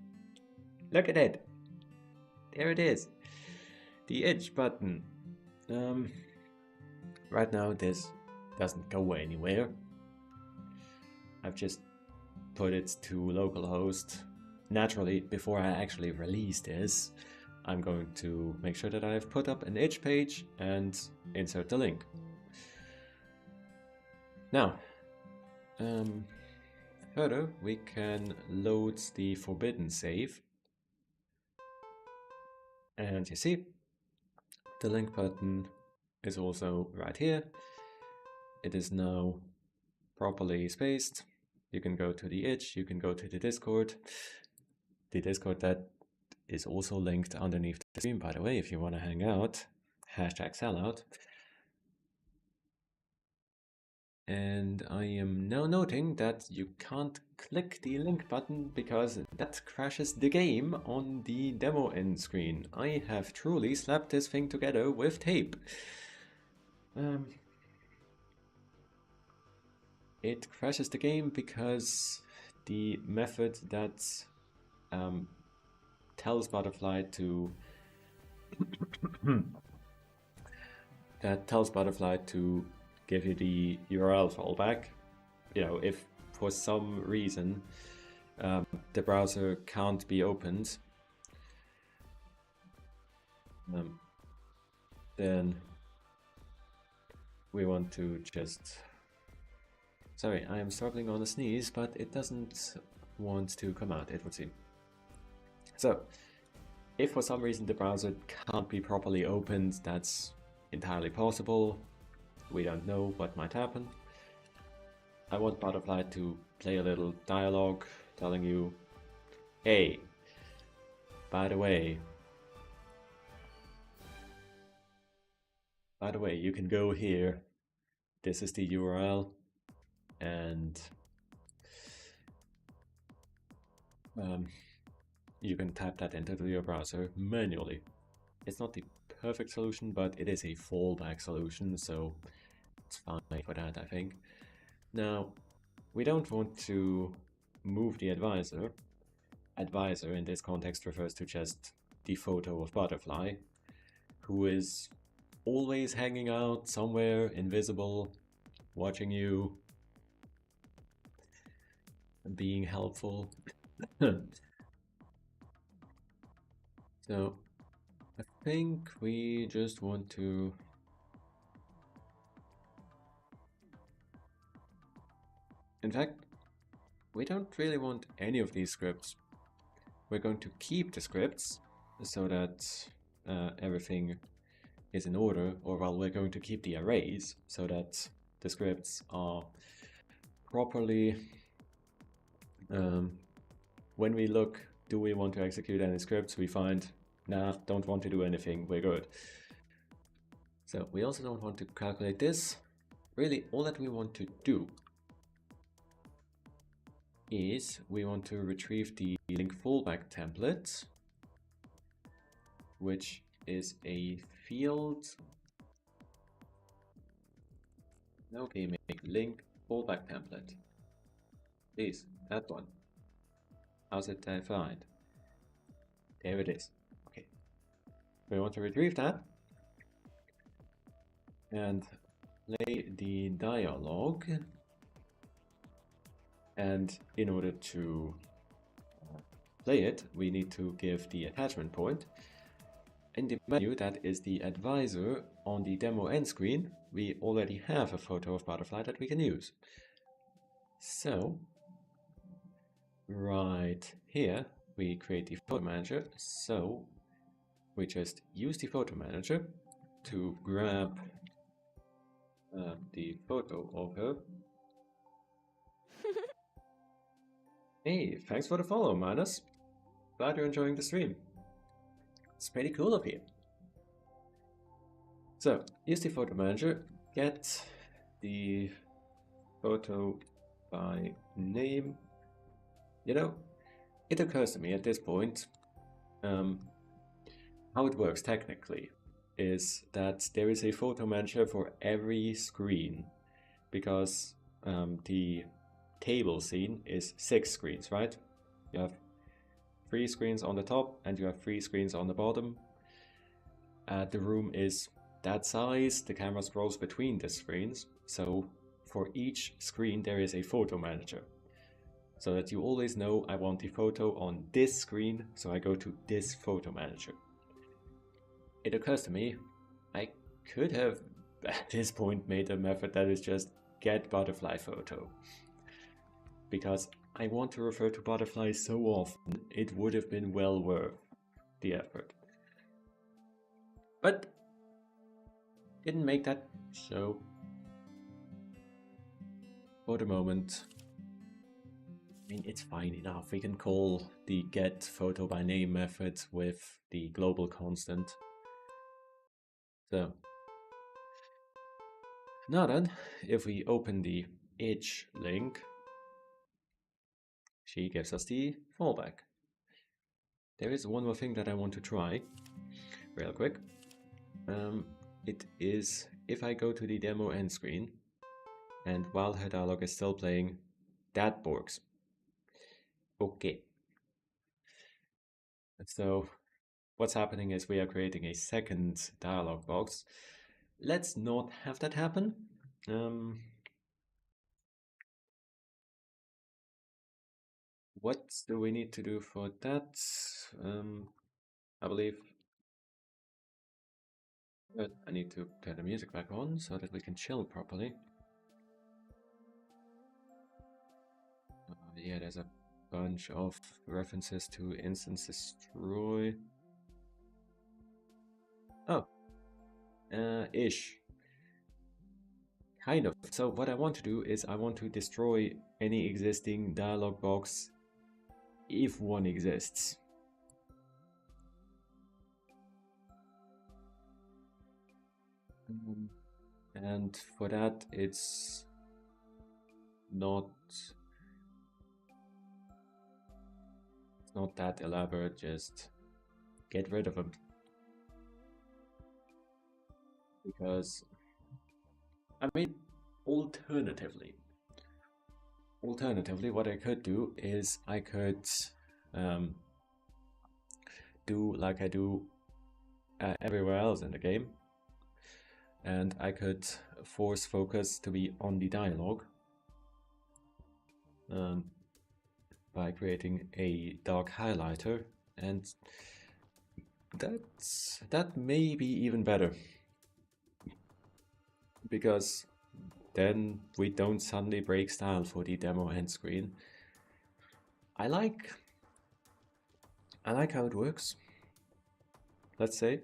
look at it. There it is. The itch button. Right now this doesn't go anywhere. I've just put it to localhost. Naturally, before I actually release this, I'm going to make sure that I've put up an itch page and insert the link. Now, further, we can load the forbidden save. And you see, the link button is also right here. It is now properly spaced. You can go to the itch, you can go to the Discord. The Discord that is also linked underneath the stream, by the way, if you want to hang out. #sellout. And I am now noting that you can't click the link button because that crashes the game on the demo end screen. I have truly slapped this thing together with tape. It crashes the game because the method that tells Butterfly to give you the URL fallback. You know, if for some reason the browser can't be opened, then we want to just... Sorry, I am struggling on a sneeze, but it doesn't want to come out, it would seem. So, if for some reason the browser can't be properly opened, that's entirely possible. We don't know what might happen. I want Butterfly to play a little dialogue telling you, hey, by the way, you can go here. This is the URL, and you can type that into your browser manually. It's not the perfect solution, but it is a fallback solution, so it's fine for that, I think. Now, we don't want to move the advisor. Advisor in this context refers to just the photo of Butterfly, who is always hanging out somewhere invisible, watching you, and being helpful. So, I think we just want to... In fact, we don't really want any of these scripts. We're going to keep the scripts so that everything is in order, or well, we're going to keep the arrays so that the scripts are properly... when we look, do we want to execute any scripts, we find, nah, don't want to do anything, we're good. So we also don't want to calculate this. Really, all that we want to do is we want to retrieve the link fallback template, which is a field. Okay, make link fallback template. Please, that one. How's it defined? There it is. Okay. We want to retrieve that and lay the dialog. And in order to play it, we need to give the attachment point. In the menu that is the advisor on the demo end screen, we already have a photo of Butterfly that we can use. So, right here, we create the photo manager. So, we just use the photo manager to grab the photo of her. Hey, thanks for the follow, Minus. Glad you're enjoying the stream. It's pretty cool up here. So, use the photo manager, get the photo by name. You know, it occurs to me at this point, how it works technically is that there is a photo manager for every screen, because the table scene is 6 screens, right? You have 3 screens on the top and you have 3 screens on the bottom. The room is that size, the camera scrolls between the screens, so for each screen there is a photo manager. So that you always know, I want the photo on this screen, so I go to this photo manager. It occurs to me, I could have at this point made a method that is just get Butterfly photo. Because I want to refer to butterflies so often, it would have been well worth the effort. But didn't make that, so for the moment, I mean, it's fine enough. We can call the get photo by name method with the global constant. So now then, if we open the itch link, she gives us the fallback. There is one more thing that I want to try real quick. It is if I go to the demo end screen and while her dialog is still playing, that works. Okay. So what's happening is we are creating a second dialog box. Let's not have that happen. What do we need to do for that? I believe I need to turn the music back on so that we can chill properly. Yeah, there's a bunch of references to instance destroy. Oh, ish. Kind of. So what I want to do is I want to destroy any existing dialog box if one exists. And for that, it's not that elaborate, just get rid of them. Because, I mean, alternatively, what I could do is I could do like I do everywhere else in the game, and I could force focus to be on the dialogue by creating a dark highlighter, and that may be even better, because then we don't suddenly break style for the demo end screen. I like how it works. Let's say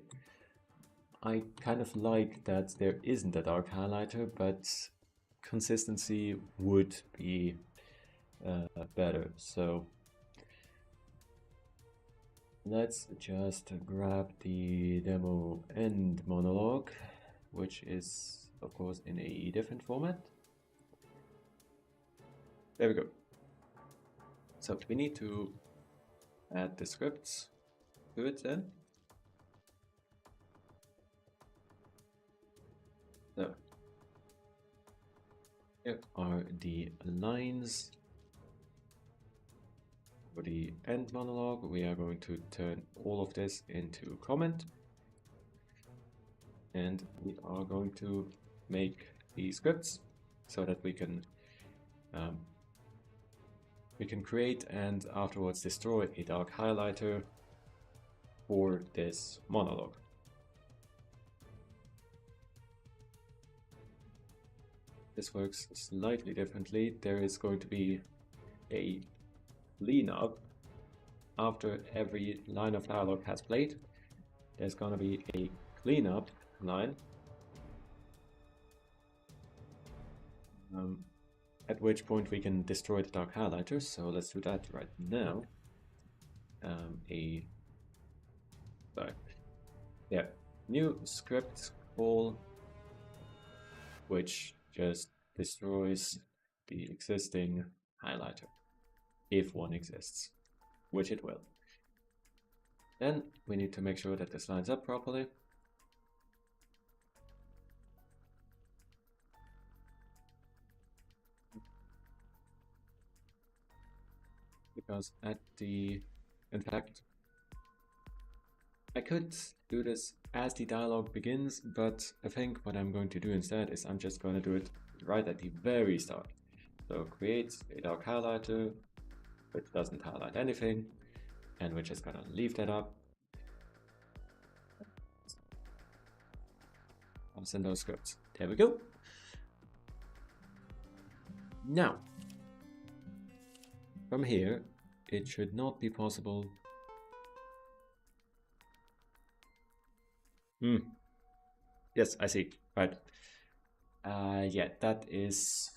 I kind of like that there isn't a dark highlighter, but consistency would be better. So let's just grab the demo end monologue, which is of course in a different format. There we go. So we need to add the scripts to it then. So here are the lines for the end monologue. We are going to turn all of this into comment, and we are going to make the scripts so that we can create and afterwards destroy a dark highlighter for this monologue. This works slightly differently. There is going to be a cleanup after every line of dialogue has played. There's going to be a cleanup line, at which point we can destroy the dark highlighters. So let's do that right now. New script call, which just destroys the existing highlighter, if one exists, which it will. Then we need to make sure that this lines up properly. Because in fact, I could do this as the dialogue begins, but I think what I'm going to do instead is I'm just going to do it right at the very start. So create a dark highlighter, which doesn't highlight anything, and we're just going to leave that up. I'll send those scripts. There we go. Now, from here, it should not be possible. Yes, I see. Right. Yeah, that is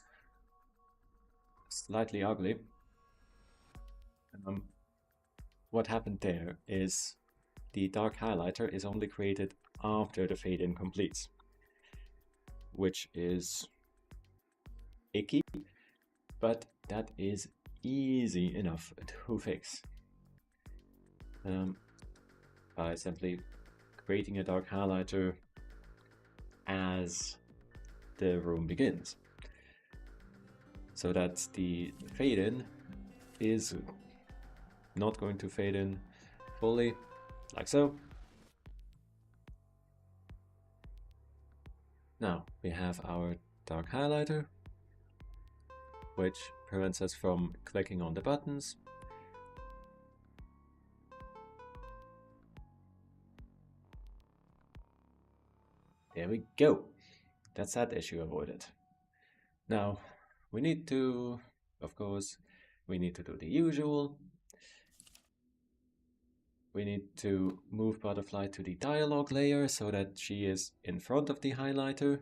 slightly ugly. What happened there is the dark highlighter is only created after the fade-in completes, which is icky, but that is easy enough to fix. By simply creating a dark highlighter as the room begins, so that the fade-in is not going to fade in fully, like so. Now we have our dark highlighter, which prevents us from clicking on the buttons. There we go. That's that issue avoided. Now we need to, of course, we need to do the usual. We need to move Butterfly to the dialogue layer so that she is in front of the highlighter,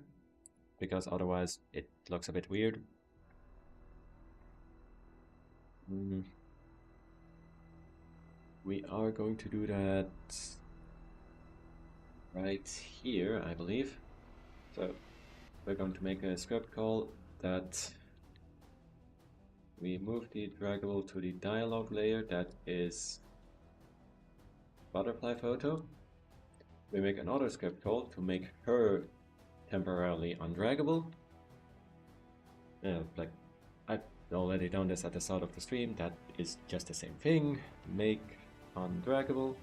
because otherwise it looks a bit weird. We are going to do that right here, I believe. So we're going to make a script call that we move the draggable to the dialogue layer that is butterfly photo. We make another script call to make her temporarily undraggable. Like I've already done this at the start of the stream. That is just the same thing. Make undraggable.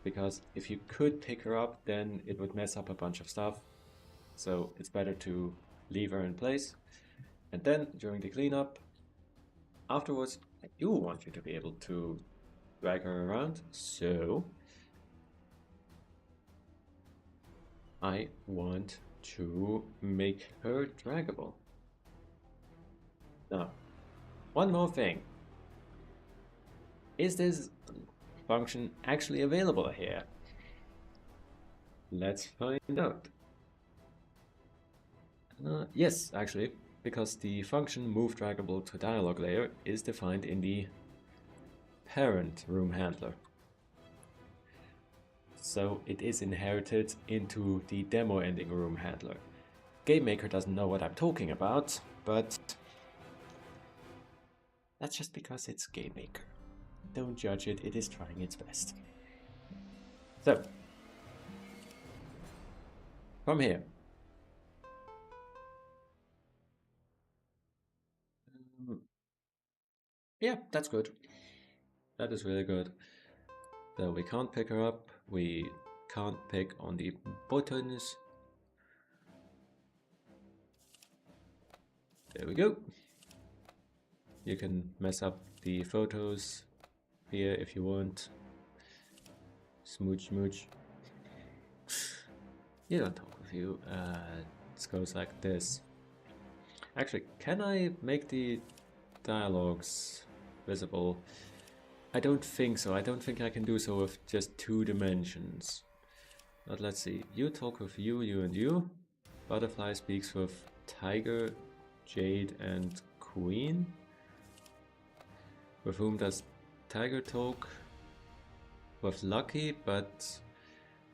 Because if you could pick her up, then it would mess up a bunch of stuff. So it's better to leave her in place. And then during the cleanup, afterwards, I do want you to be able to drag her around. So I want to make her draggable. Now, one more thing. Is this function actually available here? Let's find out. Yes, actually, because the function move draggable to dialog layer is defined in the parent room handler. So it is inherited into the demo ending room handler. GameMaker doesn't know what I'm talking about, but that's just because it's GameMaker. Don't judge it, it is trying its best. So, from here. Yeah, that's good. That is really good. So we can't pick her up, we can't pick on the buttons. There we go. You can mess up the photos here if you want. Smooch smooch. You don't talk with you. It goes like this. Actually, can I make the dialogues visible? I don't think so. I don't think I can do so with just 2 dimensions. But let's see. You talk with you, you and you. Butterfly speaks with Tiger, Jade and Queen. With whom does Tiger talk? With Lucky, but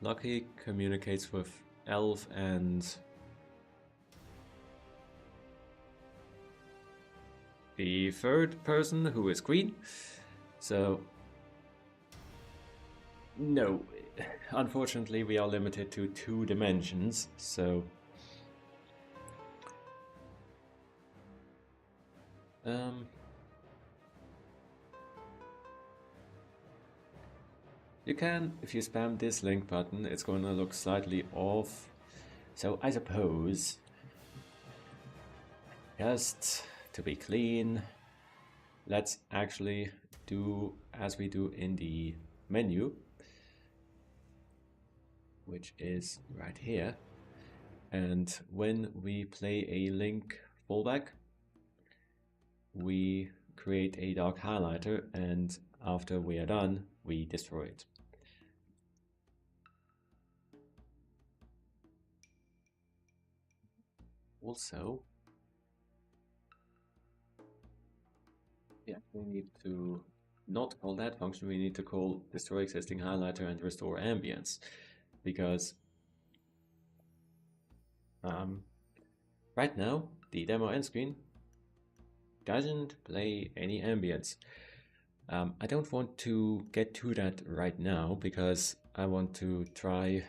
Lucky communicates with Elf and the third person, who is Queen. So no, unfortunately we are limited to 2 dimensions, so you can, if you spam this link button, it's going to look slightly off. So I suppose, just to be clean, let's actually do as we do in the menu, which is right here. And when we play a link fallback, we create a dark highlighter, and after we are done, we destroy it. Also, yeah, we need to not call that function, we need to call destroy existing highlighter and restore ambience, because right now the demo end screen doesn't play any ambience. I don't want to get to that right now because I want to try.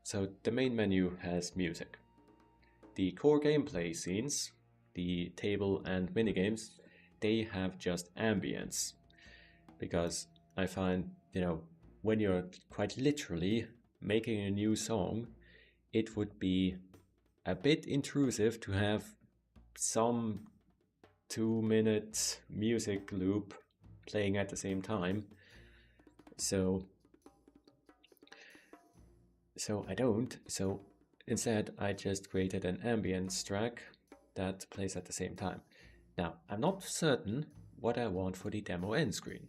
So the main menu has music. The core gameplay scenes, the table and minigames, they have just ambience. Because I find, when you're quite literally making a new song, it would be a bit intrusive to have some 2-minute music loop playing at the same time. So I don't. So instead, I just created an ambience track that plays at the same time. Now, I'm not certain what I want for the demo end screen.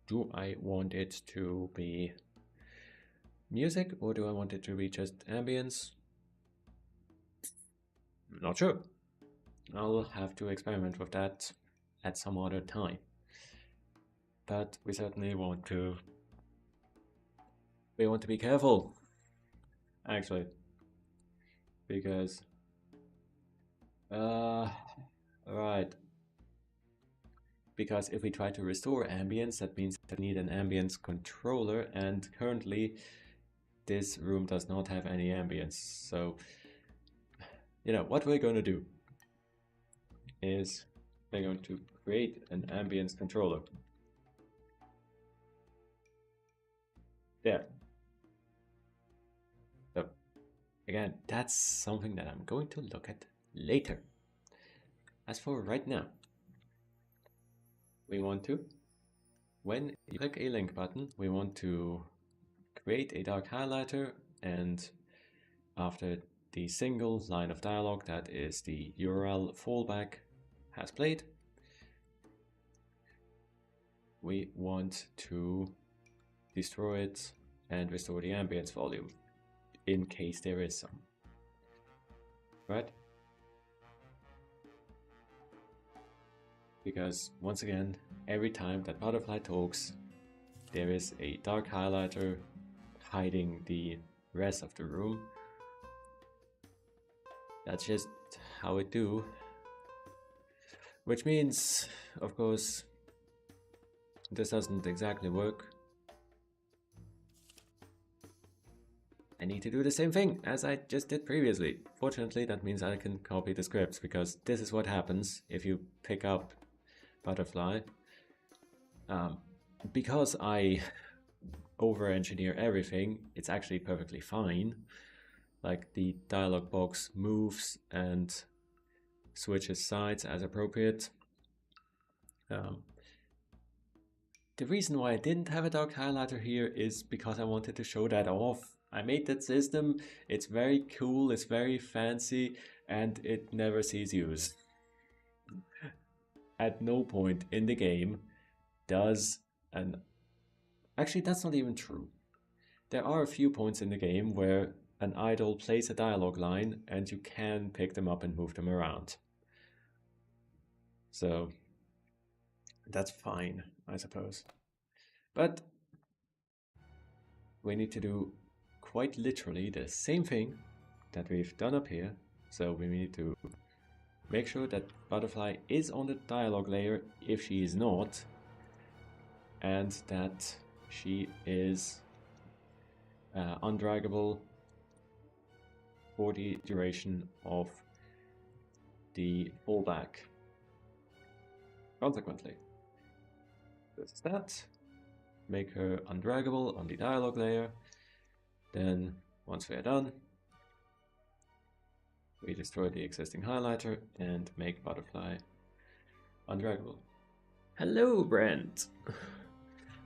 Do I want it to be music, or do I want it to be just ambience? Not sure. I'll have to experiment with that at some other time. But we certainly want to be careful, actually, because right, because if we try to restore ambience, that means that we need an ambience controller, and currently this room does not have any ambience. So what we're going to do is we're going to create an ambience controller. There. So again, that's something that I'm going to look at later. As for right now, we want to, when you click a link button, we want to create a dark highlighter, and after the single line of dialogue, that is the URL fallback, has played, we want to destroy it and restore the ambience volume, in case there is some. Right? Because once again, every time that butterfly talks, there is a dark highlighter hiding the rest of the room. That's just how it do. Which means, of course, this doesn't exactly work. I need to do the same thing as I just did previously. Fortunately, that means I can copy the scripts, because this is what happens if you pick up butterfly. Because I over-engineer everything, it's actually perfectly fine. Like, the dialog box moves and switches sides as appropriate. The reason why I didn't have a dark highlighter here is because I wanted to show that off. I made that system, it's very cool, it's very fancy, and it never sees use. At no point in the game does an... Actually, that's not even true. There are a few points in the game where an idol plays a dialogue line and you can pick them up and move them around. So that's fine, I suppose. But we need to do quite literally the same thing that we've done up here. So we need to make sure that butterfly is on the dialogue layer if she is not, and that she is undraggable for the duration of the fallback. Consequently, this is that. Make her undraggable on the dialogue layer. Then, once we are done, we destroy the existing highlighter and make butterfly undraggable. Hello, Brent!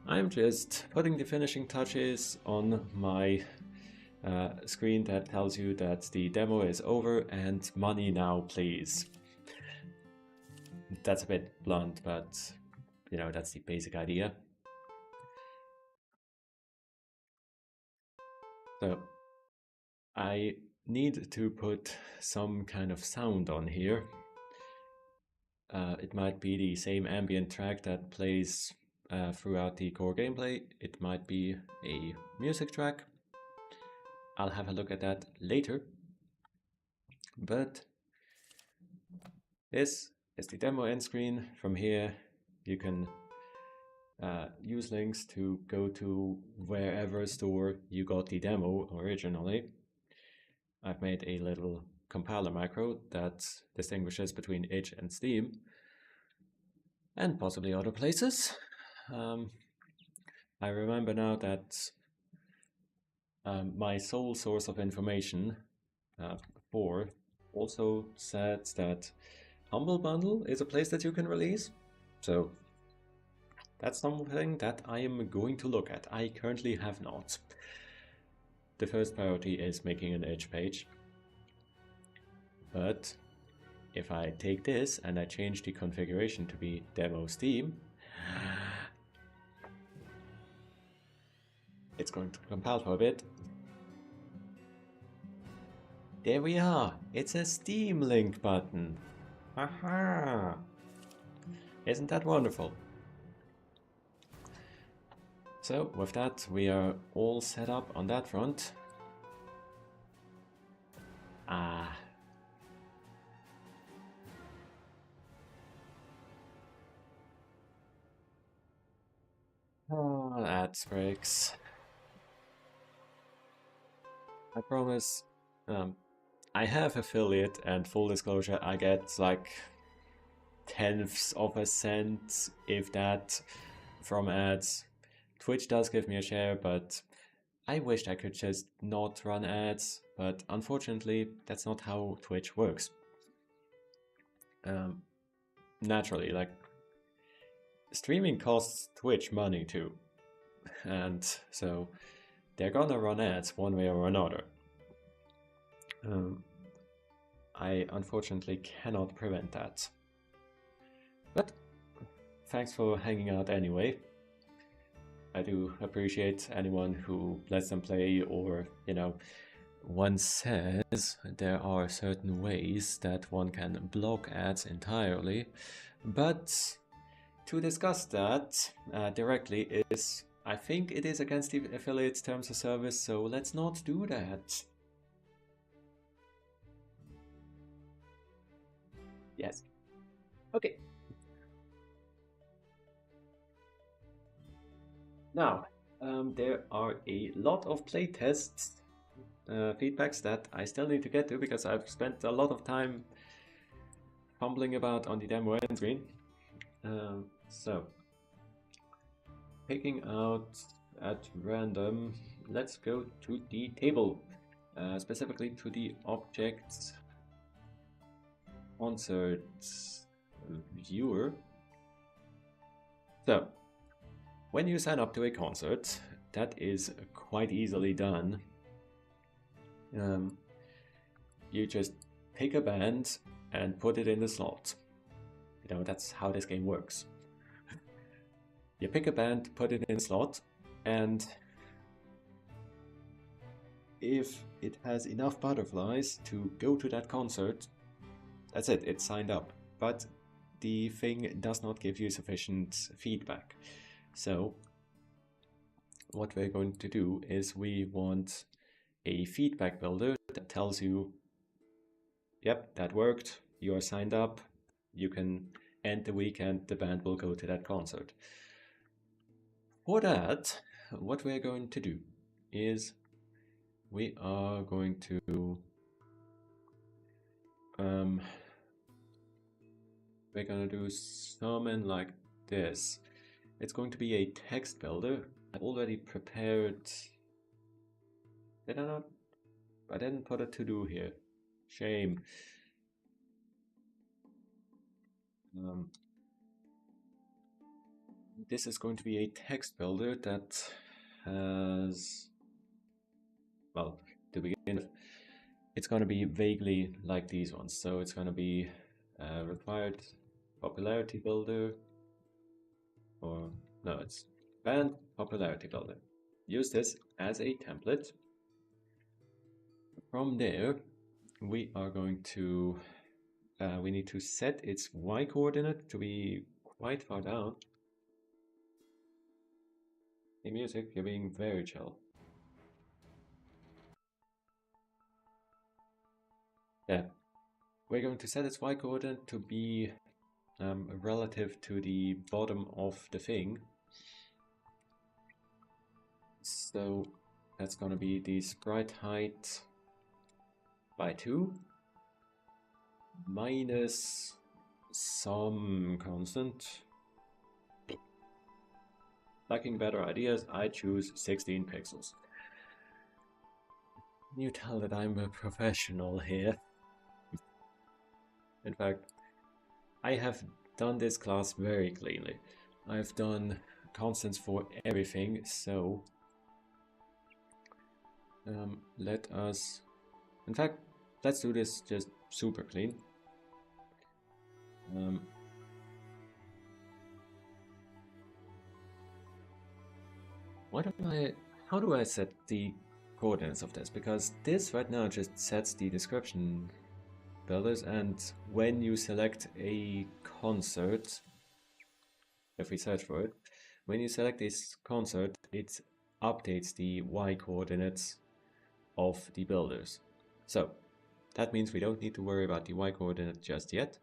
I'm just putting the finishing touches on my screen that tells you that the demo is over and money now, please. that's a bit blunt, but you know, that's the basic idea. So I need to put some kind of sound on here. It might be the same ambient track that plays throughout the core gameplay. It might be a music track. I'll have a look at that later. But this is the demo end screen. From here, you can use links to go to wherever store you got the demo originally. I've made a little compiler macro that distinguishes between itch and Steam, and possibly other places. I remember now that my sole source of information before also said that Humble Bundle is a place that you can release. So that's something that I am going to look at. I currently have not. The first priority is making an itch page. But if I take this and I change the configuration to be demo Steam, it's going to compile for a bit. There we are. It's a Steam link button. Haha. Isn't that wonderful? So with that, we are all set up on that front. Oh, ads breaks. I promise. I have affiliate, and full disclosure, I get like tenths of a cent, if that, from ads. Twitch does give me a share, but I wished I could just not run ads, but unfortunately, that's not how Twitch works. Naturally, like, streaming costs Twitch money too, and so they're gonna run ads one way or another. I unfortunately cannot prevent that. But thanks for hanging out anyway. I do appreciate anyone who lets them play, or, you know, one says there are certain ways that one can block ads entirely, but to discuss that directly is, I think it is against the affiliate's terms of service, so let's not do that. Yes. Okay. Now, there are a lot of playtests feedbacks that I still need to get to because I've spent a lot of time fumbling about on the demo end screen. So, picking out at random, let's go to the table, specifically to the object concert viewer. So, when you sign up to a concert, that is quite easily done. You just pick a band and put it in the slot. You know, that's how this game works. You pick a band, put it in the slot, and if it has enough butterflies to go to that concert, that's it, it's signed up. But the thing does not give you sufficient feedback. So what we're going to do is we want a feedback builder that tells you, yep, that worked, you are signed up, you can end the weekend, the band will go to that concert. For that, what we're going to do is we are going to we're gonna do something like this. It's going to be a text builder. I've already prepared. Did I not? I didn't put a to-do here. Shame. This is going to be a text builder that has, well, to begin with, it's going to be vaguely like these ones. So it's going to be required popularity builder, or no, it's band popularity builder. Use this as a template. From there, we are going to, we need to set its y coordinate to be quite far down. Hey music, you're being very chill. Yeah, we're going to set its y coordinate to be relative to the bottom of the thing. So that's going to be the sprite height by 2 minus some constant. Lacking better ideas, I choose 16 pixels. You tell that I'm a professional here. In fact, I have done this class very cleanly. I've done constants for everything, so let us... In fact, let's do this just super clean. How do I set the coordinates of this? Because this right now just sets the description builders, and when you select a concert, if we search for it, when you select this concert, it updates the y coordinates of the builders. So that means we don't need to worry about the y coordinate just yet.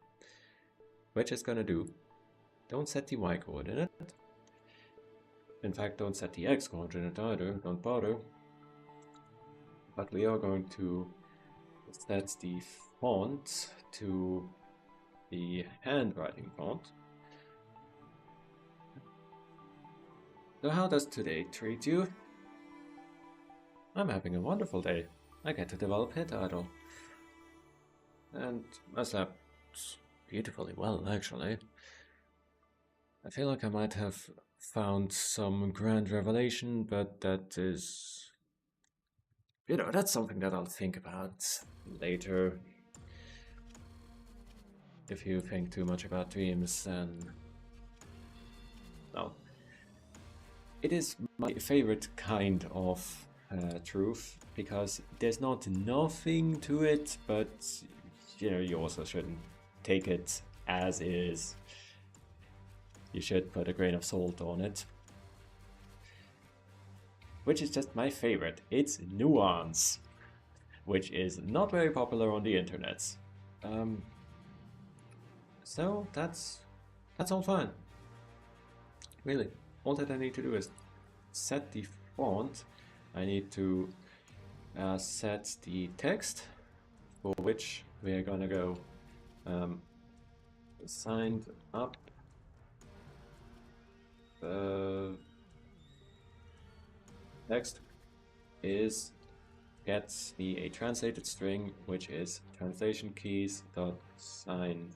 We're just gonna do, don't set the y coordinate. In fact, don't set the x coordinate either, don't bother. But we are going to set the font to the handwriting font. So how does today treat you? I'm having a wonderful day. I get to develop Hit Idol. And I slept beautifully well, actually. I feel like I might have found some grand revelation, but that is... You know, that's something that I'll think about later. If you think too much about dreams, then... Well, it is my favorite kind of truth, because there's not nothing to it, but you know, you also shouldn't take it as is. You should put a grain of salt on it. Which is just my favorite. It's nuance, which is not very popular on the internet. So that's all fine. Really, all that I need to do is set the font. I need to set the text, for which we're gonna go signed up. Text is gets me a translated string, which is translation keys dot sign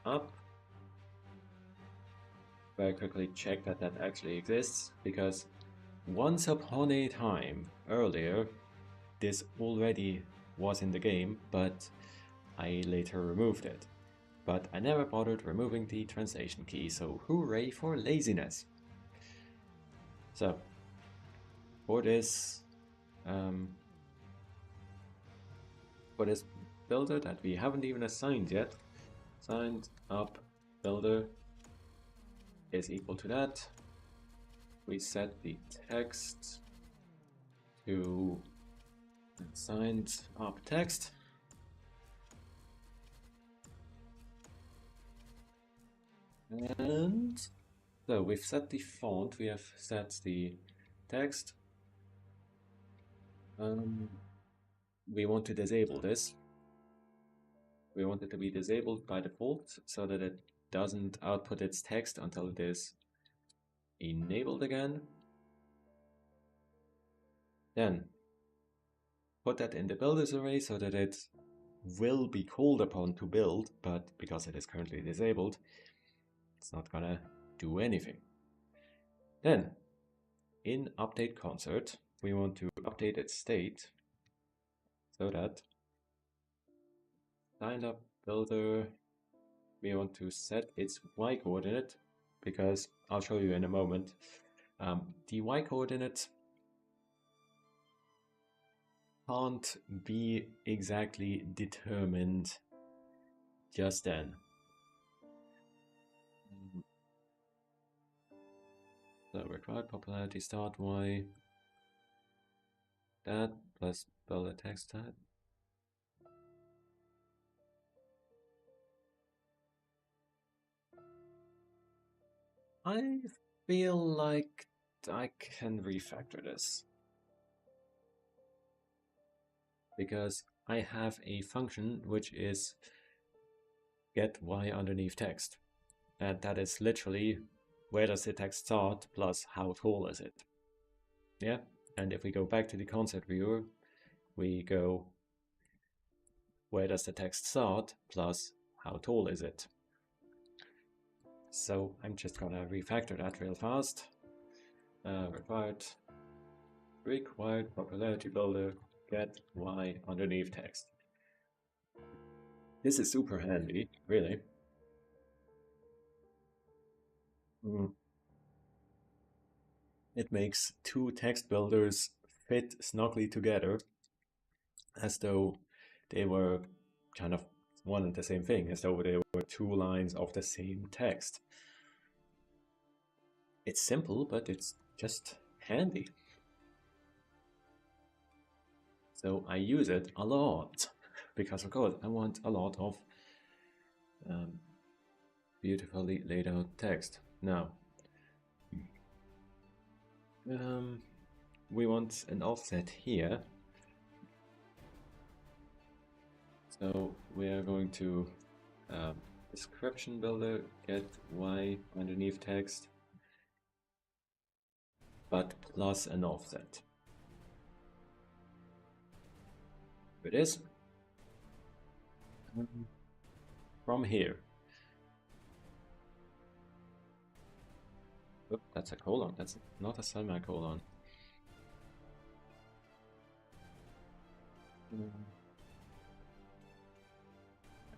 up. Very quickly check that that actually exists, because once upon a time earlier this already was in the game, but I later removed it. But I never bothered removing the translation key, so hooray for laziness. So for this builder that we haven't even assigned yet, signed up builder is equal to that. We set the text to signed up text. And so we've set the font, we have set the text. We want to disable this. We want it to be disabled by default so that it doesn't output its text until it is enabled again. Then put that in the builders array so that it will be called upon to build, but because it is currently disabled, it's not gonna do anything. Then in update concert, we want to update its state so that signed up builder we want to set its y coordinate, because I'll show you in a moment. The y coordinate can't be exactly determined just then. So required popularity start y, that plus builder text type. I feel like I can refactor this, because I have a function which is get y underneath text, and that is literally where does the text start plus how tall is it. Yeah, and if we go back to the concept viewer, we go where does the text start plus how tall is it. So I'm just gonna refactor that real fast. Required popularity builder get y underneath text. This is super handy, really. It makes two text builders fit snugly together, as though they were kind of one and the same thing, as though they were two lines of the same text. It's simple, but it's just handy. So I use it a lot, because of course I want a lot of beautifully laid out text. Now, we want an offset here. So we are going to description builder get y underneath text, but plus an offset. It is from here. Oh, that's a colon. That's not a semicolon. And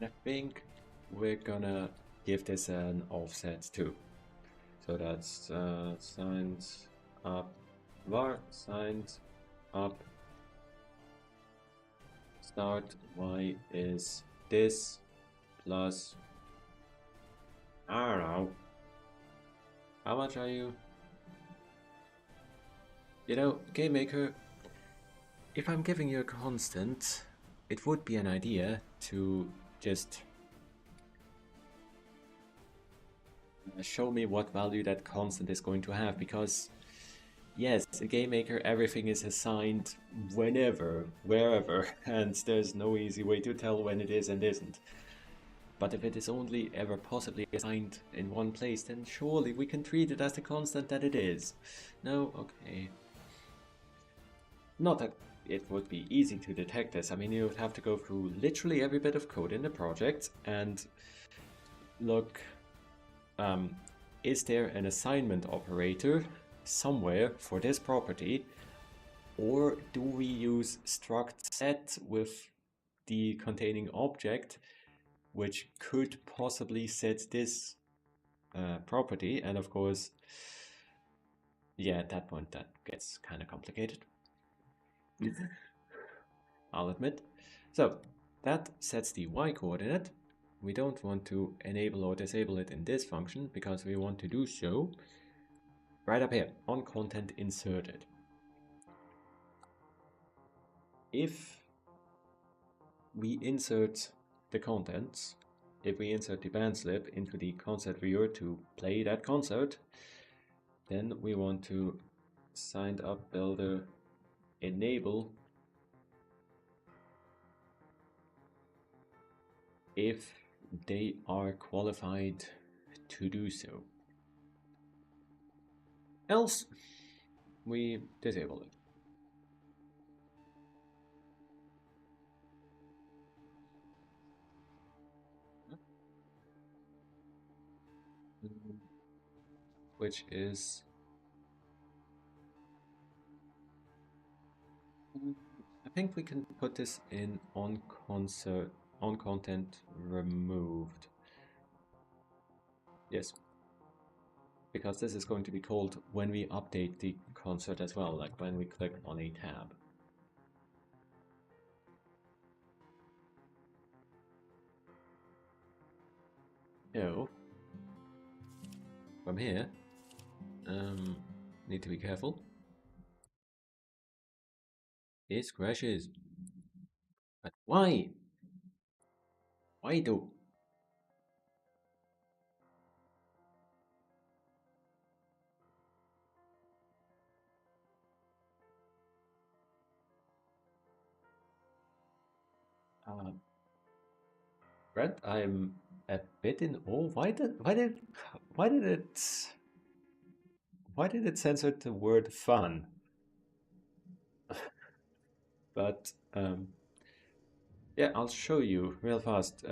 I think we're gonna give this an offset too. So that's signed up, var signed up. Start y is this plus, I don't know. How much are you? You know, Game Maker, if I'm giving you a constant, it would be an idea to just show me what value that constant is going to have, because yes, a Game Maker, everything is assigned whenever, wherever, and there's no easy way to tell when it is and isn't. But if it is only ever possibly assigned in one place, then surely we can treat it as the constant that it is. No? Okay. Not that it would be easy to detect this. I mean, you would have to go through literally every bit of code in the project and look, is there an assignment operator somewhere for this property, or do we use struct set with the containing object which could possibly set this property? And of course, yeah, at that point that gets kind of complicated. I'll admit. So that sets the y coordinate. We don't want to enable or disable it in this function, because we want to do so right up here on content inserted. If we insert the contents, if we insert the band slip into the concert viewer to play that concert, then we want to signed up builder enable if they are qualified to do so. Else, we disable it. Which is I think we can put this in on content removed. Yes, because this is going to be called when we update the concert as well, like when we click on a tab. So, from here, need to be careful. This crashes. But why? Why do? Uh, Brent, I'm a bit in awe. Why did it censor the word fun? But yeah, I'll show you real fast.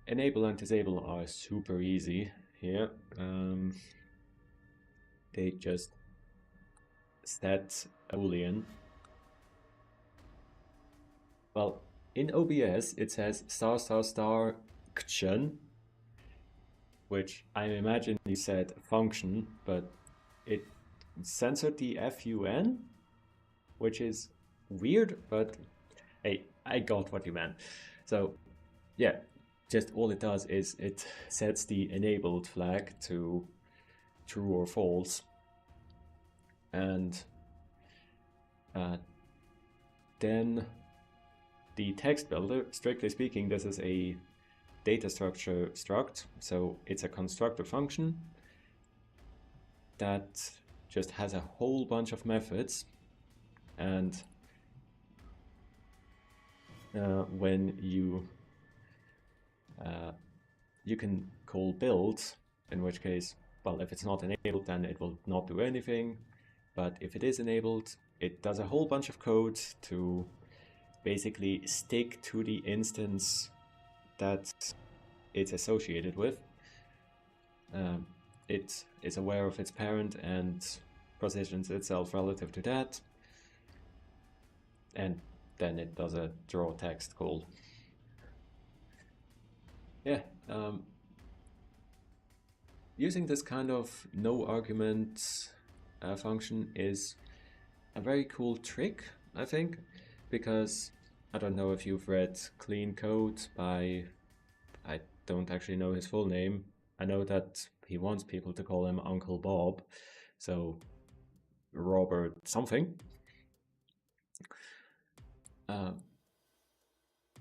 Enable and disable are super easy here. They just set a boolean. Well, in OBS it says star star star ction, which I imagine you said function, but it censored the fun, which is weird, but hey, I got what you meant. So yeah, just all it does is it sets the enabled flag to true or false, and then the text builder, strictly speaking, this is a data structure struct, so it's a constructor function that just has a whole bunch of methods, and when you can call build, in which case, well, if it's not enabled, then it will not do anything, but if it is enabled, it does a whole bunch of code to basically stick to the instance that it's associated with. It is aware of its parent and positions itself relative to that, and then it does a draw text call. Yeah, using this kind of no argument function is a very cool trick, I think, because I don't know if you've read Clean Code by, I don't actually know his full name. I know that he wants people to call him Uncle Bob, so Robert something.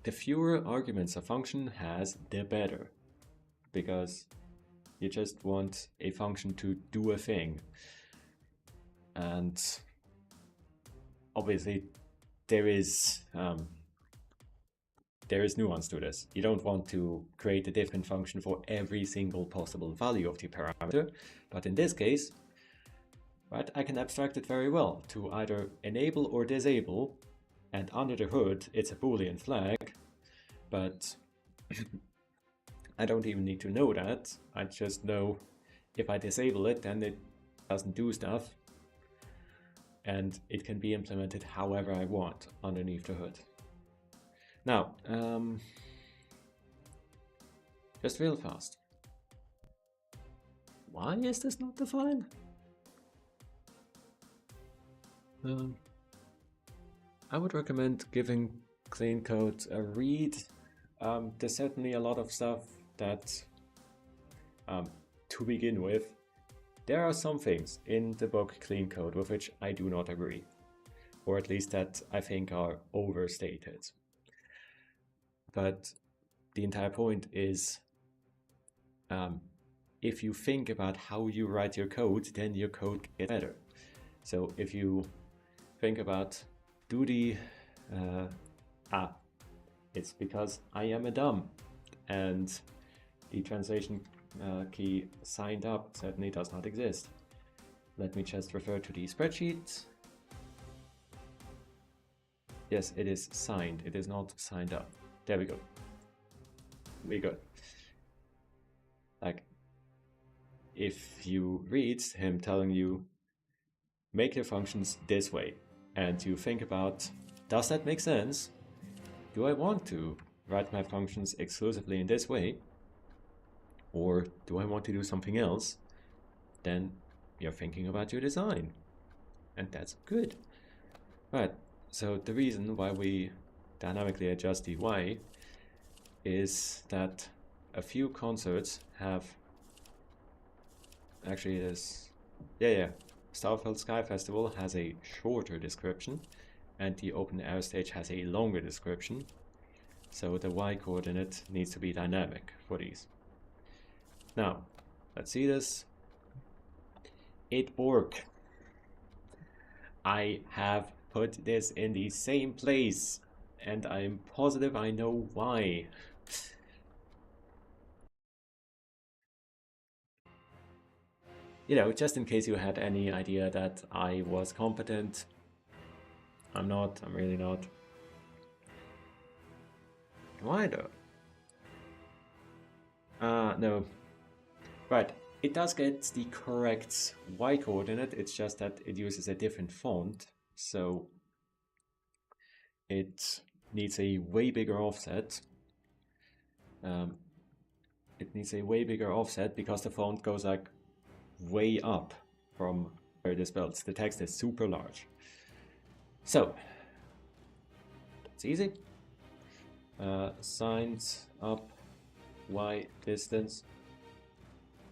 The fewer arguments a function has, the better, because you just want a function to do a thing. And obviously there is nuance to this. You don't want to create a different function for every single possible value of the parameter, but in this case, right, I can abstract it very well to either enable or disable, and under the hood it's a Boolean flag, but I don't even need to know that. I just know if I disable it, then it doesn't do stuff, and it can be implemented however I want underneath the hood. Now, just real fast. Why is this not defined? I would recommend giving Clean Code a read. There's certainly a lot of stuff that, to begin with, there are some things in the book Clean Code with which I do not agree, or at least that I think are overstated. But the entire point is, if you think about how you write your code, then your code gets better. So if you think about it's because I am a dumb, and the translation key signed up certainly does not exist. Let me just refer to the spreadsheet. Yes, it is signed, it is not signed up. There we go. We good. Like, if you read him telling you, make your functions this way, and you think about, does that make sense? Do I want to write my functions exclusively in this way? Or do I want to do something else? Then you're thinking about your design. And that's good. Right, so the reason why we dynamically adjust the Y is that a few concerts have actually this, Starfield Sky Festival has a shorter description and the open air stage has a longer description. So the Y coordinate needs to be dynamic for these. Now, let's see this. It worked. I have put this in the same place and I'm positive I know why. You know, just in case you had any idea that I was competent, I'm not, I'm really not. Why though? No. Right, it does get the correct Y coordinate, it's just that it uses a different font, so it needs a way bigger offset. It needs a way bigger offset because the font goes like way up from where it is built. The text is super large. So, it's easy. Signs up Y distance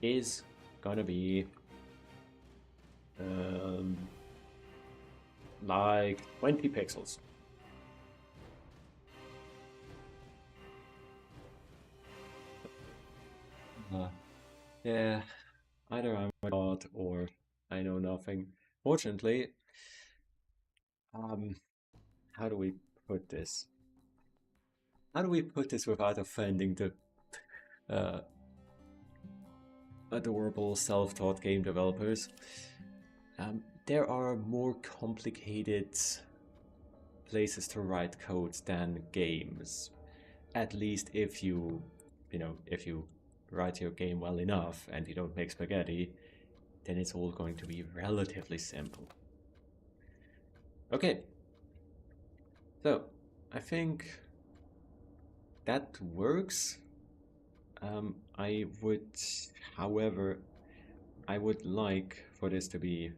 is gonna be like 20 pixels. Yeah, either I'm a god or I know nothing. Fortunately, how do we put this? How do we put this without offending the adorable self-taught game developers? There are more complicated places to write code than games. At least if you write your game well enough and you don't make spaghetti, then it's all going to be relatively simple. Okay. So, I think that works. I would, however, I would like for this to be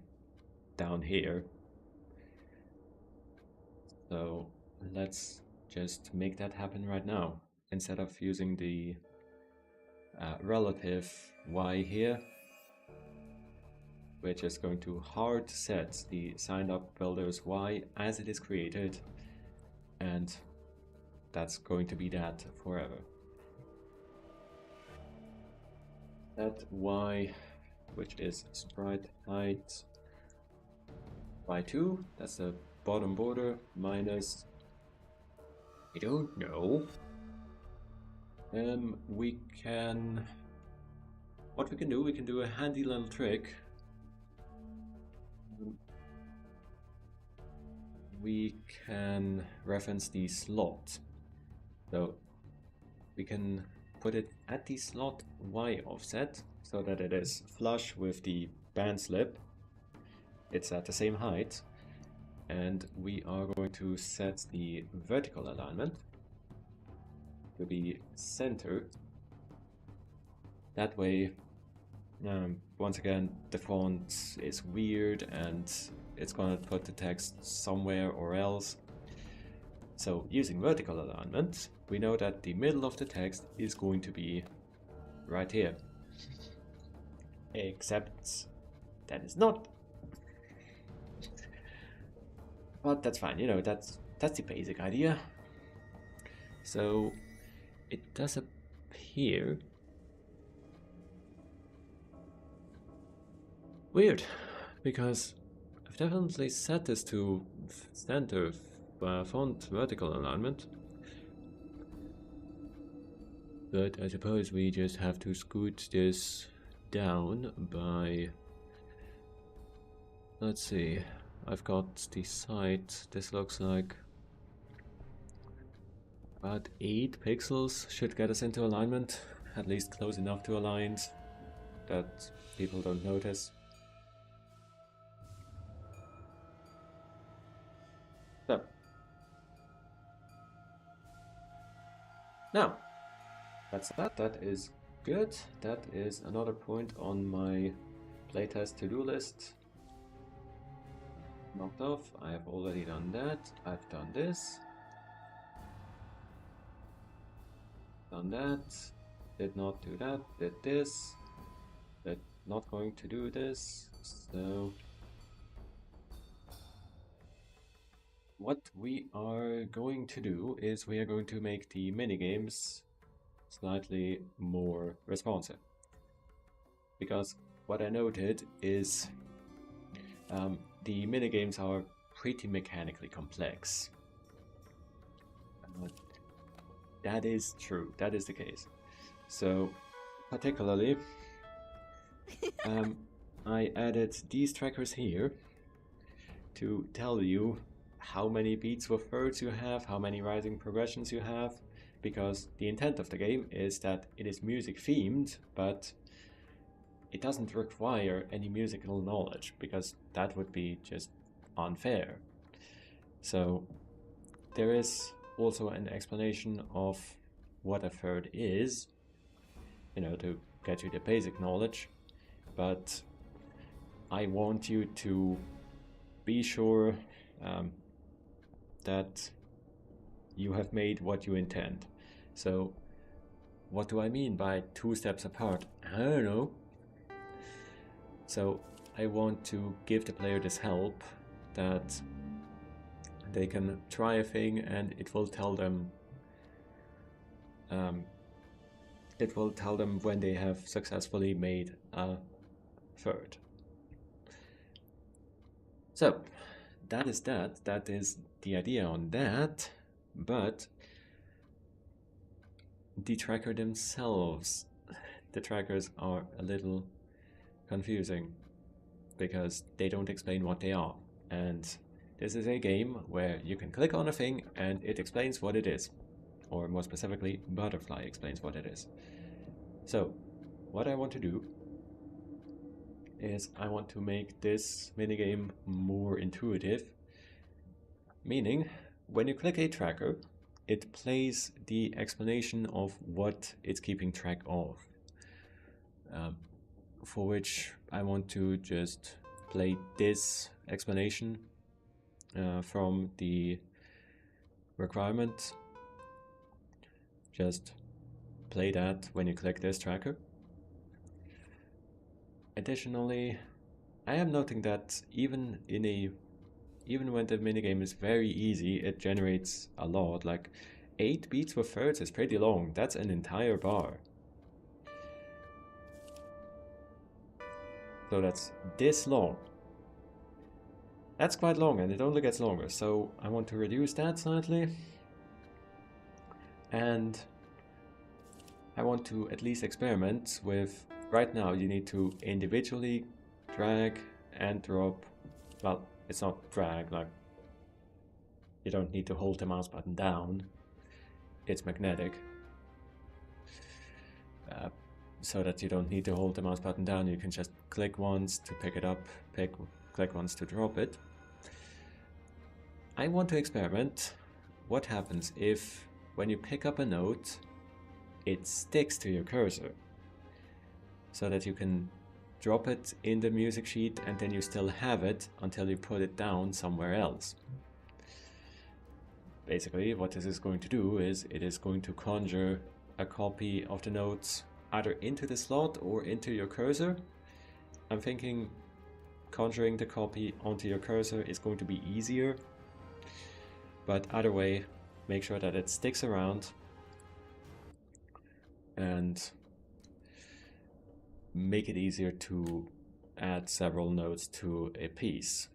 down here. So let's just make that happen right now. Instead of using the relative Y here, we're just going to hard set the signed up builder's Y as it is created, and that's going to be that forever. That Y, which is sprite height by 2, that's the bottom border, minus, I don't know. What we can do a handy little trick. We can reference the slot. So we can put it at the slot Y offset so that it is flush with the band slip. It's at the same height. And we are going to set the vertical alignment to be center. That way, once again, the font is weird and it's gonna put the text somewhere or else. So using vertical alignment, we know that the middle of the text is going to be right here. Except that is not. But that's fine, you know, that's the basic idea. So it does appear weird, because I've definitely set this to center font vertical alignment. But I suppose we just have to scoot this down by, let's see, I've got the site, this looks like about 8 pixels should get us into alignment, at least close enough to aligned that people don't notice. So, now, that's that is Good, that is another point on my playtest to-do list. Knocked off. I have already done that. I've done this. Done that. Did not do that. Did this. Did not going to do this. So what we are going to do is we are going to make the minigames slightly more responsive. Because what I noted is the minigames are pretty mechanically complex. That is true, that is the case. So, particularly, I added these trackers here to tell you how many beats with thirds you have, how many rising progressions you have, because the intent of the game is that it is music themed, but it doesn't require any musical knowledge, because that would be just unfair. So there is also an explanation of what a third is, to get you the basic knowledge, but I want you to be sure that you have made what you intend. So what do I mean by 2 steps apart? I don't know. So I want to give the player this help that they can try a thing and it will tell them when they have successfully made a third. So that is the idea on that, but the tracker themselves, the trackers are a little confusing because they don't explain what they are, and this is a game where you can click on a thing and it explains what it is, or more specifically, Butterfly explains what it is. So what I want to do is I want to make this minigame more intuitive, meaning when you click a tracker, it plays the explanation of what it's keeping track of, for which I want to just play this explanation from the requirement. Just play that when you click this tracker. Additionally, I am noting that even when the minigame is very easy, it generates a lot. Like 8 beats with thirds is pretty long. That's an entire bar. So that's this long. That's quite long, and it only gets longer. So I want to reduce that slightly. And I want to at least experiment with, right now you need to individually drag and drop. Well, it's not drag, like you don't need to hold the mouse button down. It's magnetic. So that you don't need to hold the mouse button down, you can just click once to pick it up, click once to drop it. I want to experiment what happens if, when you pick up a note, it sticks to your cursor, so that you can drop it in the music sheet and then you still have it until you put it down somewhere else. Basically, what this is going to do is it is going to conjure a copy of the notes either into the slot or into your cursor. I'm thinking conjuring the copy onto your cursor is going to be easier, but either way, make sure that it sticks around and make it easier to add several notes to a piece,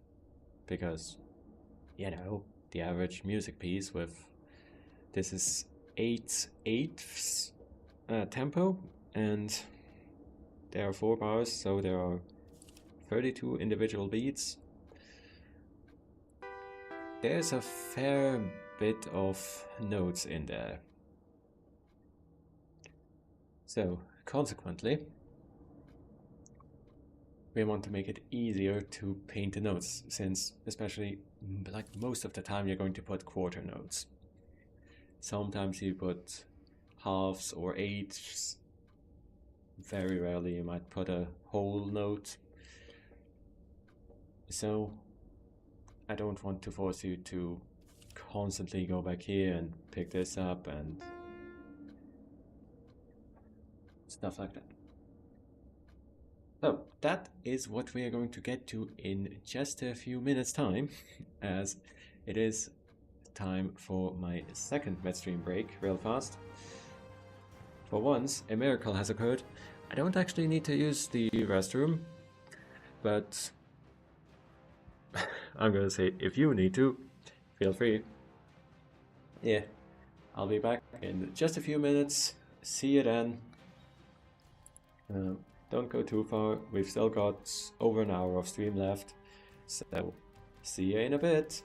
because the average music piece with this is 8/8 tempo, and there are 4 bars, so there are 32 individual beats. There's a fair bit of notes in there. So consequently, we want to make it easier to paint the notes, since especially like most of the time you're going to put quarter notes. Sometimes you put halves or eighths, Very rarely you might put a whole note. So I don't want to force you to constantly go back here and pick this up and stuff like that. So that is what we are going to get to in just a few minutes time, as it is time for my second midstream break real fast. For once, a miracle has occurred. I don't actually need to use the restroom, but I'm gonna say if you need to, feel free. Yeah, I'll be back in just a few minutes. See you then. Don't go too far. We've still got over an hour of stream left. So, see you in a bit.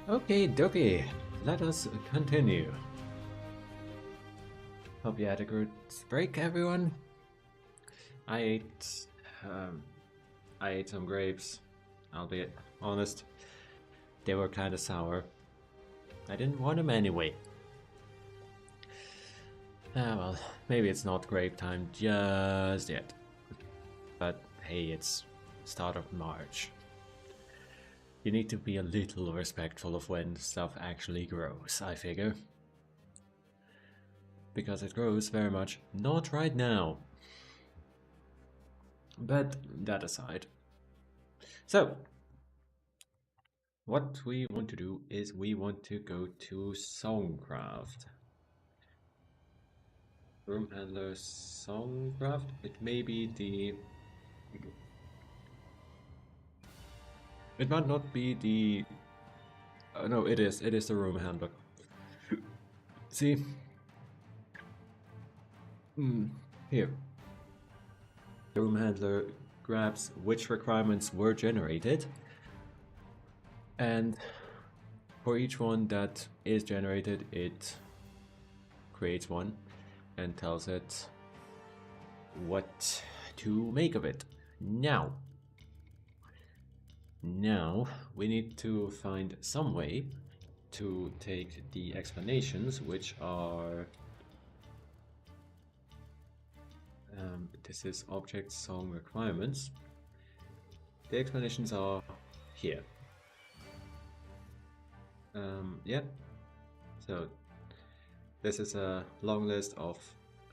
Okay, dokie. Let us continue. Hope you had a good break, everyone. I ate, I ate some grapes. I'll be honest, they were kind of sour. I didn't want them anyway. Ah, well, maybe it's not grape time just yet. But hey, it's start of March. You need to be a little respectful of when stuff actually grows, I figure. Because it grows very much not right now. But that aside. So, what we want to do is we want to go to Songcraft. Room handler Songcraft? It may be the... It might not be the... no, it is. It is the room handler. See? Here. The room handler grabs which requirements were generated, and for each one that is generated, it creates one and tells it what to make of it. Now we need to find some way to take the explanations, which are this is object song requirements. The explanations are here. Yeah. So this is a long list of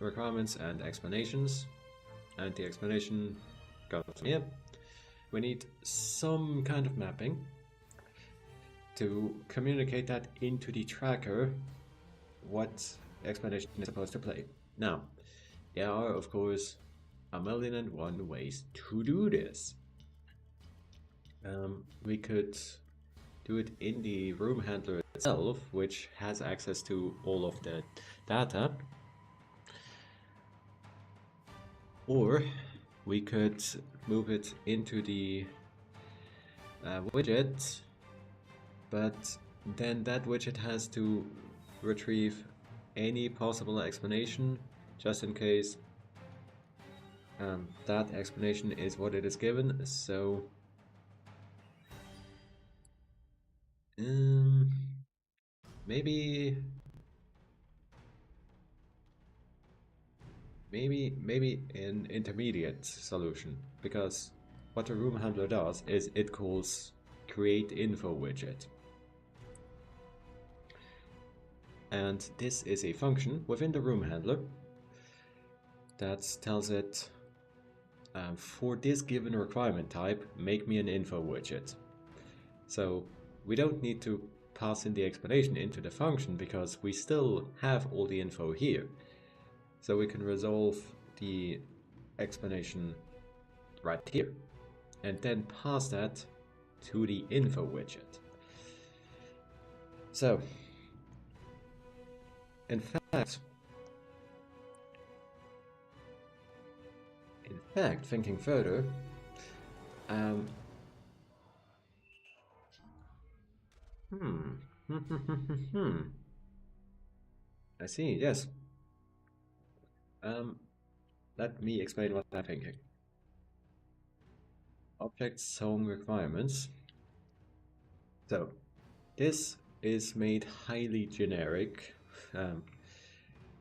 requirements and explanations, and the explanation goes here. We need some kind of mapping to communicate that into the tracker what explanation is supposed to play. Now, there are, of course, 1,001 ways to do this. We could do it in the room handler itself, which has access to all of the data. Or we could move it into the widget, but then that widget has to retrieve any possible explanation, just in case that explanation is what it is given. So maybe an intermediate solution, because what the room handler does is it calls create info widget. And this is a function within the room handler that tells it for this given requirement type, make me an info widget. So we don't need to pass in the explanation into the function because we still have all the info here. So we can resolve the explanation right here and then pass that to the info widget. So, in fact, thinking further, I see, yes. Let me explain what I'm thinking. Object song requirements. So, this is made highly generic.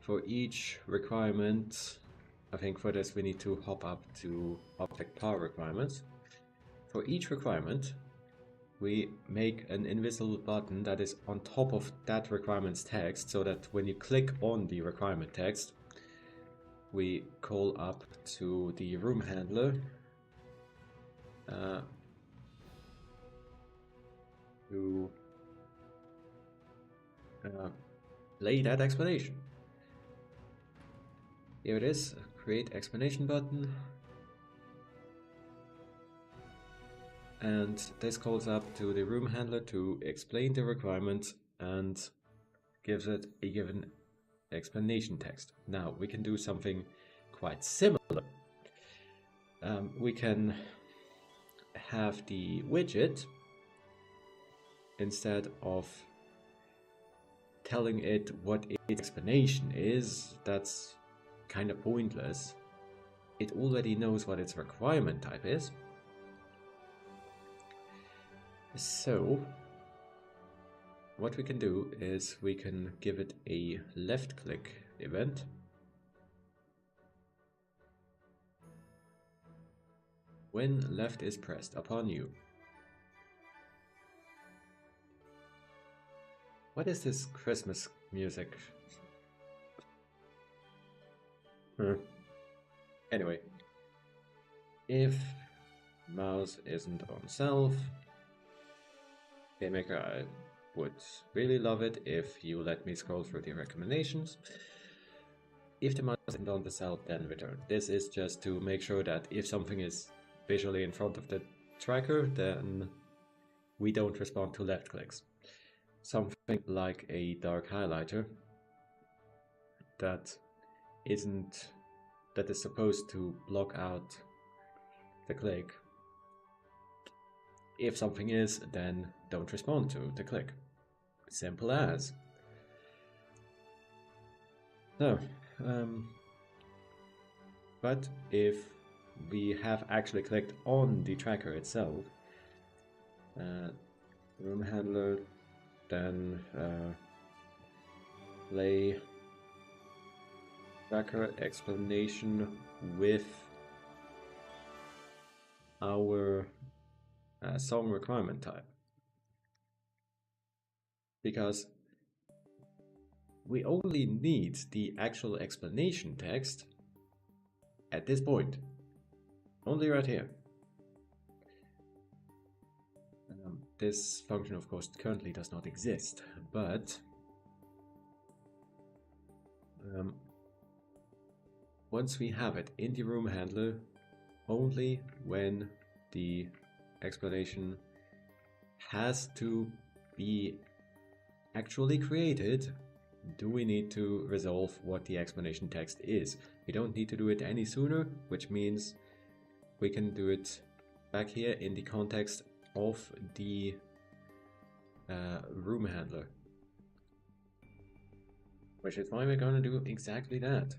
For each requirement, I think for this we need to hop up to object power requirements. For each requirement, we make an invisible button that is on top of that requirement's text, so that when you click on the requirement text, we call up to the room handler to play that explanation. Here it is, create explanation button. And this calls up to the room handler to explain the requirement and gives it a given explanation text. Now we can do something quite similar. We can have the widget instead of telling it what its explanation is, that's kind of pointless. It already knows what its requirement type is. So what we can do is we can give it a left click event. When left is pressed upon you. What is this Christmas music? Anyway, if mouse isn't on self, GameMaker, I would really love it if you let me scroll through the recommendations. If the mouse isn't on the self, then return. This is just to make sure that if something is visually in front of the tracker, then we don't respond to left clicks. Something like a dark highlighter that is supposed to block out the click. If something is, then don't respond to the click. Simple as. So, but if we have actually clicked on the tracker itself, room handler, then play tracker explanation with our song requirement type, because we only need the actual explanation text at this point, only right here. This function, of course, currently does not exist, but once we have it in the room handler, only when the explanation has to be actually created do we need to resolve what the explanation text is. We don't need to do it any sooner, which means we can do it back here in the context of the room handler, which is why we're going to do exactly that.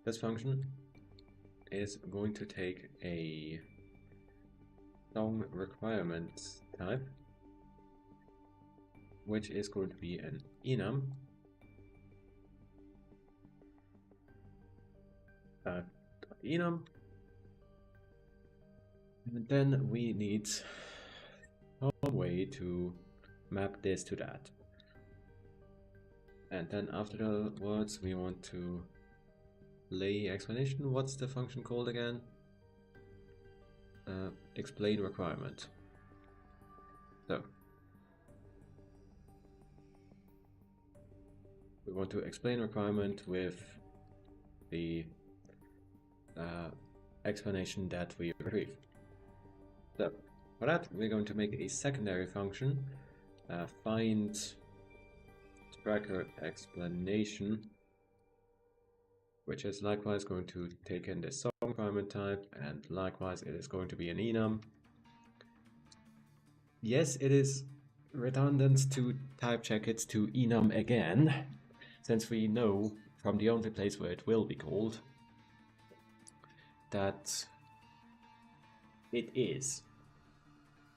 This function is going to take a song requirements type, which is going to be an enum enum, and then we need a way to map this to that, and then afterwards we want to lay explanation. What's the function called again? Explain requirement. So we want to explain requirement with the explanation that we retrieve. So for that, we're going to make a secondary function, find tracker explanation, which is likewise going to take in the song requirement type, and likewise it is going to be an enum. Yes, it is redundant to type check it to enum again, since we know from the only place where it will be called that it is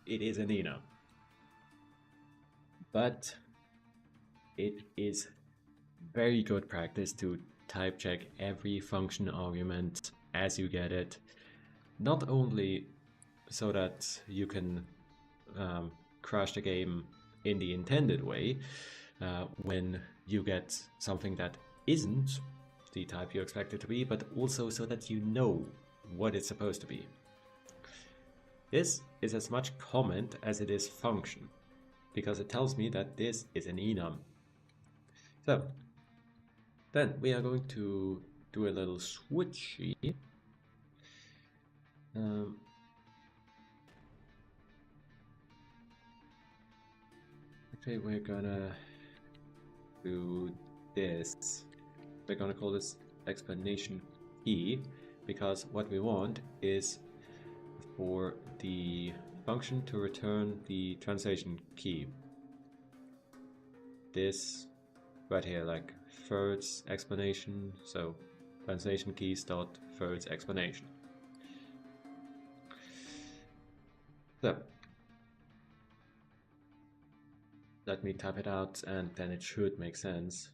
an enum. But it is very good practice to type check every function argument as you get it, not only so that you can crash the game in the intended way when you get something that isn't the type you expect it to be, but also so that you know what it's supposed to be. This is as much comment as it is function, because it tells me that this is an enum. So then we are going to do a little switchy. Okay, we're gonna do this. We're gonna call this explanation key, because what we want is for the function to return the translation key. This right here, like third's explanation, so translation keys dot third's explanation. So let me type it out and then it should make sense.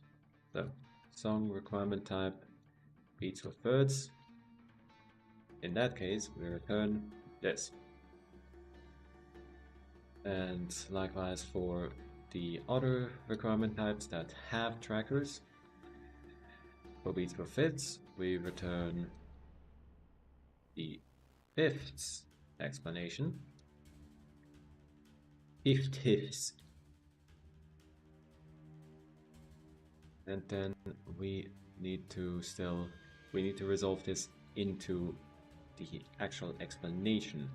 So song requirement type beats with thirds. In that case, we return this. And likewise for the other requirement types that have trackers, for beats per fifths, we return the fifths explanation. Fifths. And then we need to resolve this into the actual explanation.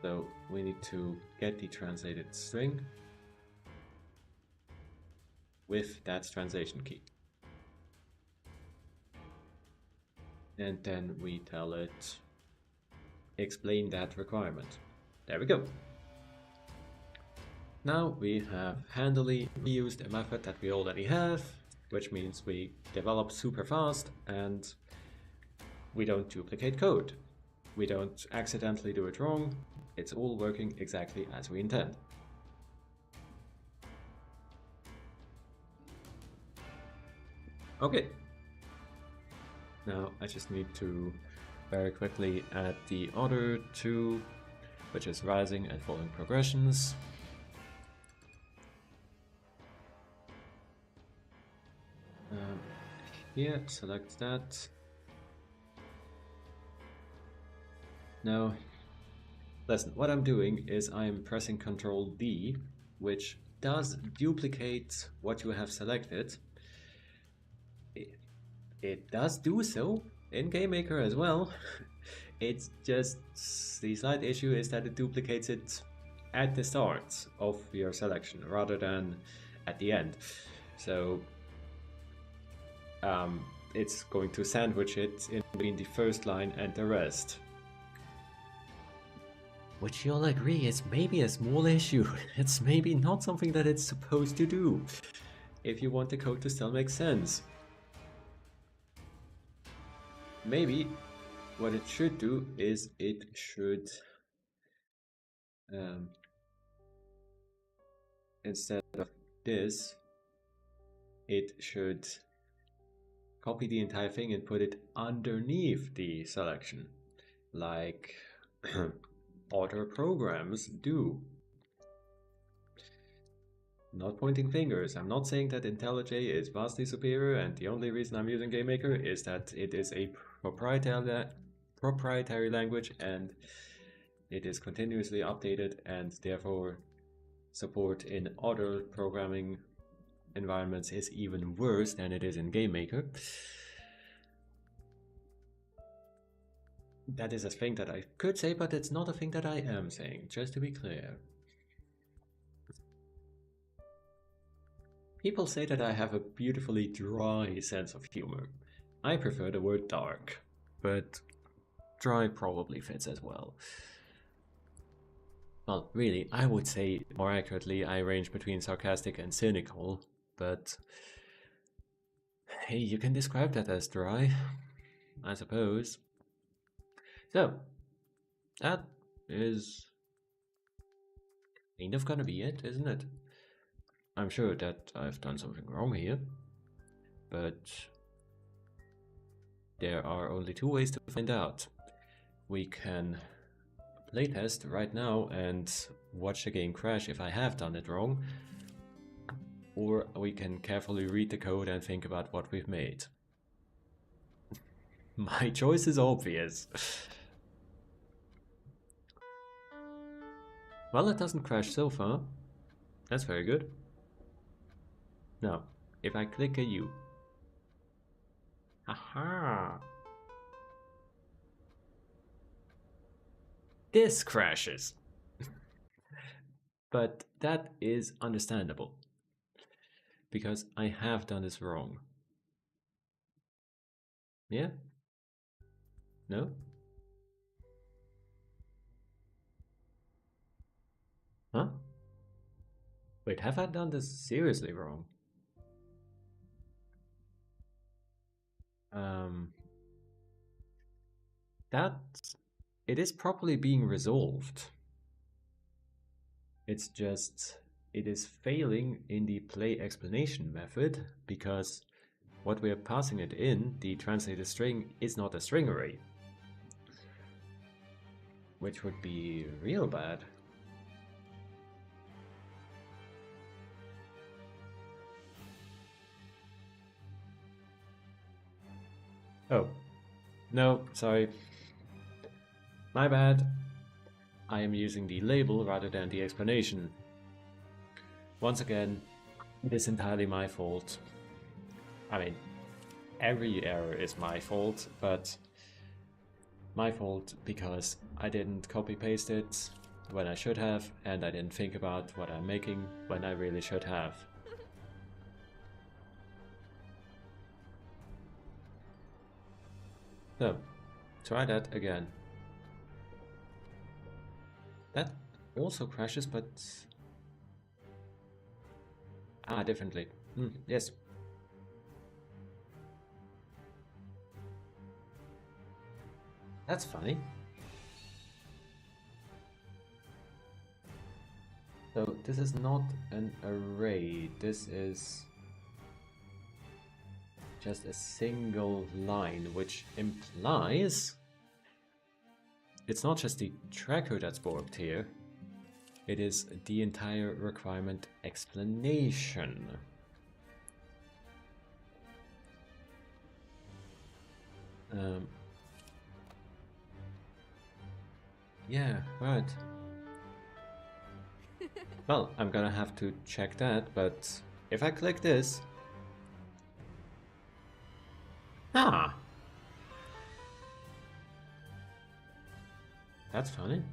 So we need to get the translated string with that translation key. And then we tell it, explain that requirement. There we go. Now we have handily reused a method that we already have, which means we develop super fast and we don't duplicate code. We don't accidentally do it wrong. It's all working exactly as we intend. Okay. Now I just need to very quickly add the other two, which is rising and falling progressions. Here, select that. Now, listen, what I'm doing is I'm pressing Ctrl D, which does duplicate what you have selected. It does do so in GameMaker as well. It's just the slight issue is that it duplicates it at the start of your selection rather than at the end. So it's going to sandwich it in between the first line and the rest. Which you'll agree is maybe a small issue. It's maybe not something that it's supposed to do, if you want the code to still make sense. Maybe what it should do is it should, instead of this, it should copy the entire thing and put it underneath the selection, like other programs do. Not pointing fingers. I'm not saying that IntelliJ is vastly superior, and the only reason I'm using GameMaker is that it is a proprietary language and it is continuously updated, and therefore support in other programming environments is even worse than it is in GameMaker. That is a thing that I could say, but it's not a thing that I am saying, just to be clear. People say that I have a beautifully dry sense of humor. I prefer the word dark, but dry probably fits as well. Well, really, I would say more accurately I range between sarcastic and cynical, but hey, you can describe that as dry, I suppose. So, that is kind of gonna be it, isn't it? I'm sure that I've done something wrong here, but there are only two ways to find out. We can playtest right now and watch the game crash if I have done it wrong, or we can carefully read the code and think about what we've made. My choice is obvious. Well, it doesn't crash so far. That's very good. Now, if I click a U. Aha! This crashes. But that is understandable, because I have done this wrong. Yeah? No? Huh? Wait, have I done this seriously wrong? That it is properly being resolved. It's just it is failing in the play explanation method because what we are passing it in, the translated string, is not a string array. Which would be real bad. Oh. No, sorry. My bad. I am using the label rather than the explanation. Once again, it is entirely my fault. I mean, every error is my fault, but my fault because I didn't copy-paste it when I should have, and I didn't think about what I'm making when I really should have. So, try that again. That also crashes, but... Ah, differently. Yes. That's funny. So this is not an array, this is just a single line, which implies it's not just the tracker that's borked here, it is the entire requirement explanation. Yeah, right. Well, I'm gonna have to check that, but if I click this... Ah! That's funny.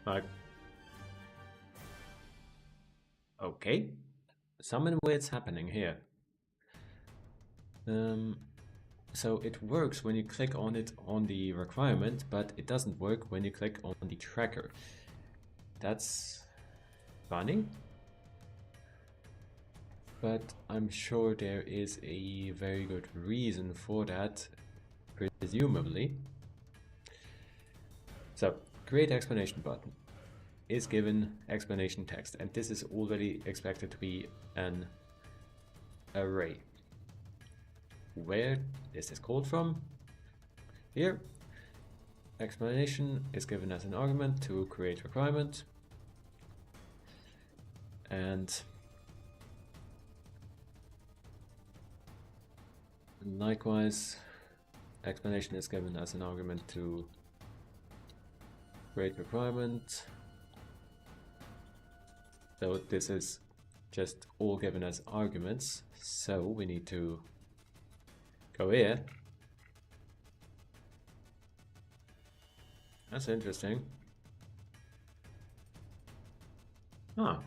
Like... Okay. Something weird's happening here. So it works when you click on it on the requirement, but it doesn't work when you click on the tracker. That's funny. But I'm sure there is a very good reason for that, presumably. So, create explanation button is given explanation text, and this is already expected to be an array. Where is this called from? Here. Explanation is given as an argument to create requirement. And likewise, explanation is given as an argument to create requirement. So this is just all given as arguments. So we need to go here. That's interesting. Ah.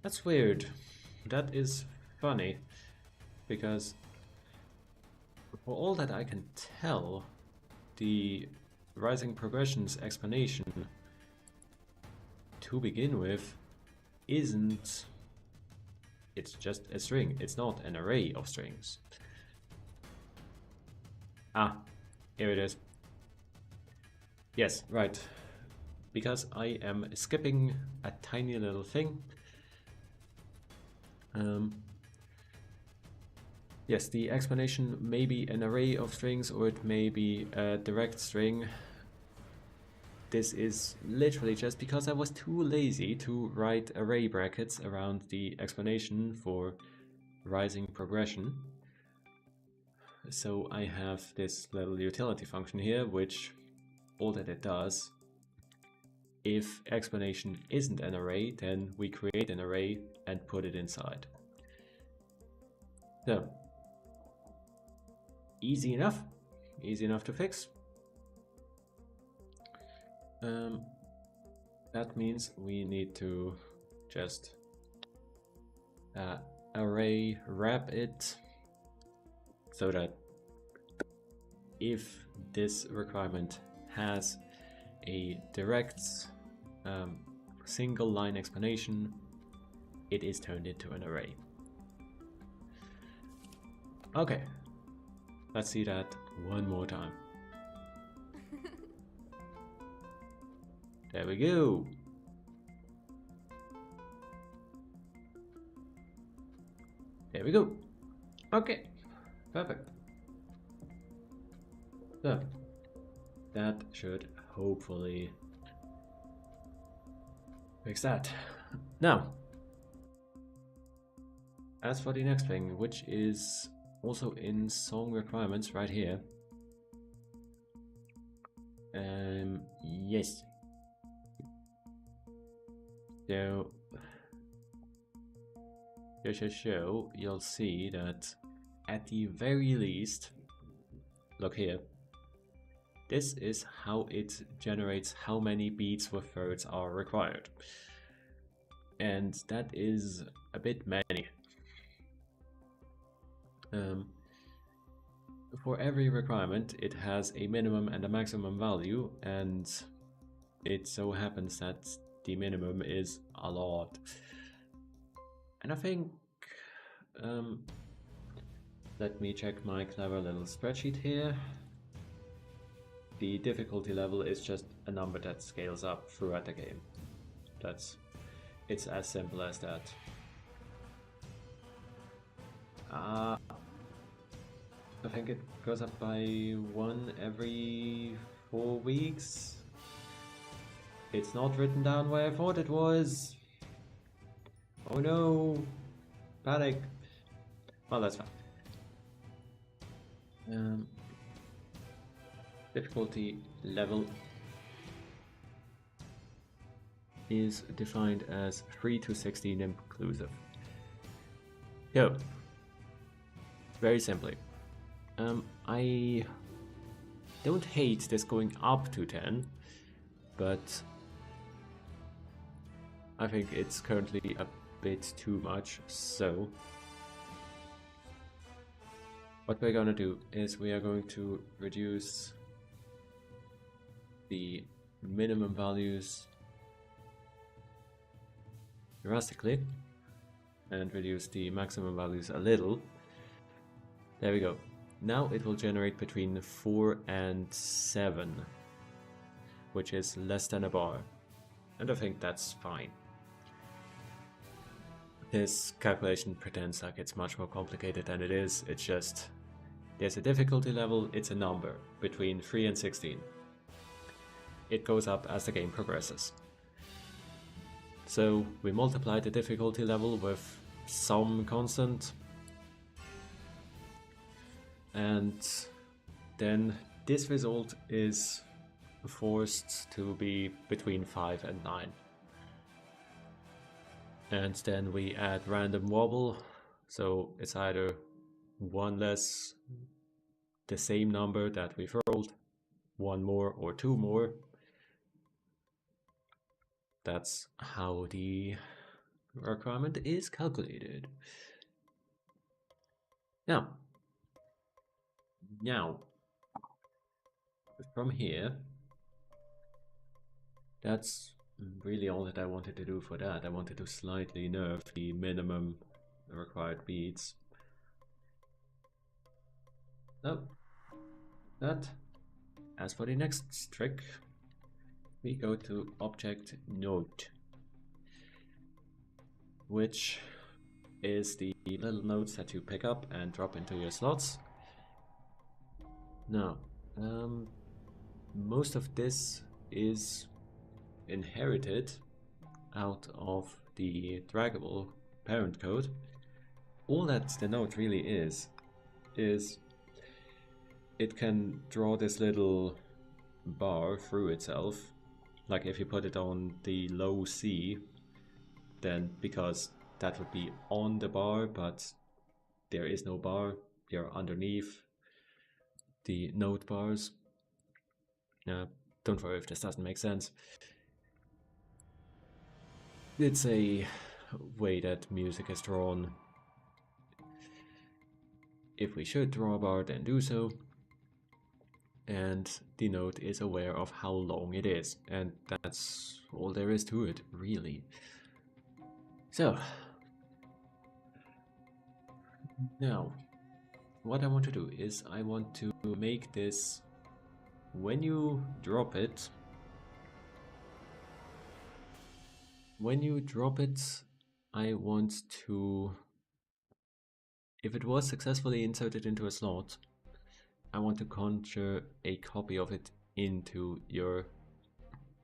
That's weird. That is funny. Because for all that I can tell, the rising progressions explanation to begin with isn't... It's just a string. It's not an array of strings. Ah, here it is. Yes, right. Because I am skipping a tiny little thing. Yes, the explanation may be an array of strings or it may be a direct string. This is literally just because I was too lazy to write array brackets around the explanation for rising progression. So I have this little utility function here, which all that it does, if explanation isn't an array, then we create an array and put it inside. So, easy enough to fix. That means we need to just array wrap it so that if this requirement has a direct single line explanation, it is turned into an array. Okay, let's see that one more time. There we go. There we go. Okay, perfect. So, that should hopefully fix that. Now, as for the next thing, which is also in song requirements right here. Yes. So, you'll see that at the very least, look here, this is how it generates how many beats with thirds are required. And that is a bit many. For every requirement, it has a minimum and a maximum value, and it so happens that the minimum is a lot. And I think, let me check my clever little spreadsheet here. The difficulty level is just a number that scales up throughout the game. It's as simple as that. I think it goes up by 1 every 4 weeks. It's not written down where I thought it was. Oh no! Panic! Well, that's fine. Difficulty level is defined as 3 to 16 inclusive. So, very simply, I don't hate this going up to 10, but I think it's currently a bit too much, so what we're gonna do is we are going to reduce the minimum values drastically and reduce the maximum values a little. There we go. Now it will generate between 4 and 7, which is less than a bar, and I think that's fine. This calculation pretends like it's much more complicated than it is. It's just, there's a difficulty level, it's a number, between 3 and 16. It goes up as the game progresses. So we multiply the difficulty level with some constant, and then this result is forced to be between 5 and 9. And then we add random wobble, so it's either one less the same number that we've rolled, one more or two more. That's how the requirement is calculated. Now, from here, that's really all that I wanted to do for that. I wanted to slightly nerf the minimum required beats. So, that. As for the next trick, we go to object note, which is the little notes that you pick up and drop into your slots. Now, most of this is inherited out of the draggable parent code. All that the note really is it can draw this little bar through itself. Like if you put it on the low C, then because that would be on the bar, but there is no bar, you're underneath the note bars. Don't worry if this doesn't make sense. It's a way that music is drawn. If we should draw a bar, then do so. and the node is aware of how long it is, and that's all there is to it, really. So, now, what I want to do is I want to make this, when you drop it, I want to, if it was successfully inserted into a slot, I want to conjure a copy of it into your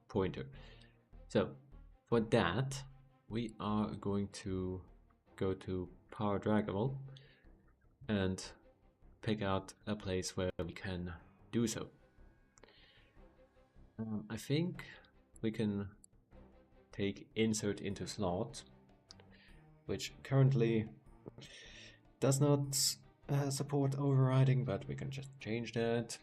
pointer. So for that, we are going to go to Power Draggable and pick out a place where we can do so. I think we can take insert into slot, which currently does not support overriding, but we can just change that.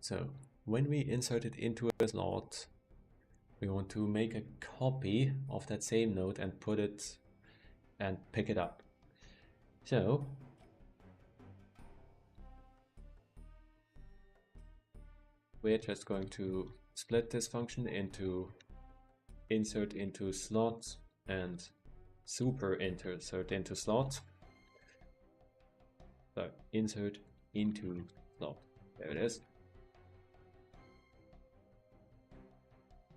So when we insert it into a slot, we want to make a copy of that same node and put it and pick it up. So we're just going to split this function into insert into slot and super insert into slot. So insert into slot. There it is.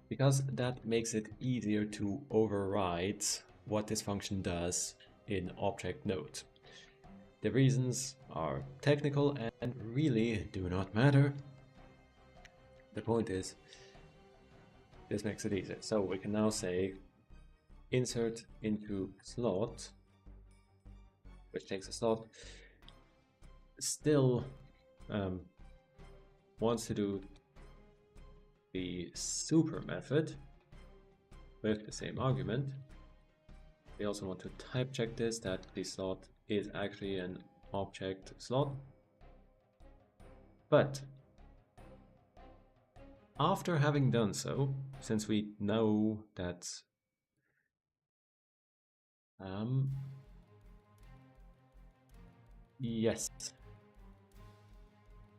Because that makes it easier to override what this function does in object node. The reasons are technical and really do not matter. The point is, this makes it easier. So we can now say insert into slot, which takes a slot, still wants to do the super method with the same argument. We also want to type check this, that the slot is actually an object slot. But after having done so, since we know that yes,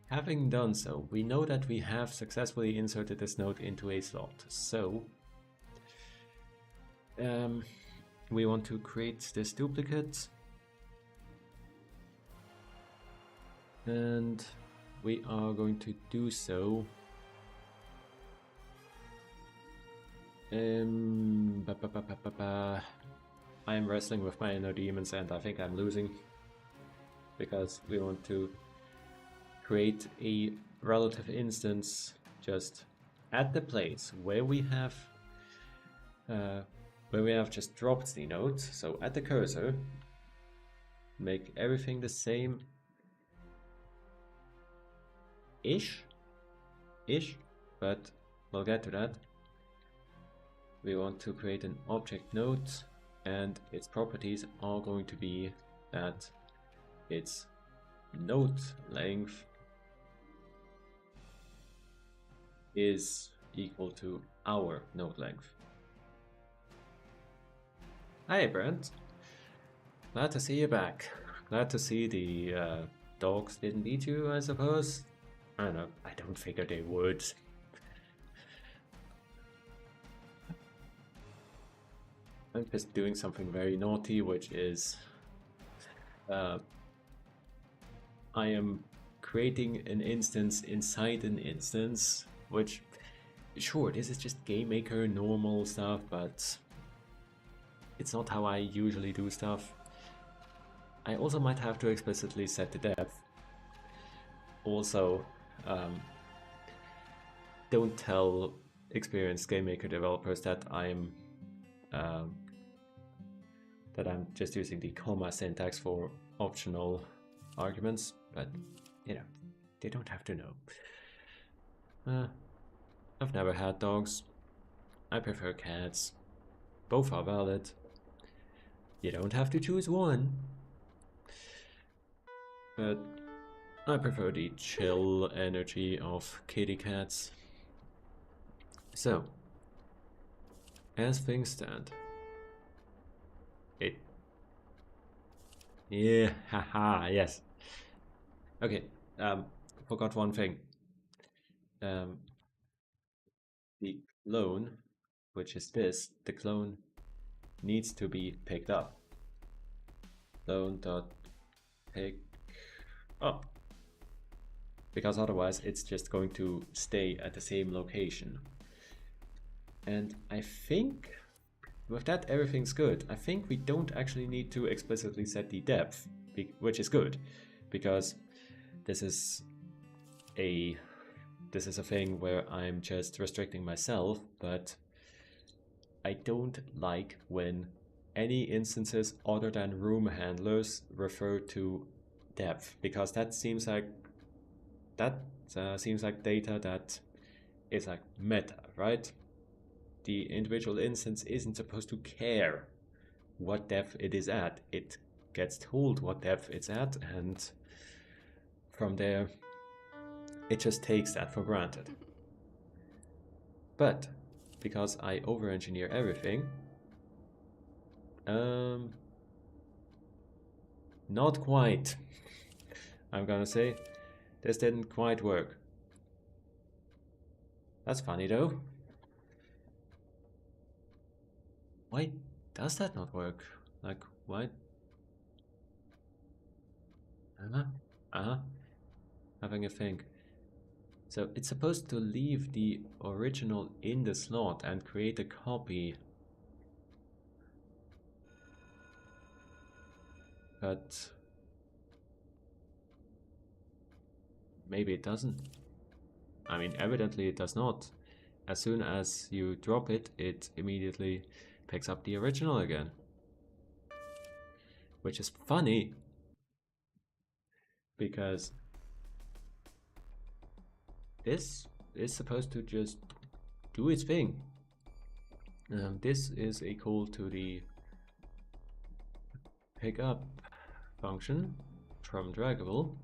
having done so, we know that we have successfully inserted this node into a slot. So we want to create this duplicate, and we are going to do so. I'm wrestling with my inner demons and I think I'm losing, because we want to create a relative instance just at the place where we have just dropped the node. So at the cursor, make everything the same ish, but we'll get to that. We want to create an object node, and its properties are going to be that its node length is equal to our node length. Hi Brent, glad to see you back. Glad to see the dogs didn't eat you, I suppose. I don't know, I don't figure they would. I'm just doing something very naughty, which is I am creating an instance inside an instance, which, sure, this is just game maker normal stuff, but it's not how I usually do stuff. I also might have to explicitly set the depth. Also, don't tell experienced game maker developers that I'm just using the comma syntax for optional arguments, but you know, they don't have to know. I've never had dogs. I prefer cats. Both are valid. You don't have to choose one. But I prefer the chill energy of kitty cats. So, as things stand, Yeah, haha, yes. Okay, forgot one thing. The clone, which is this, the clone needs to be picked up. Clone dot pick up. Because otherwise it's just going to stay at the same location. And I think with that everything's good. I think we don't actually need to explicitly set the depth, which is good, because this is a thing where I'm just restricting myself, but I don't like when any instances other than room handlers refer to depth, because that seems like data that is like meta, right? The individual instance isn't supposed to care what depth it is at. It gets told what depth it's at, and from there it just takes that for granted. But because I over-engineer everything, not quite. I'm gonna say this didn't quite work. That's funny though. Why does that not work? Like, what? Having a think. So it's supposed to leave the original in the slot and create a copy. But maybe it doesn't. I mean, evidently it does not. As soon as you drop it, it immediately picks up the original again. Which is funny, because this is supposed to just do its thing. This is a call to the pickup function from Draggable,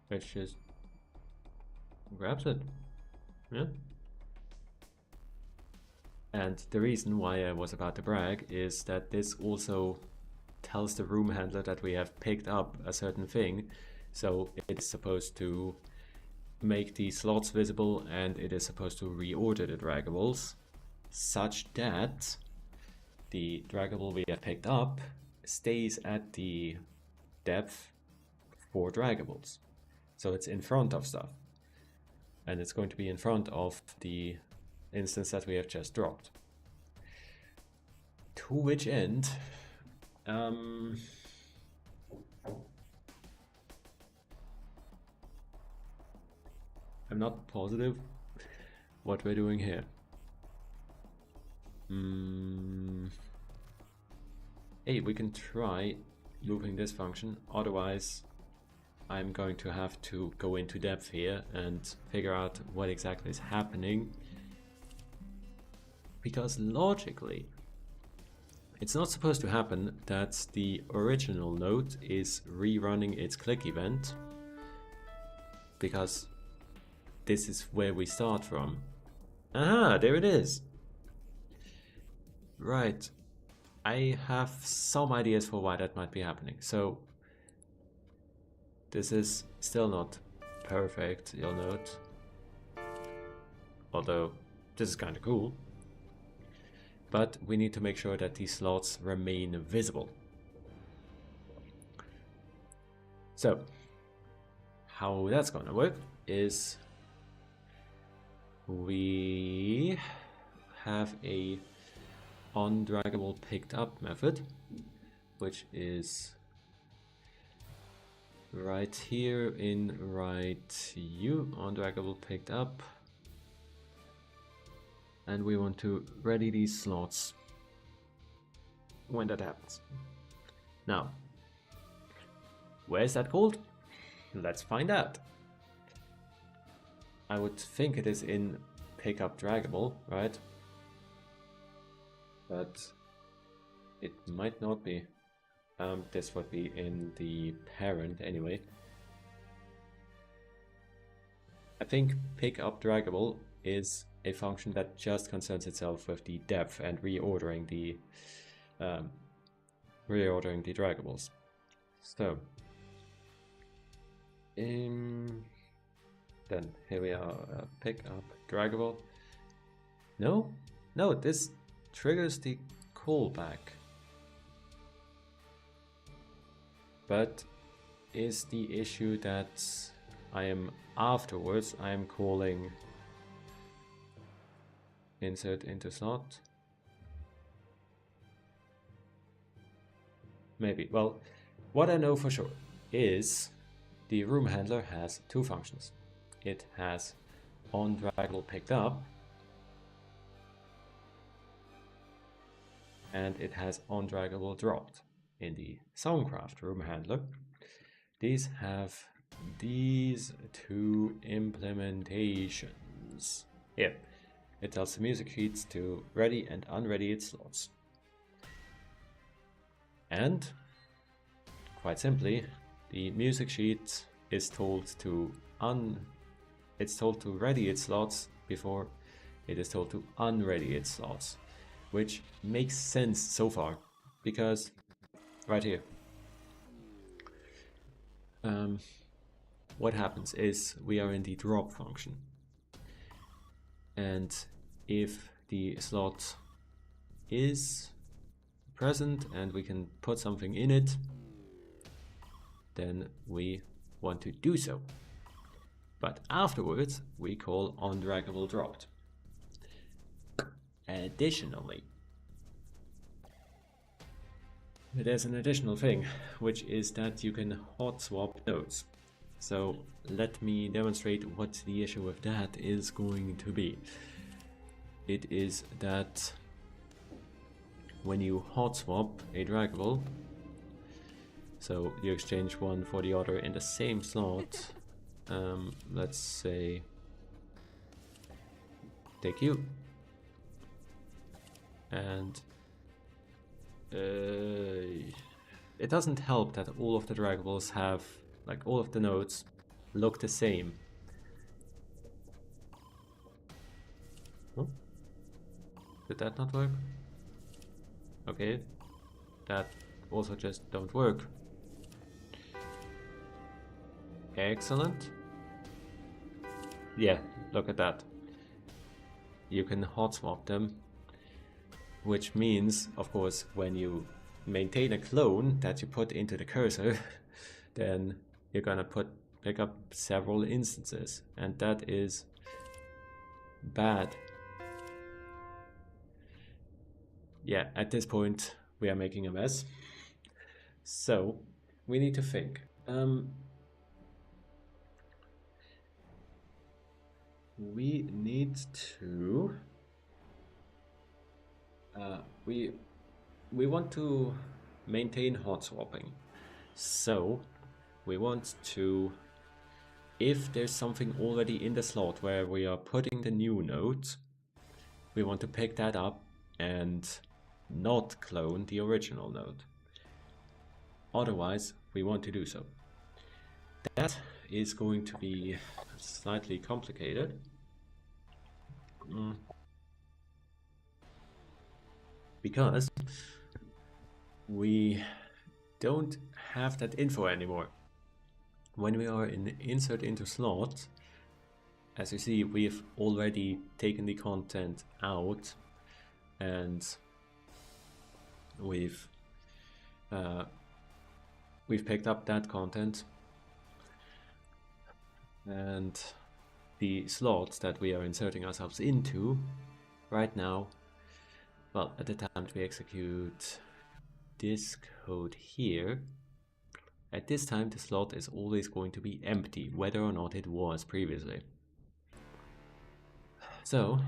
which just grabs it. Yeah. And the reason why I was about to brag is that this also tells the room handler that we have picked up a certain thing, so it's supposed to make the slots visible, and it is supposed to reorder the draggables such that the draggable we have picked up stays at the depth for draggables. So it's in front of stuff, and it's going to be in front of the instance that we have just dropped. To which end, I'm not positive what we're doing here. Hey, we can try moving this function, otherwise I'm going to have to go into depth here and figure out what exactly is happening. Because logically, it's not supposed to happen that the original node is rerunning its click event, because this is where we start from. Aha, there it is. Right. I have some ideas for why that might be happening. So this is still not perfect, you'll note. Although this is kind of cool. But we need to make sure that these slots remain visible. So how that's gonna work is we have a onDraggable picked up method, which is right here in write u onDraggable picked up, and we want to ready these slots when that happens. Now, where's that called? Let's find out. I would think it is in pickup draggable, right? But it might not be. This would be in the parent anyway. I think pickup draggable is a function that just concerns itself with the depth and reordering the draggables. So, then here we are, pick up draggable. No, no, this triggers the callback. But is the issue that I am calling insert into slot? Maybe. Well, what I know for sure is the room handler has two functions. It has onDraggable picked up, and it has onDraggable dropped. In the Soundcraft room handler, these have these two implementations. Here, it tells the music sheets to ready and unready its slots. And, quite simply, the music sheet is told to ready its slots before it is told to unready its slots, which makes sense so far, because right here, what happens is we are in the drop function, and if the slot is present and we can put something in it, then we want to do so. But afterwards, we call onDraggable dropped. Additionally, there's an additional thing, which is that you can hot swap nodes. So let me demonstrate what the issue with that is going to be. It is that when you hot swap a draggable, so you exchange one for the other in the same slot, let's say take you, and it doesn't help that all of the draggables have, like, all of the nodes look the same. Oh, did that not work? Okay, that also just don't work. Excellent. Yeah, look at that. You can hot swap them, which means, of course, when you maintain a clone that you put into the cursor, then you're gonna pick up several instances, and that is bad. Yeah, at this point we are making a mess. So we need to think. We need to we want to maintain hot swapping. So we want to, if there's something already in the slot where we are putting the new node, we want to pick that up and not clone the original node. Otherwise, we want to do so. That is going to be slightly complicated. Because we don't have that info anymore. When we are in insert into slot, as you see, we've already taken the content out, and we've picked up that content, and the slots that we are inserting ourselves into right now, well, at the time that we execute this code here, at this time the slot is always going to be empty, whether or not it was previously. So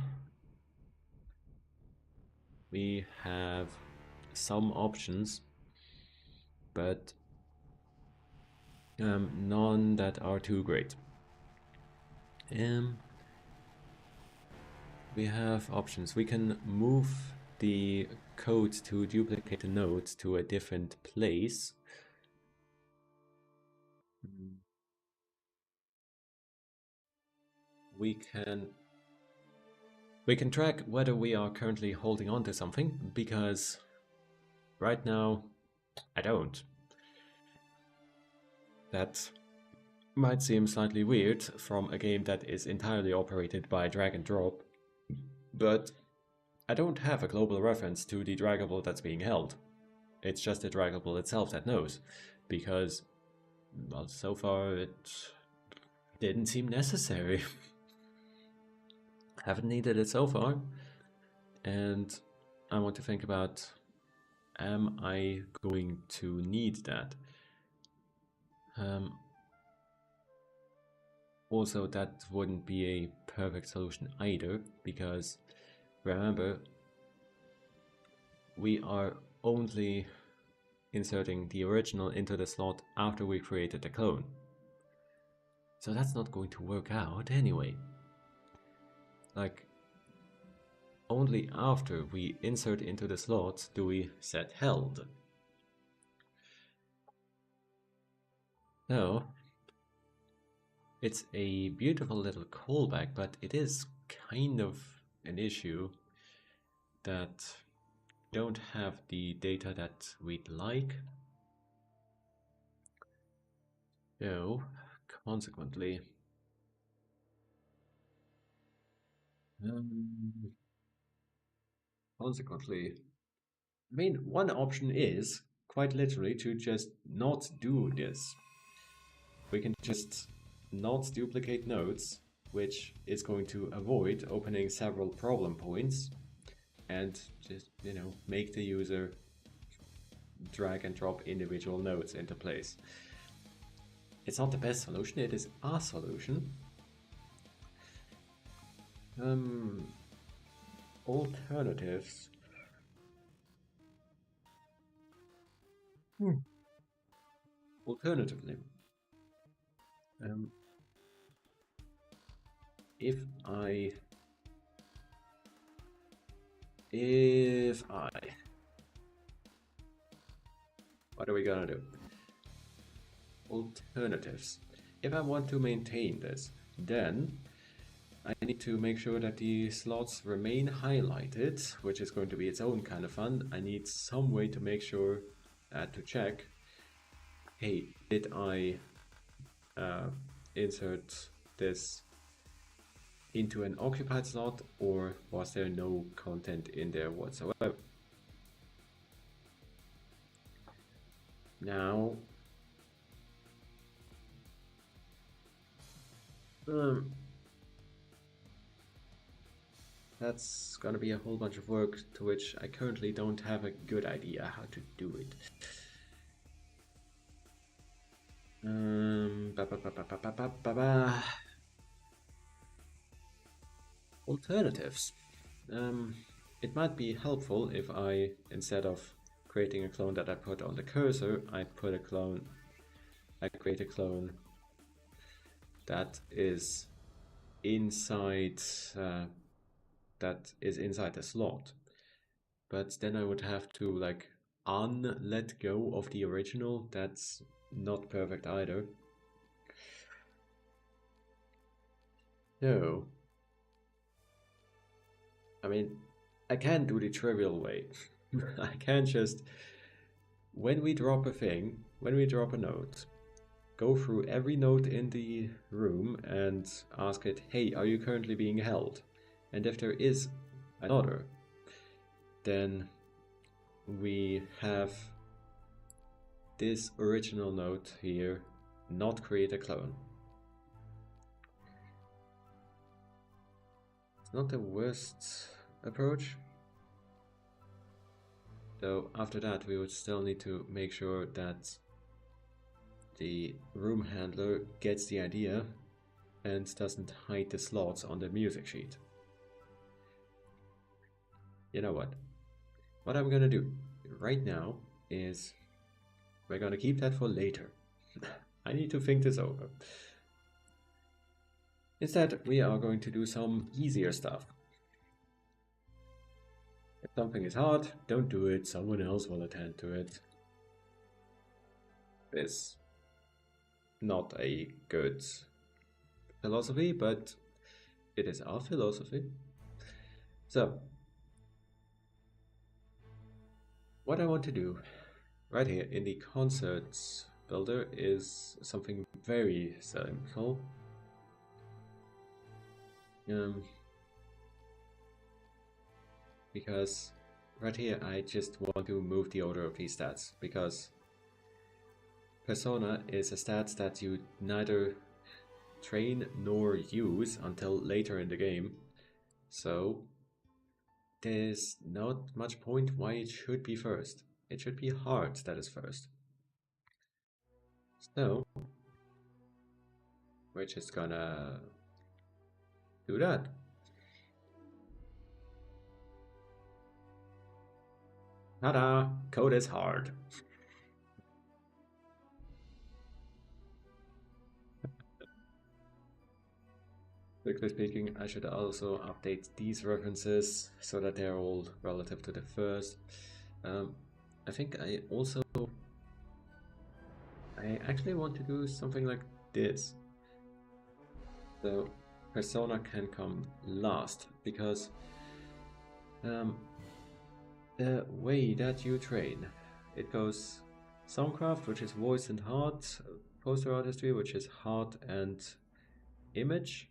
we have some options, but none that are too great. We have options. We can move the code to duplicate the node to a different place. We can track whether we are currently holding on to something, because right now I don't. That might seem slightly weird from a game that is entirely operated by drag and drop, but I don't have a global reference to the draggable that's being held. It's just the draggable itself that knows, because, well, so far it didn't seem necessary. Haven't needed it so far, and I want to think about, am I going to need that? Also, that wouldn't be a perfect solution either, because remember, we are only inserting the original into the slot after we created the clone. So that's not going to work out anyway. Like, only after we insert into the slot do we set held. No, it's a beautiful little callback, but it is kind of an issue that don't have the data that we'd like. So, consequently, I mean, one option is quite literally to just not do this. We can just not duplicate nodes, which is going to avoid opening several problem points, and just, make the user drag and drop individual nodes into place. It's not the best solution, it is a solution. Alternatives. Alternatively, if I what are we gonna do? Alternatives. If I want to maintain this, then I need to make sure that the slots remain highlighted, which is going to be its own kind of fun. I need some way to make sure to check, hey, did I insert this into an occupied slot, or was there no content in there whatsoever? Now, that's gonna be a whole bunch of work to which I currently don't have a good idea how to do it. Alternatives. It might be helpful if I, instead of creating a clone that I put on the cursor, I create a clone that is inside the slot. But then I would have to let go of the original. That's not perfect either. No. I mean, I can do the trivial way. I can just, when we drop a node, go through every node in the room and ask it, hey, are you currently being held? And if there is another, then we have this original node here not create a clone. It's not the worst approach, though after that we would still need to make sure that the room handler gets the idea and doesn't hide the slots on the music sheet. You know what? What I'm gonna do right now is we're gonna keep that for later. I need to think this over. Instead, we are going to do some easier stuff. If something is hard, don't do it, someone else will attend to it. It's not a good philosophy, but it is our philosophy. So, what I want to do right here in the concerts builder is something very simple. Because right here I just want to move the order of these stats, because Persona is a stat that you neither train nor use until later in the game, so there's not much point why it should be first. It should be heart that is first. So we're just gonna do that. Ta-da! Code is hard. Quickly speaking, I should also update these references so that they're all relative to the first. I think I actually want to do something like this. So Persona can come last, because the way that you train, it goes Soundcraft, which is voice and heart, poster artistry, which is heart and image,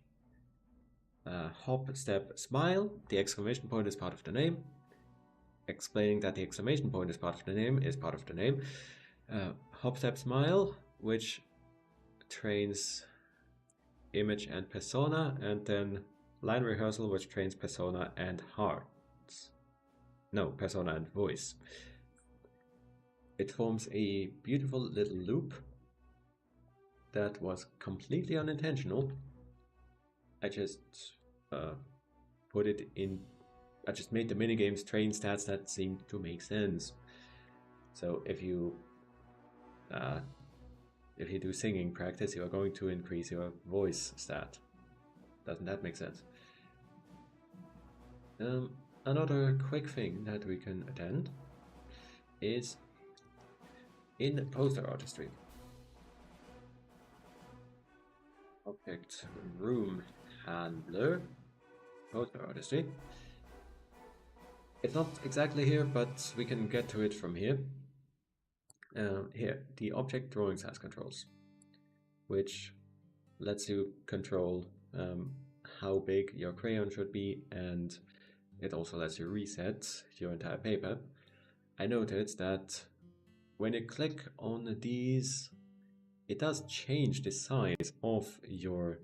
hop, step, smile. The exclamation point is part of the name. Explaining that the exclamation point is part of the name is part of the name. Hop, step, smile, which trains image and persona, and then line rehearsal, which trains persona and heart. No, persona and voice. It forms a beautiful little loop that was completely unintentional. I just put it in. I just made the minigames train stats that seemed to make sense. So if you do singing practice, you are going to increase your voice stat. Doesn't that make sense? Another quick thing that we can attend is in poster artistry. Object room handler, poster artistry. It's not exactly here, but we can get to it from here. Here, the object drawings has controls, which lets you control how big your crayon should be, and it also lets you reset your entire paper. I noted that when you click on these, it does change the size of your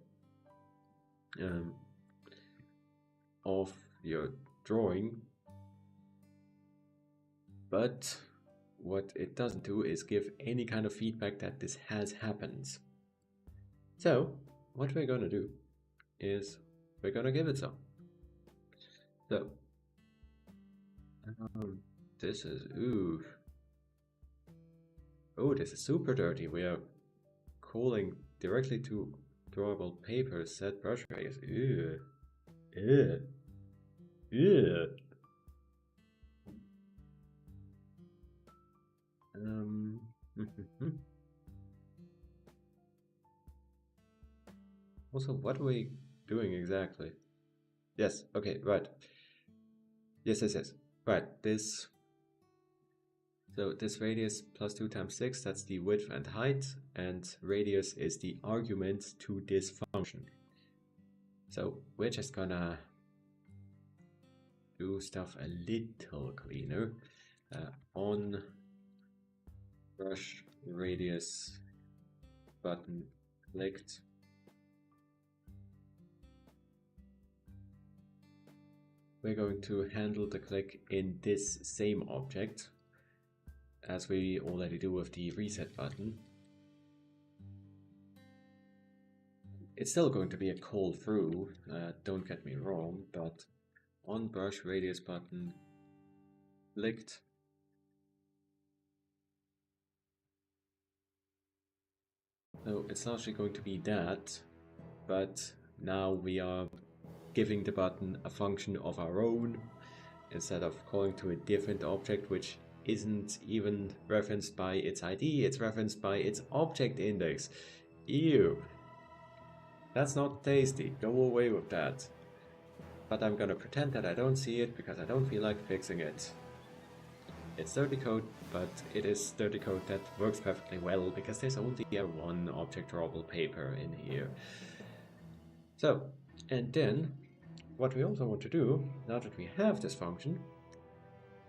drawing, but what it doesn't do is give any kind of feedback that this has happened. So what we're gonna do is we're gonna give it some. So this is this is super dirty. We are calling directly to drawable paper set brush rays. Also, what are we doing exactly? Yes, okay, right. Yes. Right, this. So this radius plus 2 times 6, that's the width and height, and radius is the argument to this function. So we're just gonna do stuff a little cleaner. On brush radius button clicked, we're going to handle the click in this same object as we already do with the reset button. It's still going to be a call through, don't get me wrong, but on brush radius button clicked, so it's largely going to be that, but now we are giving the button a function of our own instead of calling to a different object which isn't even referenced by its ID, it's referenced by its object index. Ew. That's not tasty. Go away with that. But I'm gonna pretend that I don't see it because I don't feel like fixing it. It's dirty code, but it is dirty code that works perfectly well because there's only a one object drawable paper in here. So, and then what we also want to do, now that we have this function,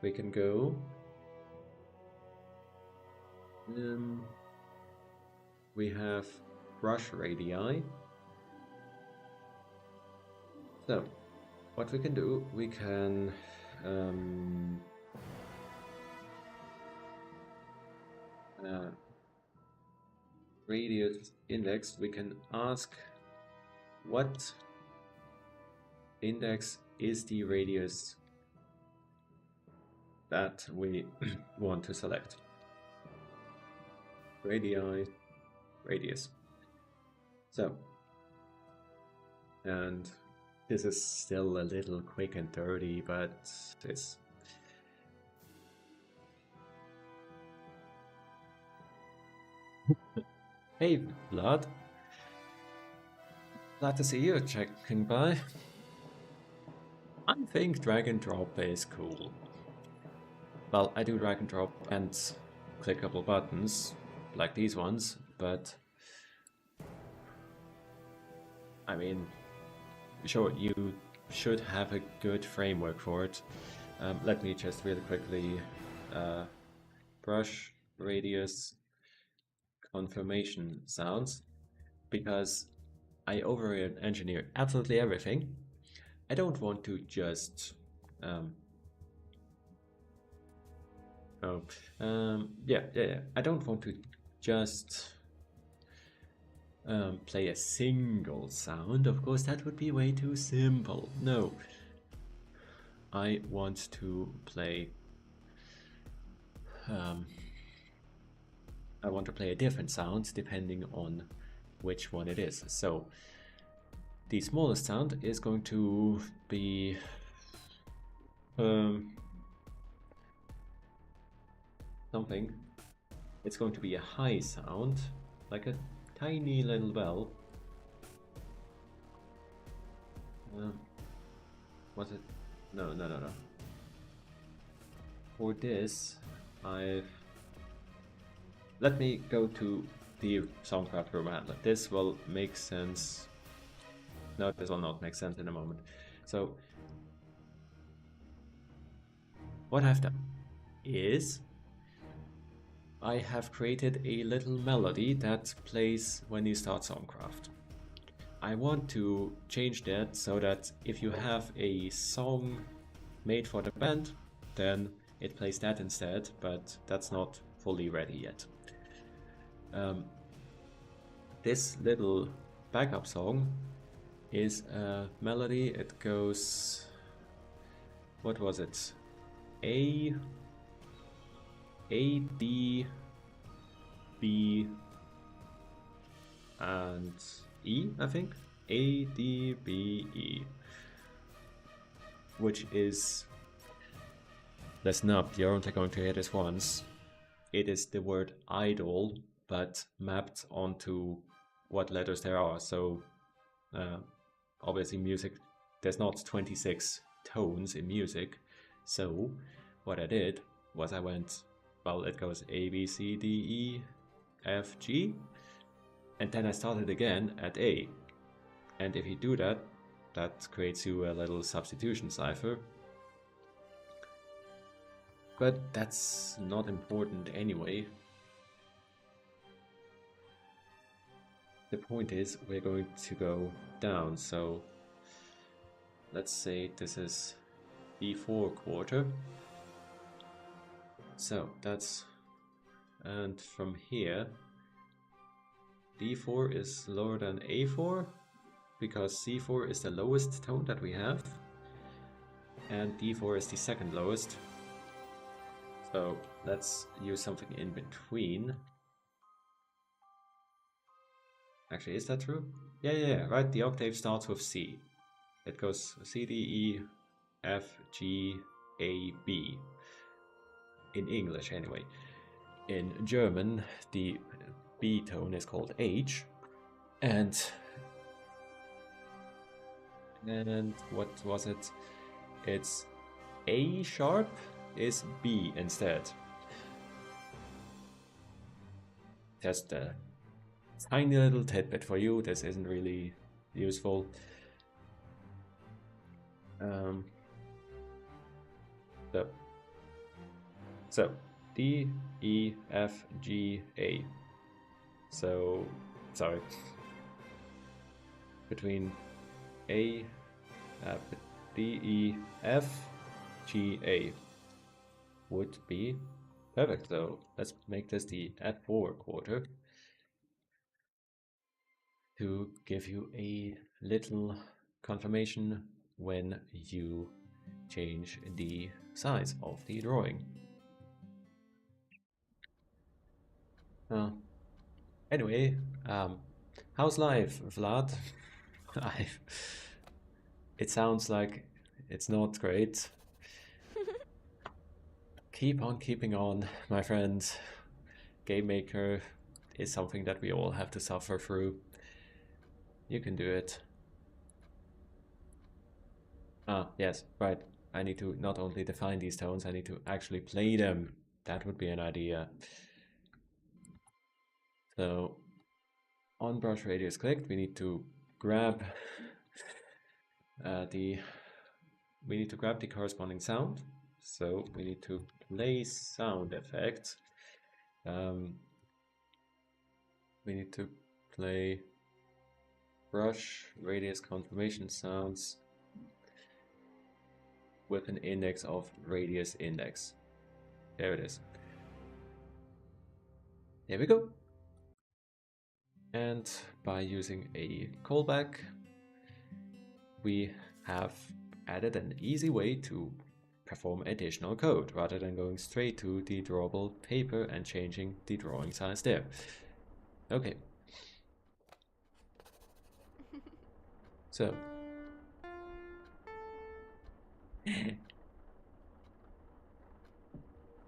we can go we have brush radii. So what we can do, we can radius index, we can ask what index is the radius that we want to select. Radii, radius. So, and this is still a little quick and dirty, but it's hey, Vlad. Glad to see you checking by. I think drag and drop is cool. Well, I do drag and drop and click a couple buttons, like these ones, but I mean, sure, you should have a good framework for it. Let me just really quickly brush radius confirmation sounds, because I over-engineer absolutely everything. I don't want to just yeah. I don't want to just play a single sound. Of course, that would be way too simple. No, I want to play. I want to play a different sound depending on which one it is. So the smallest sound is going to be something. It's going to be a high sound, like a tiny little bell. Was it? No. For this, let me go to the Songcraft room handler. This will make sense. No, this will not make sense in a moment. So, what I've done is I have created a little melody that plays when you start Songcraft. I want to change that so that if you have a song made for the band, then it plays that instead, but that's not fully ready yet. This little backup song is a melody. It goes, what was it? A, D, B, and E, I think. A, D, B, E. Which is, listen up, you're only going to hear this once. It is the word idol, but mapped onto what letters there are. So obviously music, there's not 26 tones in music. So what I did was I went, well, it goes A, B, C, D, E, F, G, and then I started again at A. And if you do that, that creates you a little substitution cipher. But that's not important anyway. The point is, we're going to go down, so let's say this is B4 quarter. So that's, and from here, D4 is lower than A4, because C4 is the lowest tone that we have, and D4 is the second lowest. So let's use something in between. Actually, is that true? Yeah, right. The octave starts with C. It goes C, D, E, F, G, A, B. In English, anyway. In German, the B tone is called H. And what was it? It's A sharp, is B instead. Just a tiny little tidbit for you. This isn't really useful. So D, E, F, G, A. So, sorry. Between A, D, E, F, G, A would be perfect. So let's make this the F4 quarter to give you a little confirmation when you change the size of the drawing. Anyway, how's life, Vlad? It sounds like it's not great. Keep on keeping on, my friend. Game maker is something that we all have to suffer through. You can do it. Ah, yes, right. I need to not only define these tones, I need to actually play them. That would be an idea. So, on brush radius clicked, we need to grab the corresponding sound. So we need to play sound effects. We need to play brush radius confirmation sounds with an index of radius index. There it is. There we go. And by using a callback, we have added an easy way to perform additional code rather than going straight to the drawable paper and changing the drawing size there. Okay. So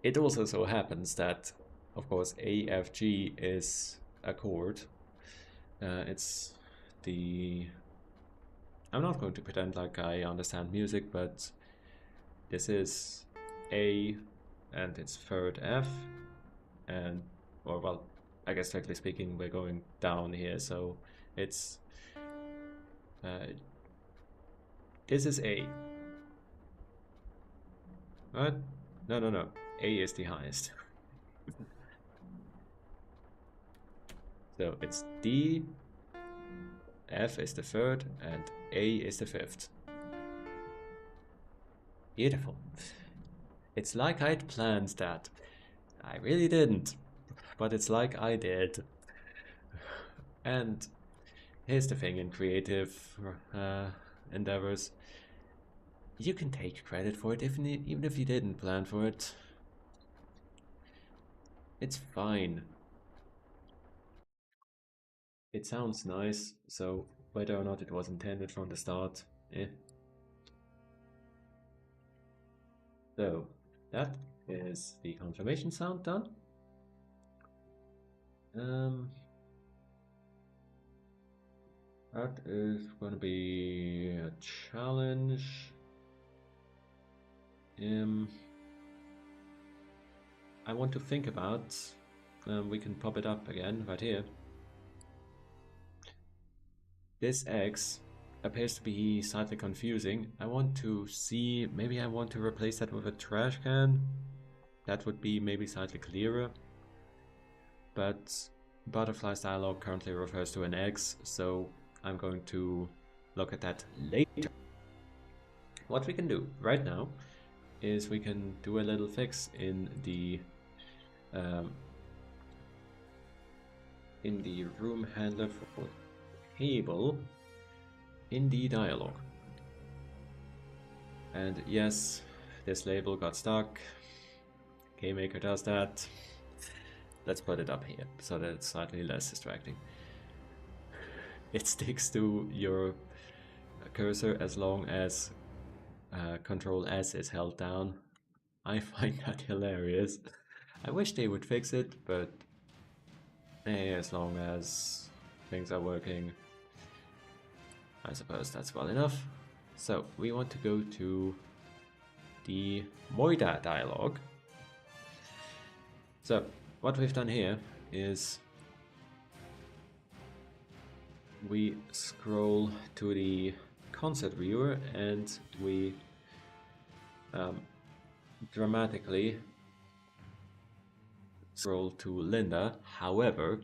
it also so happens that, of course, AFG is a chord. It's the... I'm not going to pretend like I understand music, but this is A and it's third F, and, or well, I guess strictly speaking, we're going down here, so it's... this is A. What? No. A is the highest. So it's D, F is the third, and A is the fifth. Beautiful. It's like I'd planned that. I really didn't, but it's like I did. And here's the thing in creative endeavors. You can take credit for it even if you didn't plan for it. It's fine. It sounds nice, so whether or not it was intended from the start, eh. So that is the confirmation sound done. That is going to be a challenge. I want to think about, we can pop it up again right here. This X appears to be slightly confusing. I want to see, maybe I want to replace that with a trash can. That would be maybe slightly clearer. But Butterfly's dialog currently refers to an X, so I'm going to look at that later. What we can do right now is we can do a little fix in the room handler for table in the dialog. And yes, this label got stuck. KMaker does that. Let's put it up here so that it's slightly less distracting. It sticks to your cursor as long as Control S is held down. I find that hilarious. I wish they would fix it, but hey, as long as things are working, I suppose that's well enough. So we want to go to the Moida dialogue. So, what we've done here is we scroll to the concert viewer and we dramatically scroll to Linda. However,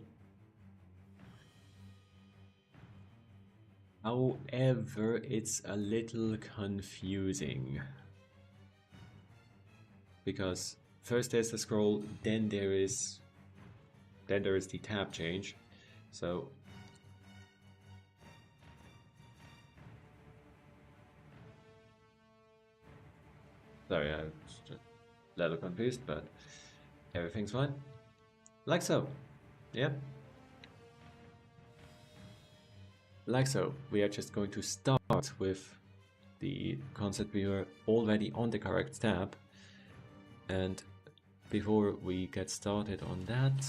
it's a little confusing because first there's the scroll, then there is the tab change. So sorry, I was just a little confused, but everything's fine. Like so. Yeah. Like so. We are just going to start with the concert viewer already on the correct tab. And before we get started on that,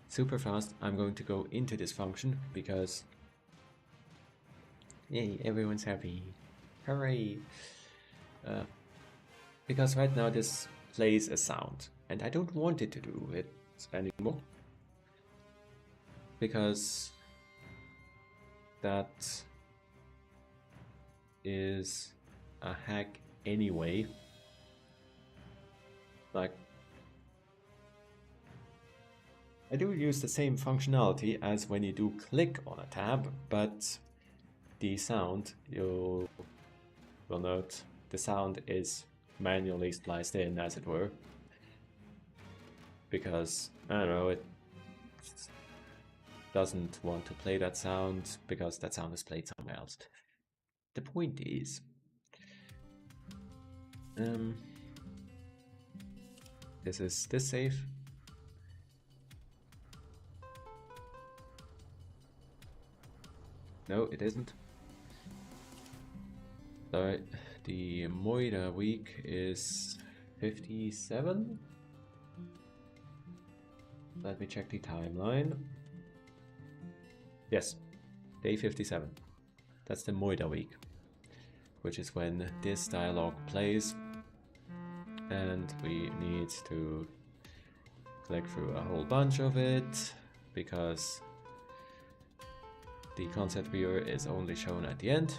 super fast, I'm going to go into this function because yay, everyone's happy. Hooray! Because right now this plays a sound and I don't want it to do it anymore because that is a hack anyway. Like, I do use the same functionality as when you do click on a tab, but the sound, you will note, the sound is manually spliced in, as it were, because, I don't know, it doesn't want to play that sound because that sound is played somewhere else. The point is, is this safe? No, it isn't. Alright, the Moida week is 57. Let me check the timeline. Yes, day 57. That's the Moida week, which is when this dialogue plays. And we need to click through a whole bunch of it because the concert viewer is only shown at the end.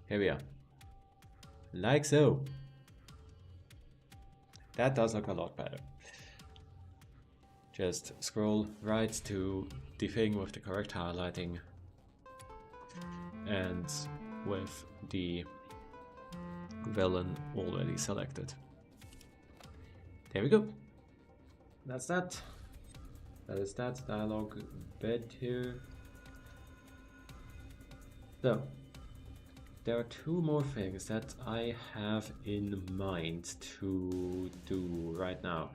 Here we are. Like so. That does look a lot better. Just scroll right to the thing with the correct highlighting and with the villain already selected. There we go. That's that. That is that dialogue bed here. So, there are two more things that I have in mind to do right now.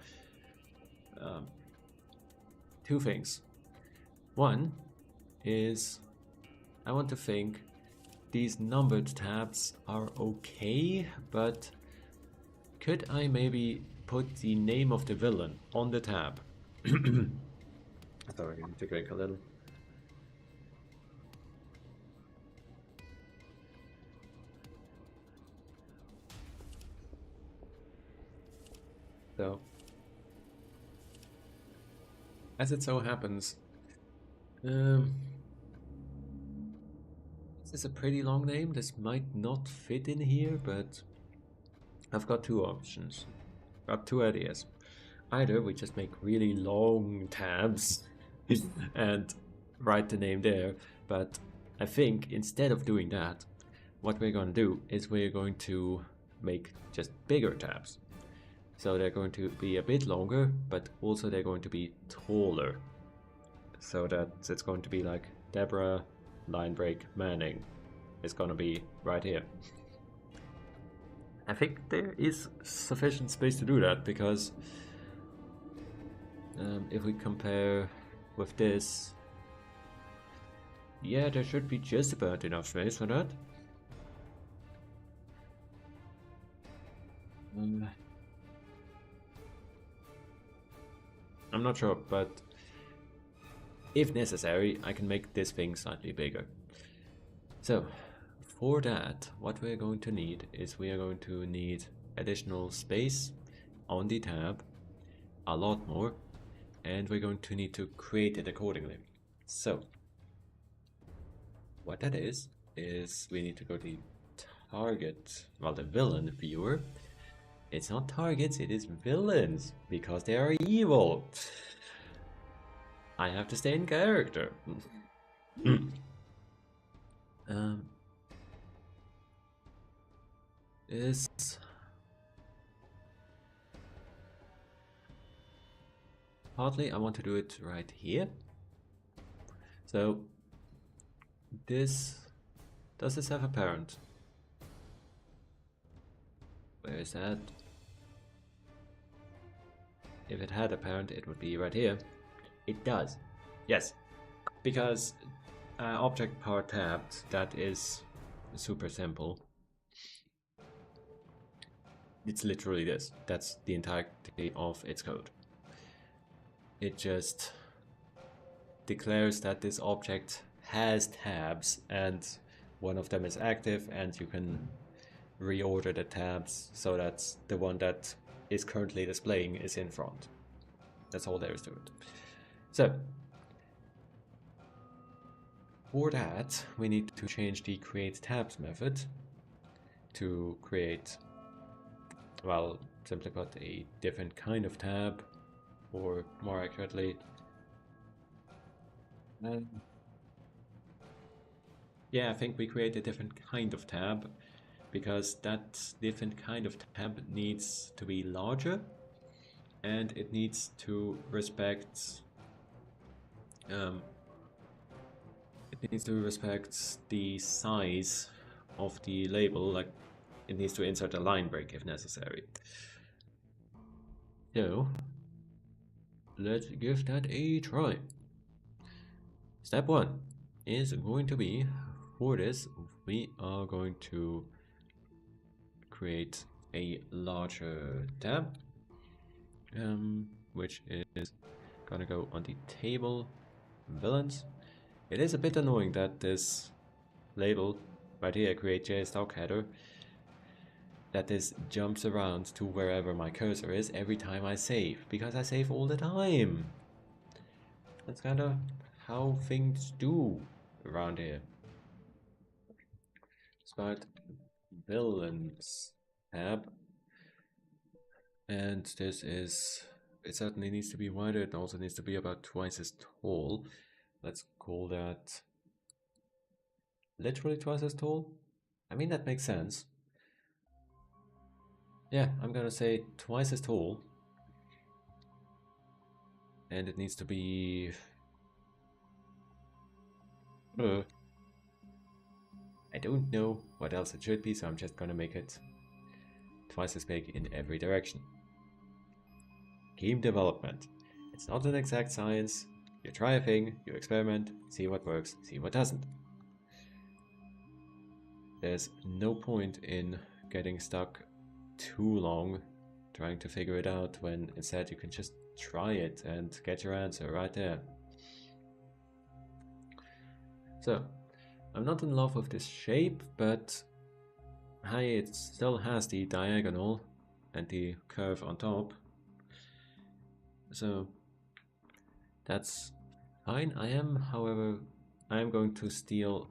Two things. One is I want to think these numbered tabs are okay, but could I maybe put the name of the villain on the tab? Sorry, I need to drink a little. So, as it so happens, this is a pretty long name. This might not fit in here, but I've got two options. I've got two ideas. Either we just make really long tabs and write the name there, but I think instead of doing that, what we're going to do is we're going to make just bigger tabs. So they're going to be a bit longer, but also they're going to be taller. So that it's going to be like Deborah, line break, Manning. It's going to be right here. I think there is sufficient space to do that because if we compare with this, yeah, there should be just about enough space for that. I'm not sure, but if necessary, I can make this thing slightly bigger. So, for that, what we're going to need is we are going to need additional space on the tab, a lot more, and we're going to need to create it accordingly. So, what that is we need to go to the target, well, the villain viewer. It's not targets, it is villains, because they are evil. I have to stay in character. Is partly I want to do it right here. So does this have a parent? Where is that? If it had a parent, it would be right here. It does. Yes, because object part tabbed, that is super simple. It's literally this. That's the entirety of its code. It just declares that this object has tabs and one of them is active, and you can reorder the tabs so that the one that is currently displaying is in front. That's all there is to it. So for that, we need to change the create tabs method to create, well, simply put, a different kind of tab, or more accurately, yeah, I think we create a different kind of tab, because that different kind of tab needs to be larger, and it needs to respect the size of the label. Like, it needs to insert a line break if necessary. So let's give that a try. Step 1 is going to be, for this, we are going to create a larger tab, which is gonna go on the table villains. It is a bit annoying that this label right here, create JSDoc header, that this jumps around to wherever my cursor is every time I save, because I save all the time. That's kind of how things do around here. Start villains tab, and this is, it certainly needs to be wider. It also needs to be about twice as tall. Let's call that literally twice as tall. I mean, that makes sense. Yeah, I'm gonna say twice as tall. And it needs to be I don't know what else it should be, so I'm just gonna make it twice as big in every direction. Game development. It's not an exact science. You try a thing, you experiment, see what works, see what doesn't. There's no point in getting stuck too long trying to figure it out, when instead you can just try it and get your answer right there. So, I'm not in love with this shape, but hey, it still has the diagonal and the curve on top. So that's fine. However, I am going to steal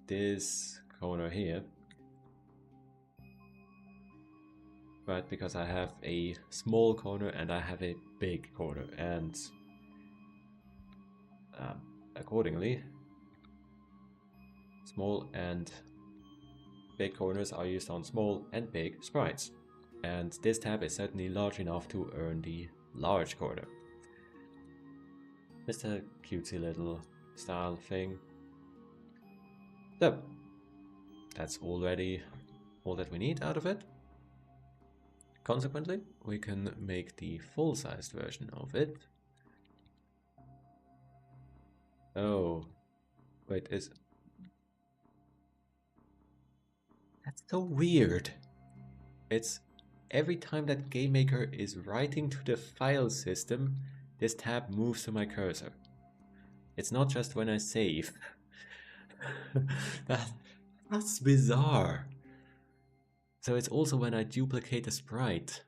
this corner here. But because I have a small corner and I have a big corner, and accordingly, small and big corners are used on small and big sprites. And this tab is certainly large enough to earn the large corner. Just a cutesy little style thing. So, that's already all that we need out of it. Consequently, we can make the full-sized version of it. Oh, wait, that's so weird. It's every time that GameMaker is writing to the file system, this tab moves to my cursor. It's not just when I save. That's bizarre. So it's also when I duplicate a sprite.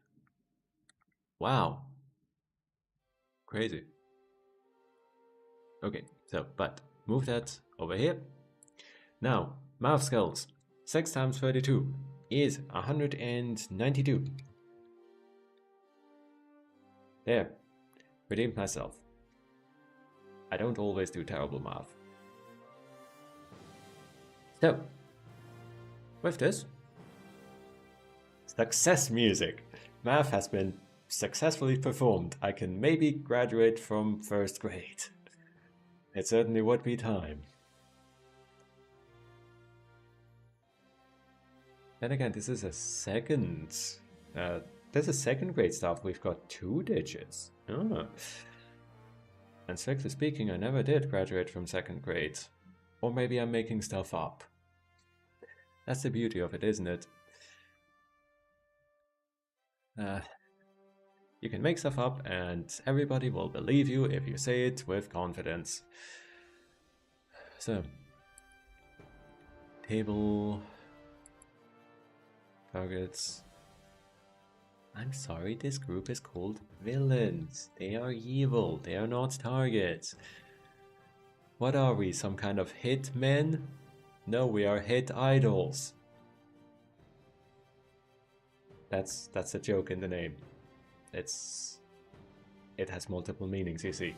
Wow. Crazy. Okay, so, but move that over here. Now, math skills. 6 times 32 is 192. There. Redeemed myself. I don't always do terrible math. So, with this, success music. Math has been successfully performed. I can maybe graduate from first grade. It certainly would be time. Then again, this is a second grade stuff. We've got 2 digits. Oh. And strictly speaking, I never did graduate from 2nd grade. Or maybe I'm making stuff up. That's the beauty of it, isn't it? You can make stuff up and everybody will believe you if you say it with confidence. So, table, targets. I'm sorry, this group is called villains. They are evil, they are not targets. What are we, some kind of hit men? No, we are hit idols. That's a joke in the name. It has multiple meanings, you see.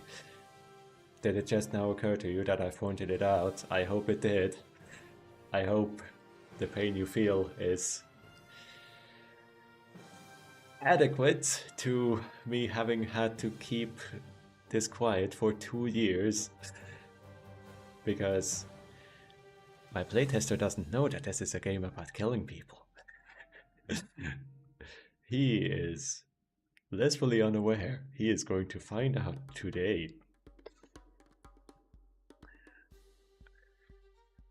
Did it just now occur to you that I pointed it out? I hope it did. I hope the pain you feel is adequate to me having had to keep this quiet for 2 years. Because my playtester doesn't know that this is a game about killing people. He is blissfully unaware. He is going to find out today.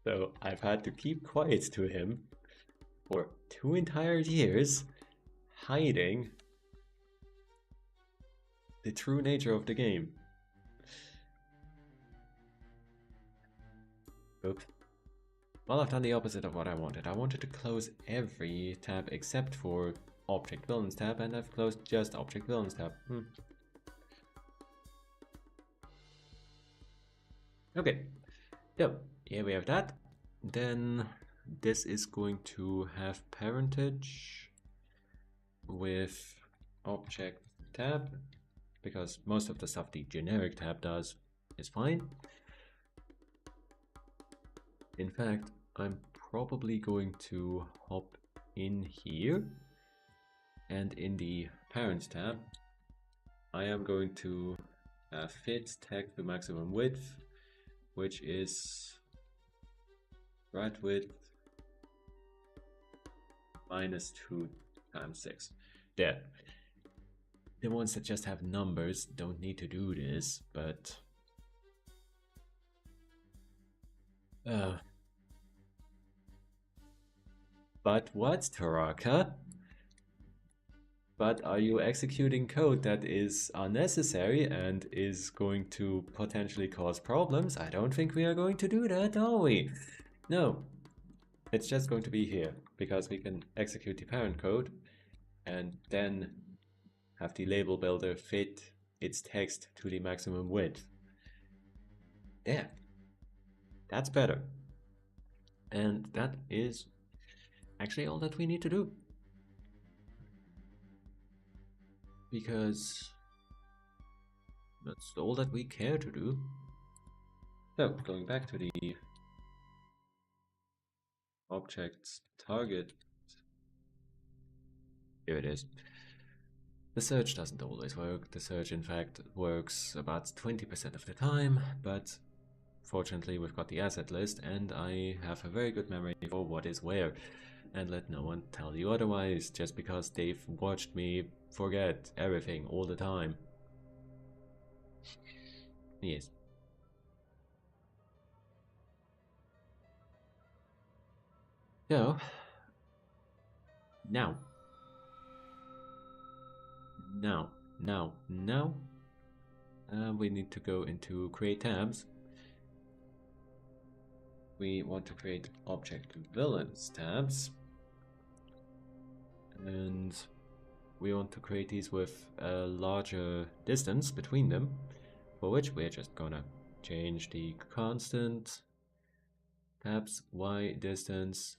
So I've had to keep quiet to him for 2 entire years, hiding the true nature of the game. Oops. Well, I've done the opposite of what I wanted. I wanted to close every tab except for Object Villains tab, and I've closed just Object Villains tab. Okay, so here we have that. Then this is going to have parentage with Object tab, because most of the stuff the generic tab does is fine. In fact, I'm probably going to hop in here, and in the Parents tab, I am going to fit tag to maximum width, which is right width minus 2 times 6. There. The ones that just have numbers don't need to do this, but but what, Toraka? But are you executing code that is unnecessary and is going to potentially cause problems? I don't think we are going to do that, are we? No. It's just going to be here, because we can execute the parent code and then have the label builder fit its text to the maximum width. There. That's better. And that is actually all that we need to do. Because that's all that we care to do. So, going back to the object's target. Here it is. The search doesn't always work. The search, in fact, works about 20% of the time, but fortunately we've got the asset list and I have a very good memory for what is where. And let no one tell you otherwise, just because they've watched me forget everything all the time. Yes. So, now, we need to go into create tabs. we want to create object villains tabs, and we want to create these with a larger distance between them, for which we're just gonna change the constant tabs y distance.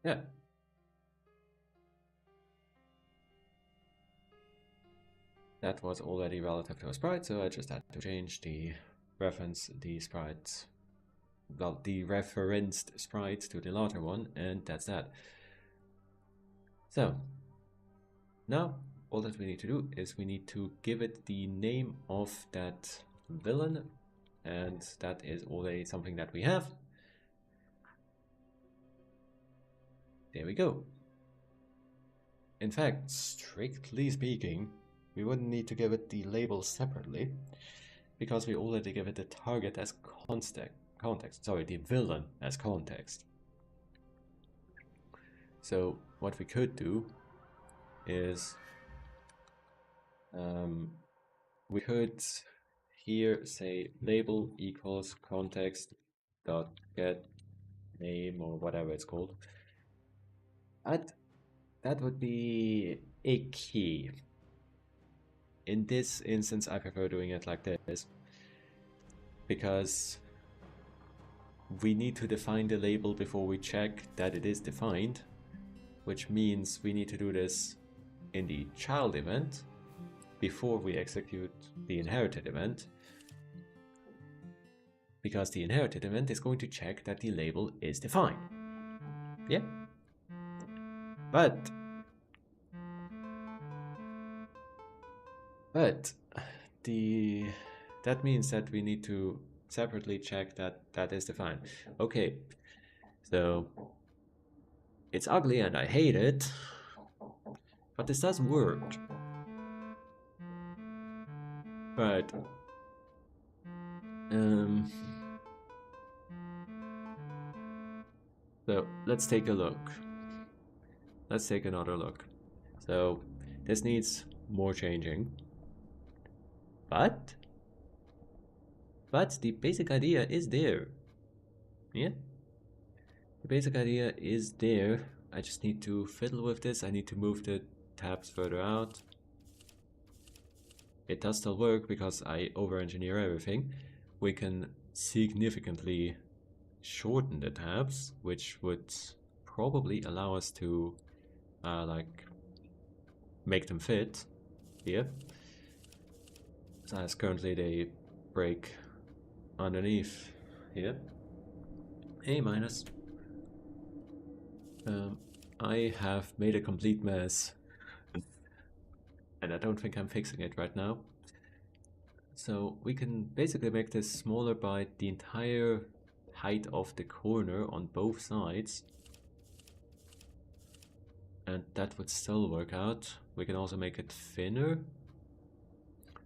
Yeah. That was already relative to a sprite, so I just had to change the sprite, well, the referenced sprite to the larger one, and that's that. So, now all that we need to do is we need to give it the name of that villain, and that is already something that we have. There we go. In fact, strictly speaking, we wouldn't need to give it the label separately, because we already give it the target as context. Sorry, the villain as context. So what we could do is we could here say label equals context dot get name, or whatever it's called. That would be a key. In this instance, I prefer doing it like this, because we need to define the label before we check that it is defined, which means we need to do this in the child event before we execute the inherited event, because the inherited event is going to check that the label is defined. Yeah? But that means that we need to separately check that that is defined. Okay, so it's ugly and I hate it, but this does work. But so let's take a look. Let's take another look. So this needs more changing, but the basic idea is there. Yeah, the basic idea is there. I just need to fiddle with this. I need to move the tabs further out. It does still work because I over-engineer everything. We can significantly shorten the tabs, which would probably allow us to like make them fit here. So as currently they break underneath here. A minus. I have made a complete mess, and I don't think I'm fixing it right now. So we can basically make this smaller by the entire height of the corner on both sides, and that would still work out. We can also make it thinner,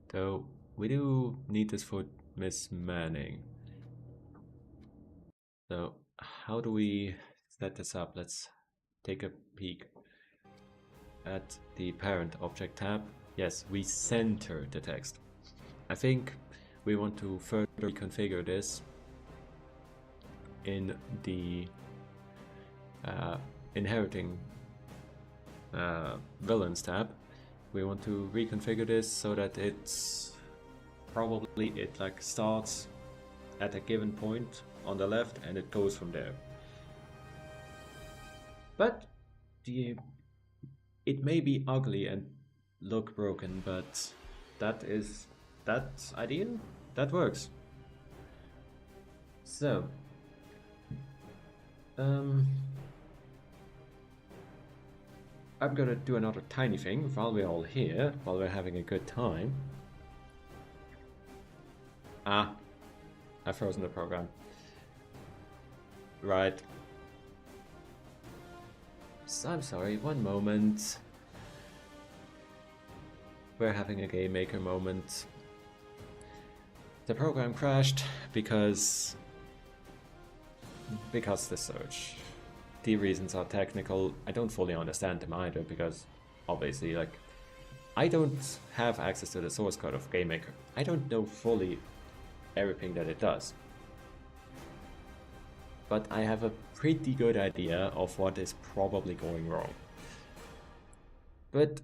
though we do need this for Miss Manning. So how do we set this up? Let's take a peek at the parent object tab. Yes, we center the text. I think we want to further configure this in the inheriting villains tab. We want to reconfigure this so that it's probably it like starts at a given point on the left and it goes from there. But it may be ugly and look broken, but that idea that works. So I'm gonna do another tiny thing while we're all here, while we're having a good time. Ah, I've frozen the program. Right. So I'm sorry, one moment. We're having a game maker moment. The program crashed because the search. The reasons are technical. I don't fully understand them either, because obviously, I don't have access to the source code of GameMaker. I don't know fully everything that it does. But I have a pretty good idea of what is probably going wrong. But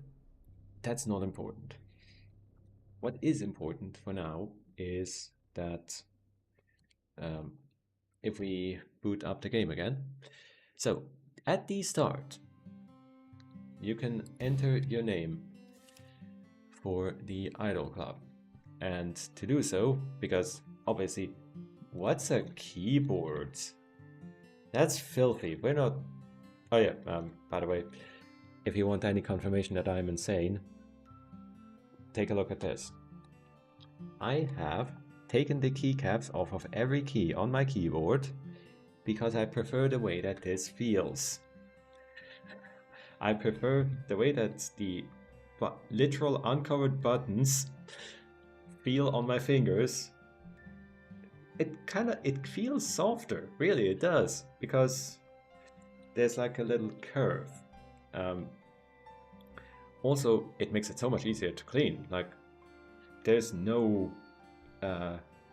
that's not important. What is important for now is that if we boot up the game again, so at the start, you can enter your name for the Idol Club. And to do so, because obviously, what's a keyboard? That's filthy. We're not... Oh yeah, by the way, if you want any confirmation that I'm insane, take a look at this. I have taken the keycaps off of every key on my keyboard because I prefer the way that this feels. I prefer the way that the literal uncovered buttons feel on my fingers. It feels softer, really it does, because there's like a little curve. Also, it makes it so much easier to clean. Like, there's no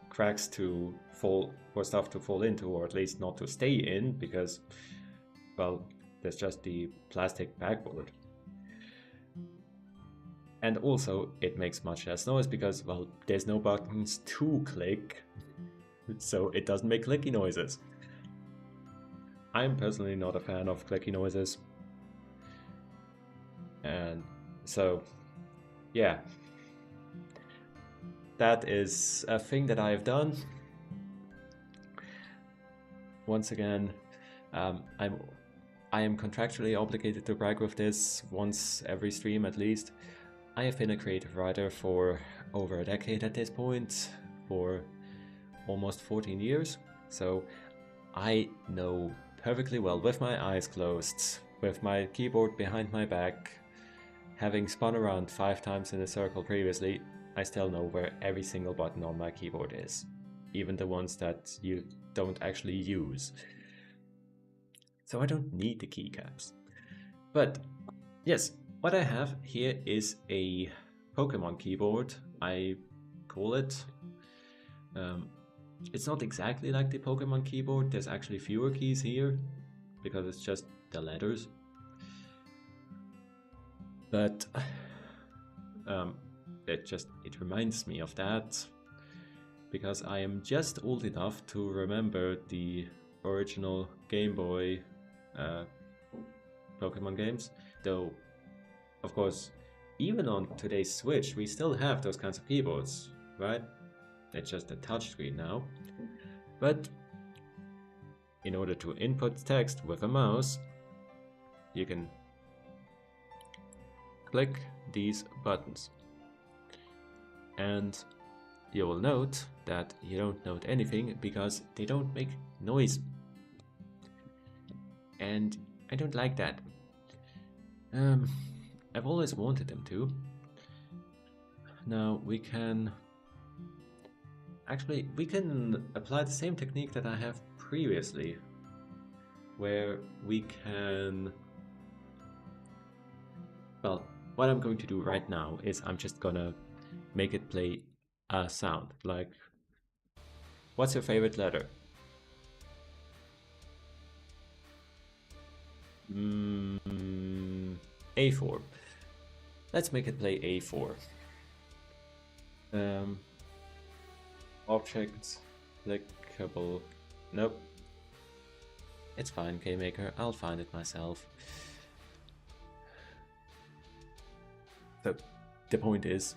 cracks to fall, for stuff to fall into, or at least not to stay in, because, well, there's just the plastic backboard. And also, it makes much less noise because, well, there's no buttons to click, so it doesn't make clicky noises. I'm personally not a fan of clicky noises. And so, yeah. That is a thing that I've done. Once again, I am contractually obligated to brag with this once every stream at least. I have been a creative writer for over a decade at this point, for almost 14 years, so I know perfectly well, with my eyes closed, with my keyboard behind my back, having spun around 5 times in a circle previously, I still know where every single button on my keyboard is, even the ones that you don't actually use. So I don't need the keycaps. But yes, what I have here is a Pokemon keyboard, I call it. It's not exactly like the Pokemon keyboard, there's actually fewer keys here, because it's just the letters. But it reminds me of that, because I am just old enough to remember the original Game Boy Pokemon games, though of course even on today's Switch we still have those kinds of keyboards, right? It's just a touchscreen now. But in order to input text with a mouse, you can click these buttons. And you will note that you don't note anything because they don't make noise. And I don't like that. I've always wanted them to. Now we can apply the same technique that I have previously, where we can, well, what I'm going to do right now is I'm just gonna make it play a sound, like, what's your favorite letter? A4. Let's make it play A4. Objects, clickable, nope. It's fine, KMaker, I'll find it myself. So, the point is,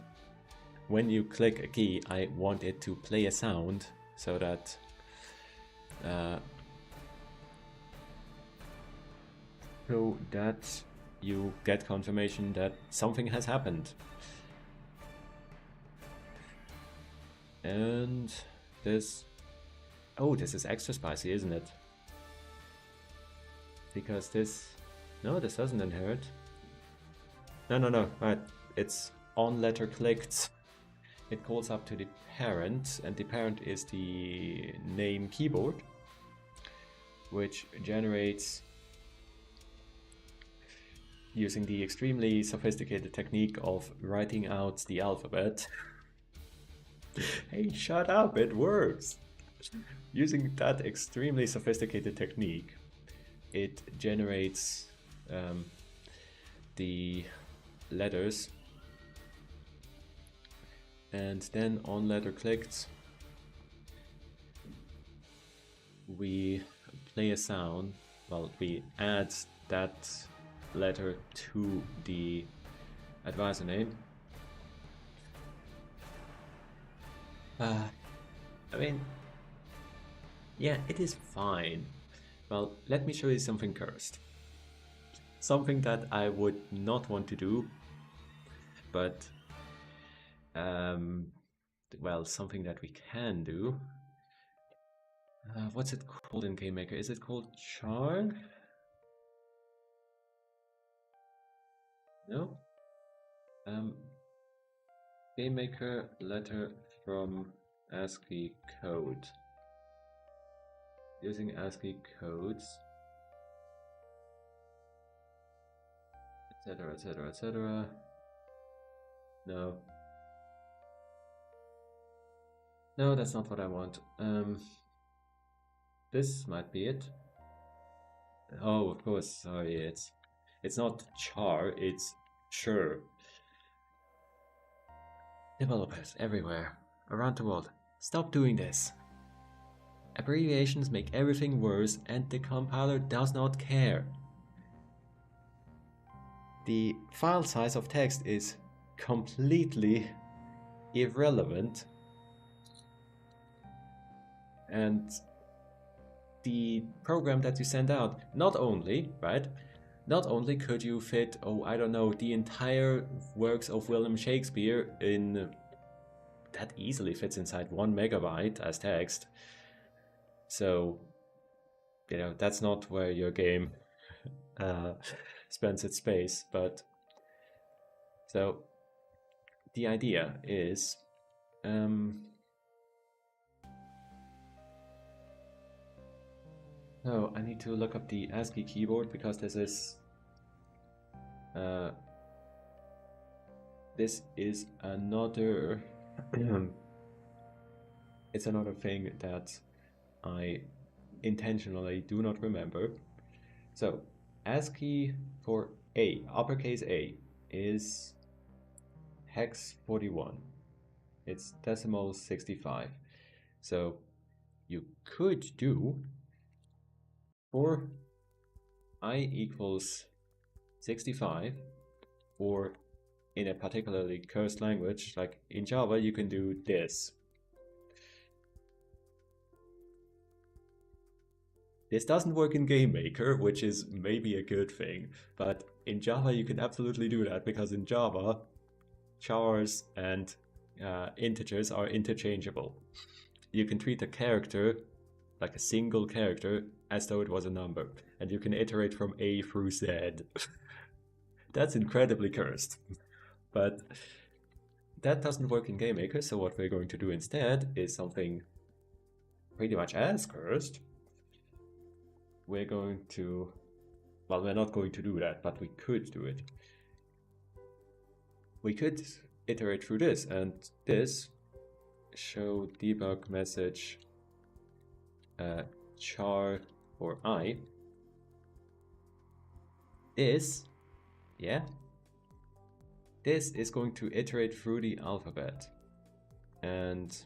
when you click a key, I want it to play a sound so that you get confirmation that something has happened. And this is extra spicy, isn't it? Because this doesn't inherit. No, right, it's on letter clicked. It calls up to the parent, and the parent is the name keyboard, which generates, using the extremely sophisticated technique of writing out the alphabet, Hey, shut up, it works! Using that extremely sophisticated technique, it generates the letters, and then on letter clicked, we play a sound. Well, we add that letter to the advisor name. I mean, yeah, it is fine. Well, let me show you something cursed. Something that I would not want to do, but well, something that we can do. What's it called in Game Maker? Is it called char? No? Game Maker letter from ASCII code. Using ASCII codes, etc, etc, etc. No. No, that's not what I want. This might be it. Oh, of course, sorry, it's not char, it's sure. Developers everywhere, around the world, stop doing this. Abbreviations make everything worse and the compiler does not care. The file size of text is completely irrelevant, and the program that you send out, not only could you fit, oh, I don't know, the entire works of William Shakespeare in, that easily fits inside 1 megabyte as text. So, you know, that's not where your game spends its space, but so the idea is oh, I need to look up the ASCII keyboard because this is another it's another thing that I intentionally do not remember. So ASCII for A, uppercase A, is hex 41. It's decimal 65. So you could do for I equals 65, or in a particularly cursed language, like in Java, you can do this. This doesn't work in Game Maker, which is maybe a good thing, but in Java you can absolutely do that, because in Java, chars and integers are interchangeable. You can treat a character, like a single character, as though it was a number, and you can iterate from A through Z. That's incredibly cursed. But that doesn't work in Game Maker, so what we're going to do instead is something pretty much as cursed. We're going to, well, we're not going to do that, but we could do it. We could iterate through this, and this show debug message char for I. This, yeah, this is going to iterate through the alphabet. And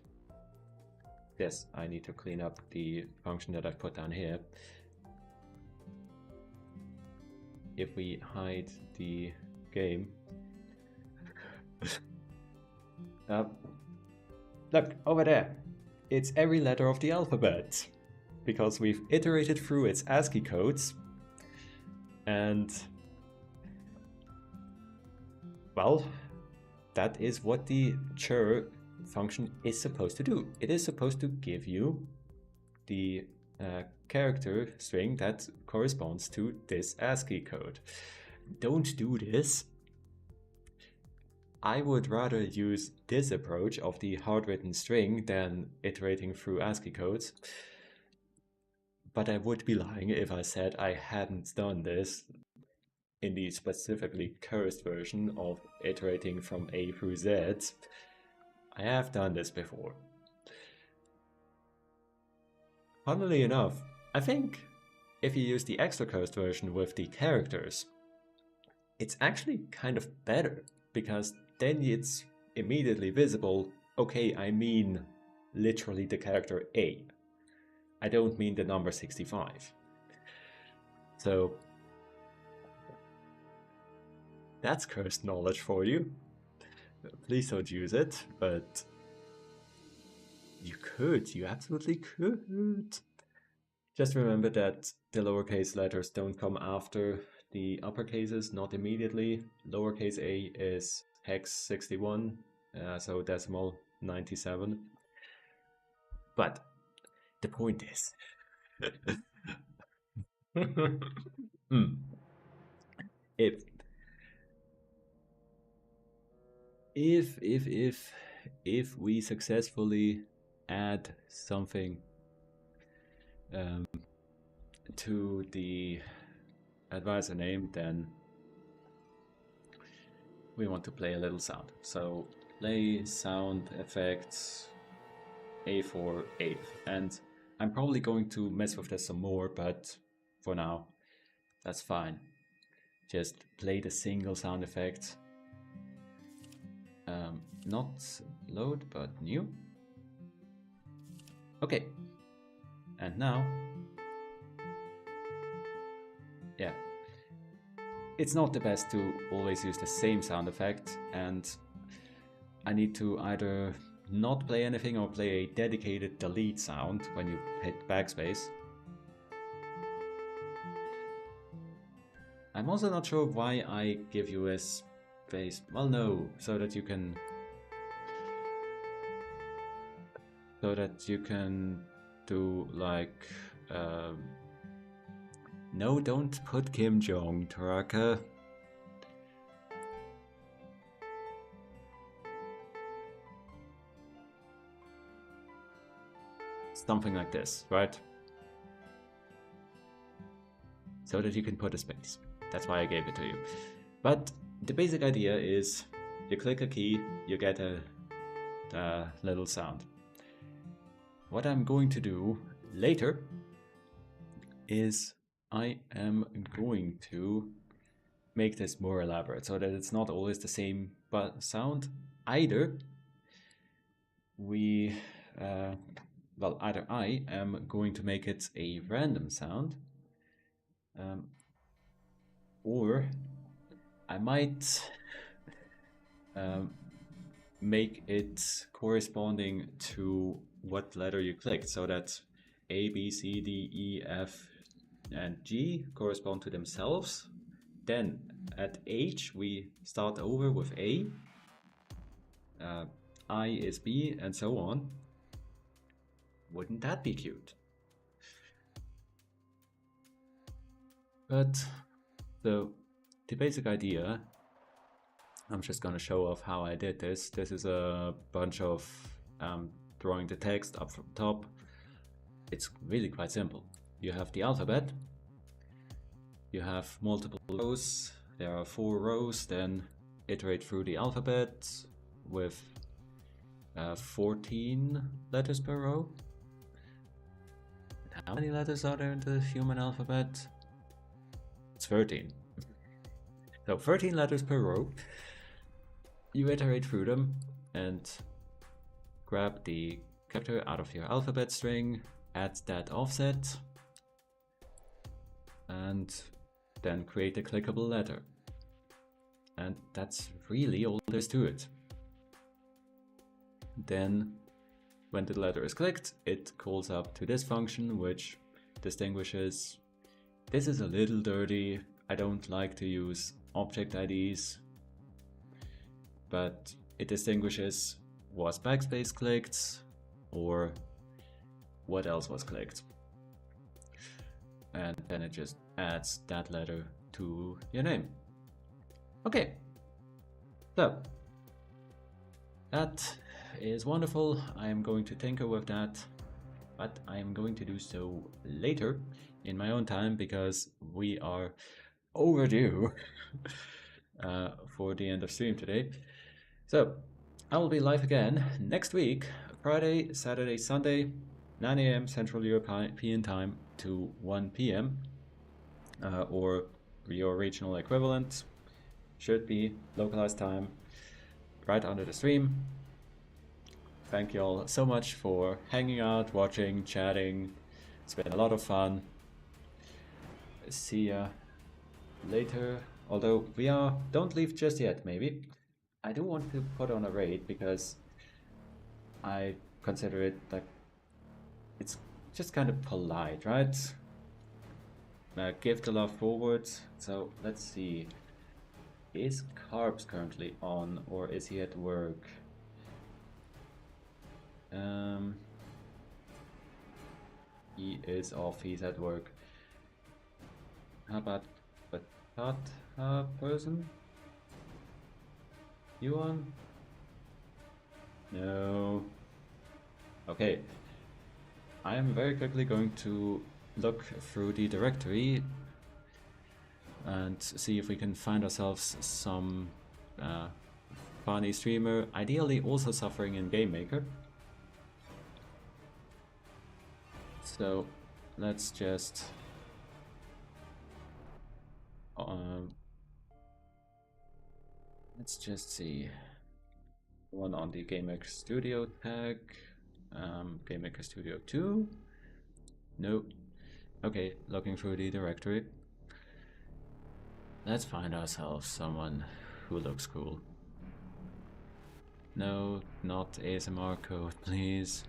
yes, I need to clean up the function that I've put down here. If we hide the game, look over there, it's every letter of the alphabet, because we've iterated through its ASCII codes, and well, that is what the char function is supposed to do. It is supposed to give you the character string that corresponds to this ASCII code. Don't do this. I would rather use this approach of the hard-written string than iterating through ASCII codes. But I would be lying if I said I hadn't done this in the specifically cursed version of iterating from A through Z. I have done this before. Funnily enough, I think if you use the extra cursed version with the characters, it's actually kind of better, because then it's immediately visible. Okay, I mean literally the character A. I don't mean the number 65. So that's cursed knowledge for you. Please don't use it, but you absolutely could. Just remember that the lowercase letters don't come after the uppercases, not immediately. Lowercase a is hex 61, so decimal 97. But the point is, if we successfully add something to the advisor name, then we want to play a little sound. So play sound effects A4 8th, and I'm probably going to mess with this some more, but for now that's fine. Just play the single sound effect, not load but new. Okay, and now, yeah, it's not the best to always use the same sound effect, and I need to either not play anything or play a dedicated delete sound when you hit backspace. I'm also not sure why I give you a space. Well, no, so that you can do like no, don't put Kim Jong, Toraka. Something like this, right? So that you can put a space. That's why I gave it to you. But the basic idea is you click a key, you get a little sound. What I'm going to do later is I am going to make this more elaborate so that it's not always the same sound. Either either I am going to make it a random sound, or I might make it corresponding to what letter you clicked, so that A, B, C, D, E, F, and G correspond to themselves. Then at H we start over with A, I is B, and so on. Wouldn't that be cute? But so the basic idea, I'm just gonna show off how I did this. This is a bunch of drawing the text up from top. It's really quite simple. You have the alphabet, you have multiple rows, there are 4 rows, then iterate through the alphabet with 14 letters per row. How many letters are there in the human alphabet? It's 13. So 13 letters per row. You iterate through them and grab the character out of your alphabet string, add that offset, and then create a clickable letter. And that's really all there is to it. Then when the letter is clicked, it calls up to this function, which distinguishes. This is a little dirty. I don't like to use object IDs, but it distinguishes was backspace clicked or what else was clicked. And then it just adds that letter to your name. Okay, so that is wonderful. I am going to tinker with that, but I am going to do so later in my own time, because we are overdue for the end of stream today. So I will be live again next week, Friday, Saturday, Sunday, 9 a.m. Central European Time to 1 p.m. Or your regional equivalent. Should be localized time right under the stream. Thank you all so much for hanging out, watching, chatting. It's been a lot of fun. See ya later. Although don't leave just yet, maybe. I do want to put on a raid because I consider it like it's just kind of polite, right? Give the love forward. So let's see. Is Carbs currently on or is he at work? He is off, he's at work. How about a Tata person? You on? No. Okay. I am very quickly going to look through the directory and see if we can find ourselves some funny streamer, ideally also suffering in Game Maker. So let's just see one on the Game Maker Studio tag. Game Maker Studio 2. Nope. Okay, looking through the directory. Let's find ourselves someone who looks cool. No, not ASMR code, please.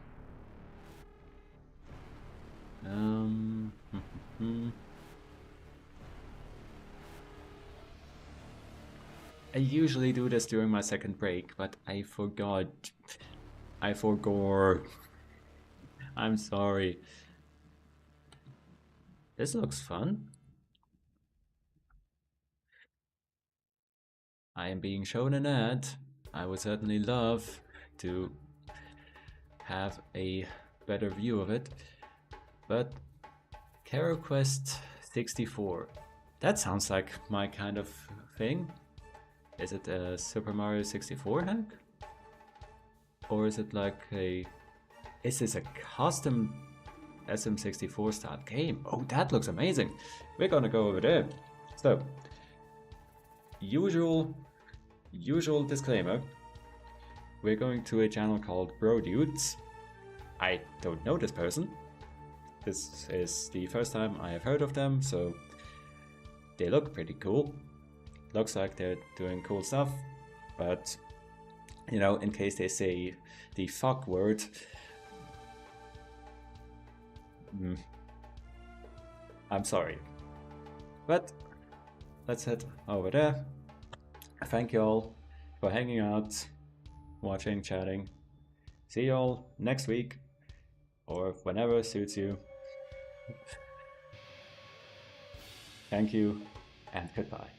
I usually do this during my second break, but I forgot. I forgot. I'm sorry. This looks fun. I am being shown an ad. I would certainly love to have a better view of it. But CaroQuest 64. That sounds like my kind of thing. Is it a Super Mario 64 hack? Or is it like a... Is this a custom SM64 style game? Oh, that looks amazing. We're gonna go over there. So, usual disclaimer. We're going to a channel called Bro Dudes. I don't know this person. This is the first time I have heard of them, so they look pretty cool. Looks like they're doing cool stuff, but you know, in case they say the fuck word, I'm sorry. But let's head over there. Thank you all for hanging out, watching, chatting. See you all next week or whenever suits you. Thank you and goodbye.